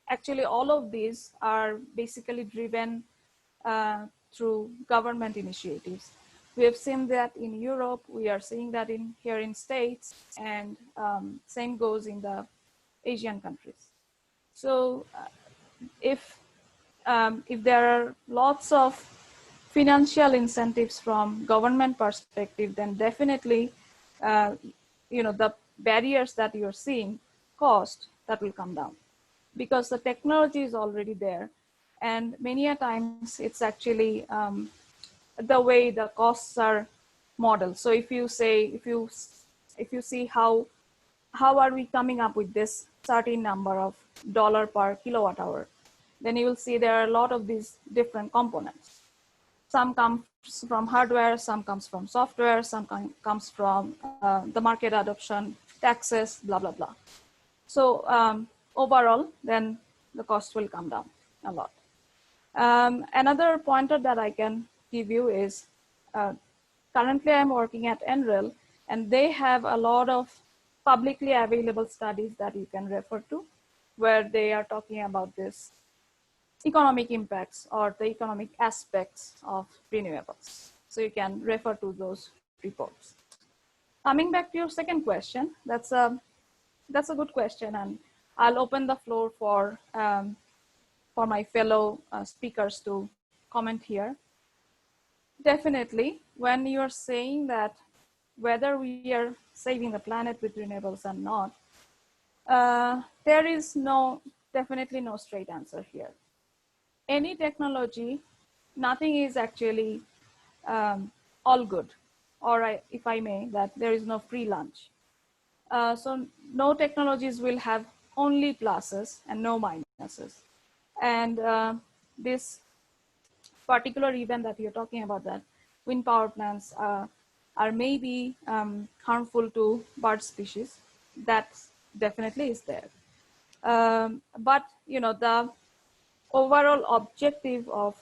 actually all of these are basically driven through government initiatives. We have seen that in Europe, we are seeing that here in States, and same goes in the Asian countries. So if there are lots of financial incentives from government perspective, then definitely, the barriers that you're seeing, cost, that will come down, because the technology is already there. And many a times it's actually the way the costs are modeled. So if you see how are we coming up with this certain number of dollar per kilowatt hour, then you will see there are a lot of these different components. Some comes from hardware, some comes from software, some comes from the market adoption, taxes, blah, blah, blah. So overall, then the cost will come down a lot. Another pointer that I can give you is, currently I'm working at NREL, and they have a lot of publicly available studies that you can refer to, where they are talking about this economic impacts or the economic aspects of renewables. So you can refer to those reports. Coming back to your second question, that's a good question, and I'll open the floor for my fellow speakers to comment here. Definitely, when you're saying that whether we are saving the planet with renewables or not, there is definitely no straight answer here. Any technology, nothing is actually all good, or if I may, that there is no free lunch. So no technologies will have only pluses and no minuses. And this particular event that you're talking about, that wind power plants are maybe harmful to bird species, that definitely is there. But the overall objective of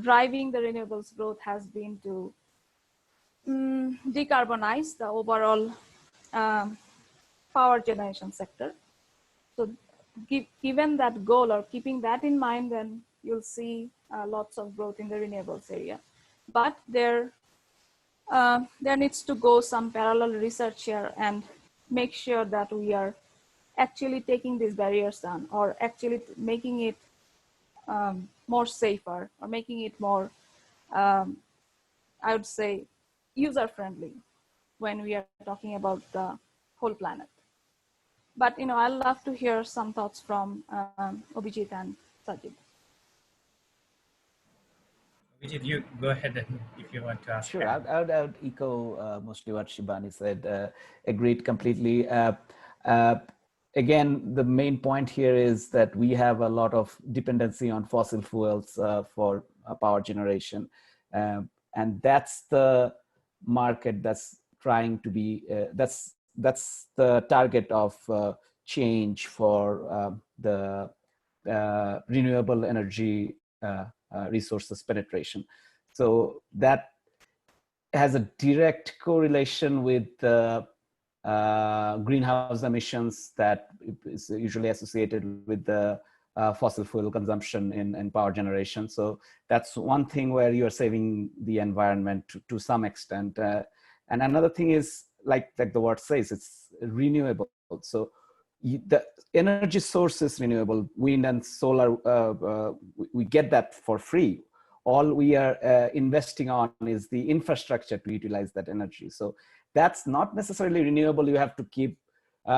driving the renewables growth has been to decarbonize the overall um, power generation sector. So given that goal, or keeping that in mind, then you'll see lots of growth in the renewables area. But there needs to go some parallel research here and make sure that we are actually taking these barriers down, or actually making it more safer, or making it more, I would say, user-friendly when we are talking about the whole planet. But I'd love to hear some thoughts from Avijit and Sajid. Avijit, you go ahead if you want to ask. Sure, I would echo mostly what Shibani said. Agreed completely. Again, the main point here is that we have a lot of dependency on fossil fuels for power generation. And that's the market that's trying to be, that's the target of change for the renewable energy resources penetration. So that has a direct correlation with the greenhouse emissions that is usually associated with the fossil fuel consumption in power generation. So that's one thing where you're saving the environment to some extent. And another thing is, like the word says, it's renewable. So the energy source is renewable. Wind and solar, we get that for free. All we are investing on is the infrastructure to utilize that energy. So that's not necessarily renewable. You have to keep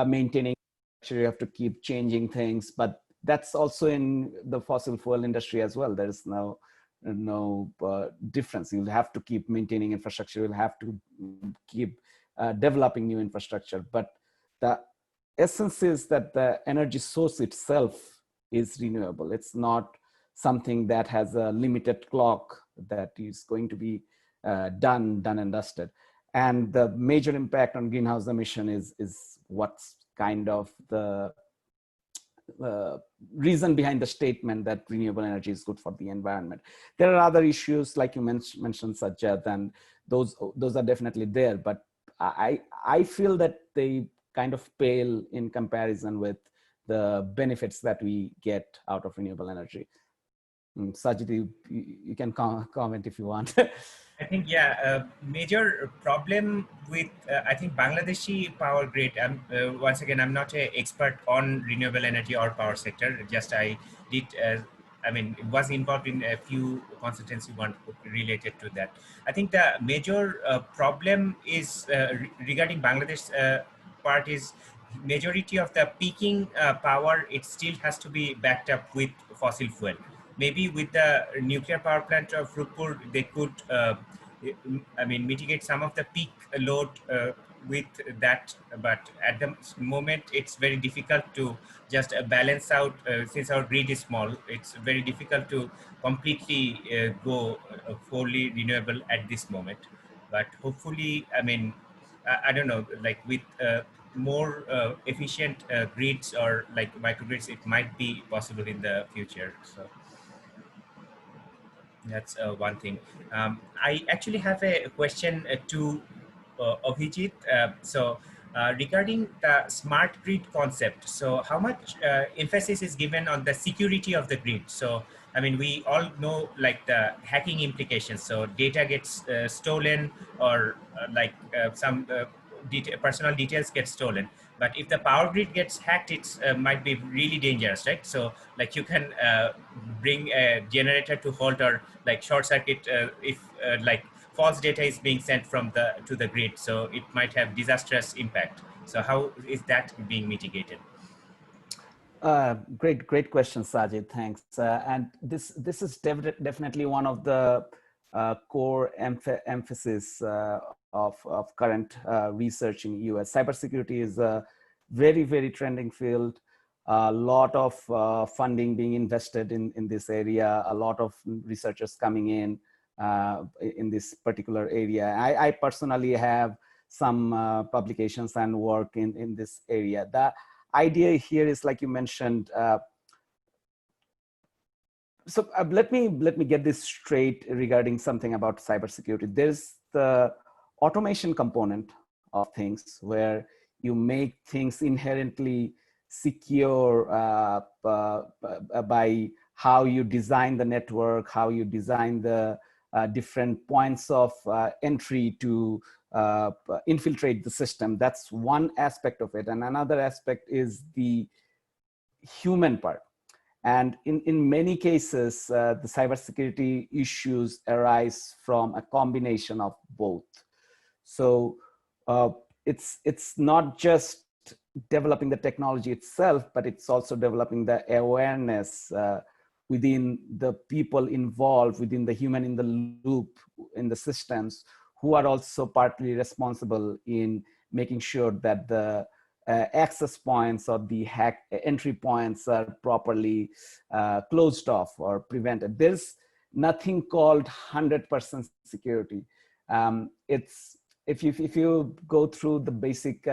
maintaining, you have to keep changing things, but that's also in the fossil fuel industry as well. There's no difference. You'll have to keep maintaining infrastructure. You'll have to keep developing new infrastructure. But the essence is that the energy source itself is renewable. It's not something that has a limited clock that is going to be done and dusted. And the major impact on greenhouse emission is what's kind of the reason behind the statement that renewable energy is good for the environment. There are other issues like you mentioned, Sajjad, and those are definitely there, but I feel that they kind of pale in comparison with the benefits that we get out of renewable energy. Sajid, you can comment if you want. I think, yeah, a major problem with, I think, Bangladeshi power grid, once again, I'm not an expert on renewable energy or power sector, just I did, was involved in a few consultancy one related to that. I think the major problem is regarding Bangladesh part is majority of the peaking power, it still has to be backed up with fossil fuel. Maybe with the nuclear power plant of Rupur, they could, mitigate some of the peak load with that. But at the moment, it's very difficult to just balance out, since our grid is small, it's very difficult to completely go fully renewable at this moment. But hopefully, I don't know, like with more efficient grids or like microgrids, it might be possible in the future. So that's one thing. I actually have a question to Avijit. Regarding the smart grid concept, so how much emphasis is given on the security of the grid? So, we all know like the hacking implications. So data gets stolen, or some personal details get stolen. But if the power grid gets hacked, it might be really dangerous, right? So like you can bring a generator to halt, or like short circuit if like false data is being sent from to the grid. So it might have disastrous impact. So how is that being mitigated? Great question, Sajid. Thanks. And this is definitely one of the core emphasis of current research in US. Cybersecurity is a very trending field. a lot of funding being invested in this area, a lot of researchers coming in this particular area. I personally have some publications and work in this area. The idea here is, like you mentioned, so let me get this straight regarding something about cybersecurity. There's the automation component of things where you make things inherently secure by how you design the network, how you design the different points of entry to infiltrate the system. That's one aspect of it. And another aspect is the human part. And in many cases, the cybersecurity issues arise from a combination of both. So it's not just developing the technology itself, but it's also developing the awareness within the people involved, within the human in the loop, in the systems, who are also partly responsible in making sure that the access points or the entry points are properly closed off or prevented. There's nothing called 100% security. It's if you go through the basic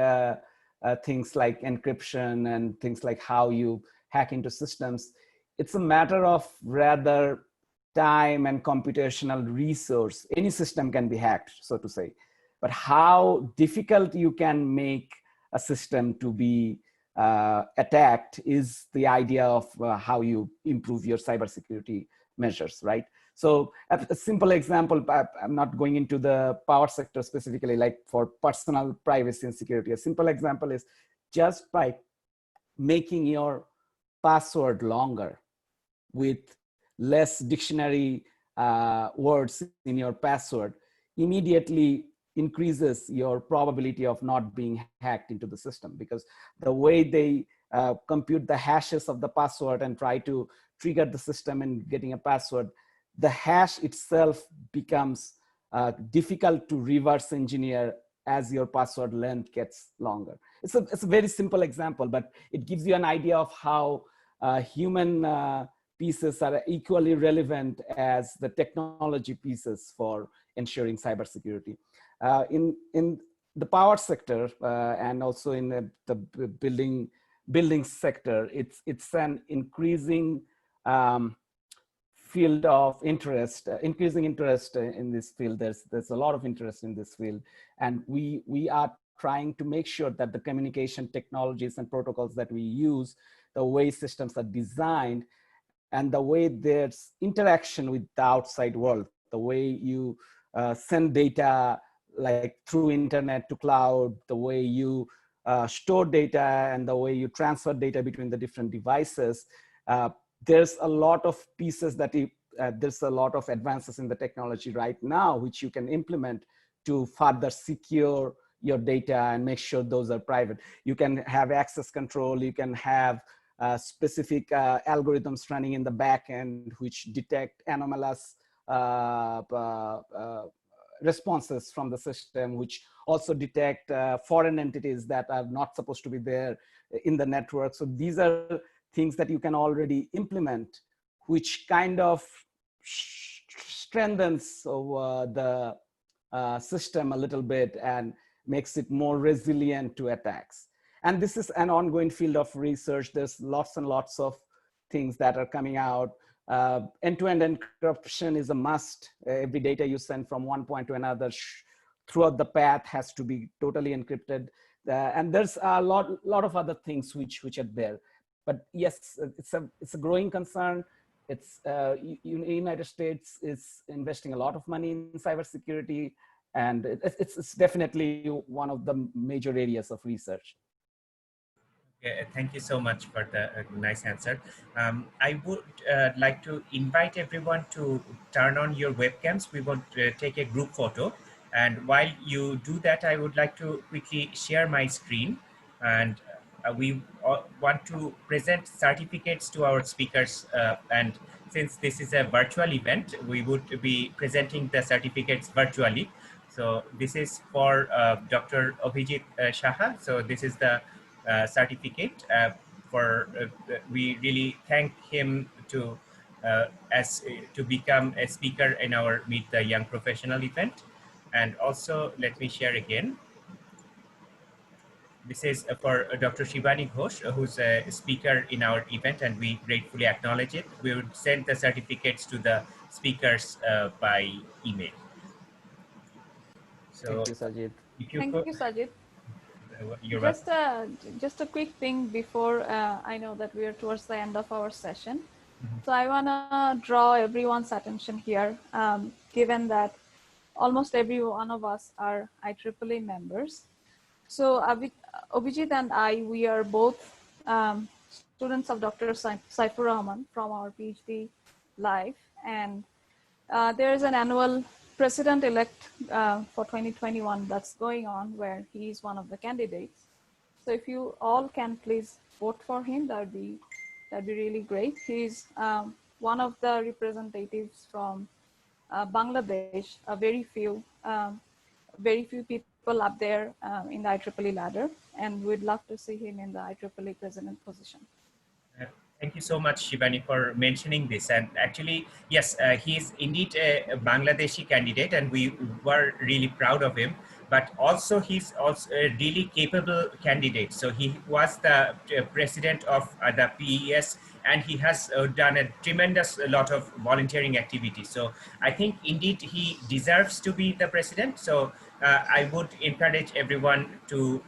things like encryption and things like how you hack into systems, it's a matter of rather time and computational resource. Any system can be hacked, so to say, but how difficult you can make a system to be attacked is the idea of how you improve your cybersecurity measures, right? So a simple example, I'm not going into the power sector specifically, like for personal privacy and security. A simple example is just by making your password longer with less dictionary words in your password, immediately increases your probability of not being hacked into the system, because the way they compute the hashes of the password and try to trigger the system and getting a password, the hash itself becomes difficult to reverse engineer as your password length gets longer. It's a very simple example, but it gives you an idea of how human pieces are equally relevant as the technology pieces for ensuring cybersecurity. In the power sector and also in the building sector, it's an increasing field of interest, increasing interest in this field. There's a lot of interest in this field, and we are trying to make sure that the communication technologies and protocols that we use, the way systems are designed, and the way there's interaction with the outside world, the way you send data like through internet to cloud, the way you store data and the way you transfer data between the different devices. There's a lot of pieces that there's a lot of advances in the technology right now, which you can implement to further secure your data and make sure those are private. You can have access control, you can have specific algorithms running in the back end which detect anomalous responses from the system, which also detect foreign entities that are not supposed to be there in the network. So these are things that you can already implement, which kind of strengthens the system a little bit and makes it more resilient to attacks. And this is an ongoing field of research. There's lots and lots of things that are coming out. End-to-end encryption is a must. Every data you send from one point to another throughout the path has to be totally encrypted. And there's a lot of other things which are there. But yes, it's a growing concern. It's United States is investing a lot of money in cybersecurity, and it's definitely one of the major areas of research. Thank you so much for the nice answer. I would like to invite everyone to turn on your webcams. We want to take a group photo. And while you do that, I would like to quickly share my screen. And we want to present certificates to our speakers. And since this is a virtual event, we would be presenting the certificates virtually. So this is for Dr. Avijit Saha. So this is the certificate we really thank him to to become a speaker in our Meet the Young Professional event. And also, let me share again. This is for Dr. Shibani Ghosh, who's a speaker in our event, and we gratefully acknowledge it. We would send the certificates to the speakers by email. So, thank you, Sajid. if you Thank could, you, Sajid. you're welcome. Just a quick thing before I know that we are towards the end of our session. Mm-hmm. So I want to draw everyone's attention here, given that almost every one of us are IEEE members. So Avijit and I, we are both students of Dr. Saifur Rahman from our PhD life. And there is an annual president-elect for 2021 that's going on where he is one of the candidates. So if you all can please vote for him, that'd be really great. He's one of the representatives from Bangladesh, very few people up there in the IEEE ladder, and we'd love to see him in the IEEE president position. Thank you so much, Shibani, for mentioning this. And actually, yes, he is indeed a Bangladeshi candidate, and we were really proud of him. But also, he's also a really capable candidate. So he was the president of the PES, and he has done a tremendous lot of volunteering activities. So I think indeed he deserves to be the president. So I would encourage everyone to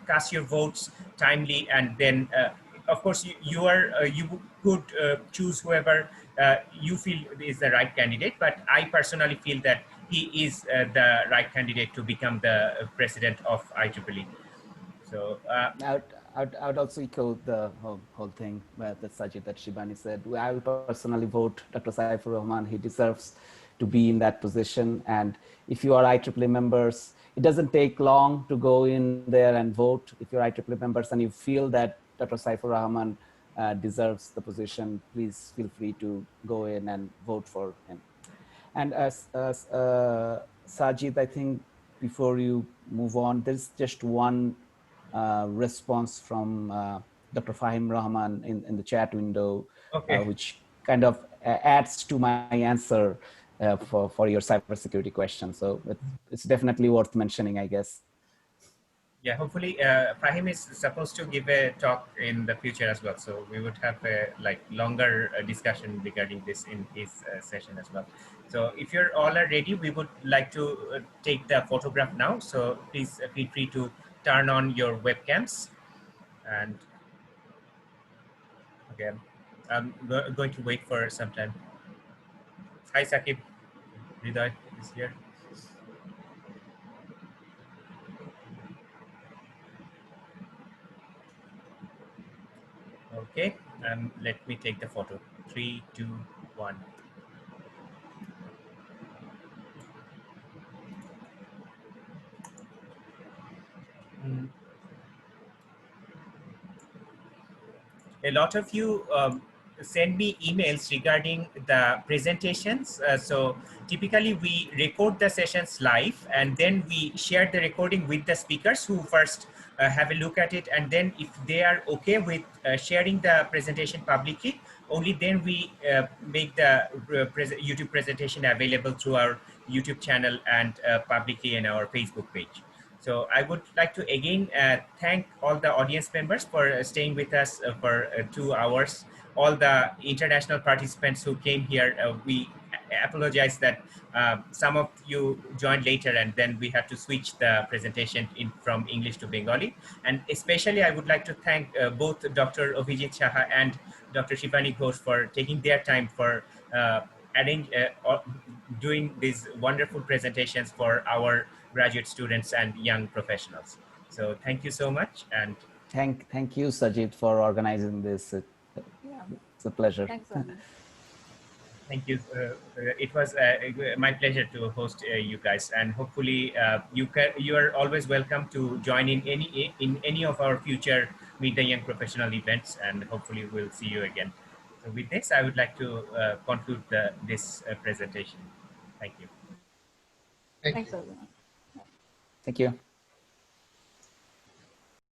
cast your votes timely, and then of course, you could choose whoever you feel is the right candidate, but I personally feel that he is the right candidate to become the president of IEEE. So I would also echo the whole thing that Sajid, that Shibani said. I will personally vote Dr. Saifur Rahman. He deserves to be in that position. And if you are IEEE members, it doesn't take long to go in there and vote. If you're IEEE members and you feel that Dr. Saifur Rahman deserves the position, please feel free to go in and vote for him. And as Sajid, I think before you move on, there's just one response from Dr. Fahim Rahman in the chat window, okay. Which kind of adds to my answer for your cybersecurity question. So it's definitely worth mentioning, I guess. Yeah, hopefully Fahim is supposed to give a talk in the future as well. So we would have a longer discussion regarding this in his session as well. So if you're all are ready, we would like to take the photograph now. So please feel free to turn on your webcams. And okay, I'm going to wait for some time. Hi, Sakib. Hriday is here. Okay, let me take the photo. 3, 2, 1. A lot of you send me emails regarding the presentations. So typically we record the sessions live, and then we share the recording with the speakers who first have a look at it. And then if they are okay with sharing the presentation publicly, only then we make the YouTube presentation available through our YouTube channel and publicly in our Facebook page. So I would like to again thank all the audience members for staying with us for 2 hours. All the international participants who came here, we apologize that some of you joined later, and then we had to switch the presentation from English to Bengali. And especially I would like to thank both Dr. Avijit Saha and Dr. Shibani Ghosh for taking their time for doing these wonderful presentations for our graduate students and young professionals. So thank you so much. And thank you, Sajid, for organizing this. It's a pleasure. Thanks, Sajid. Thank you. It was my pleasure to host you guys, and hopefully you are always welcome to join in any of our future Meet the Young Professional events, and hopefully we'll see you again. So with this, I would like to conclude this presentation. Thank you. Thanks, everyone. Thank you.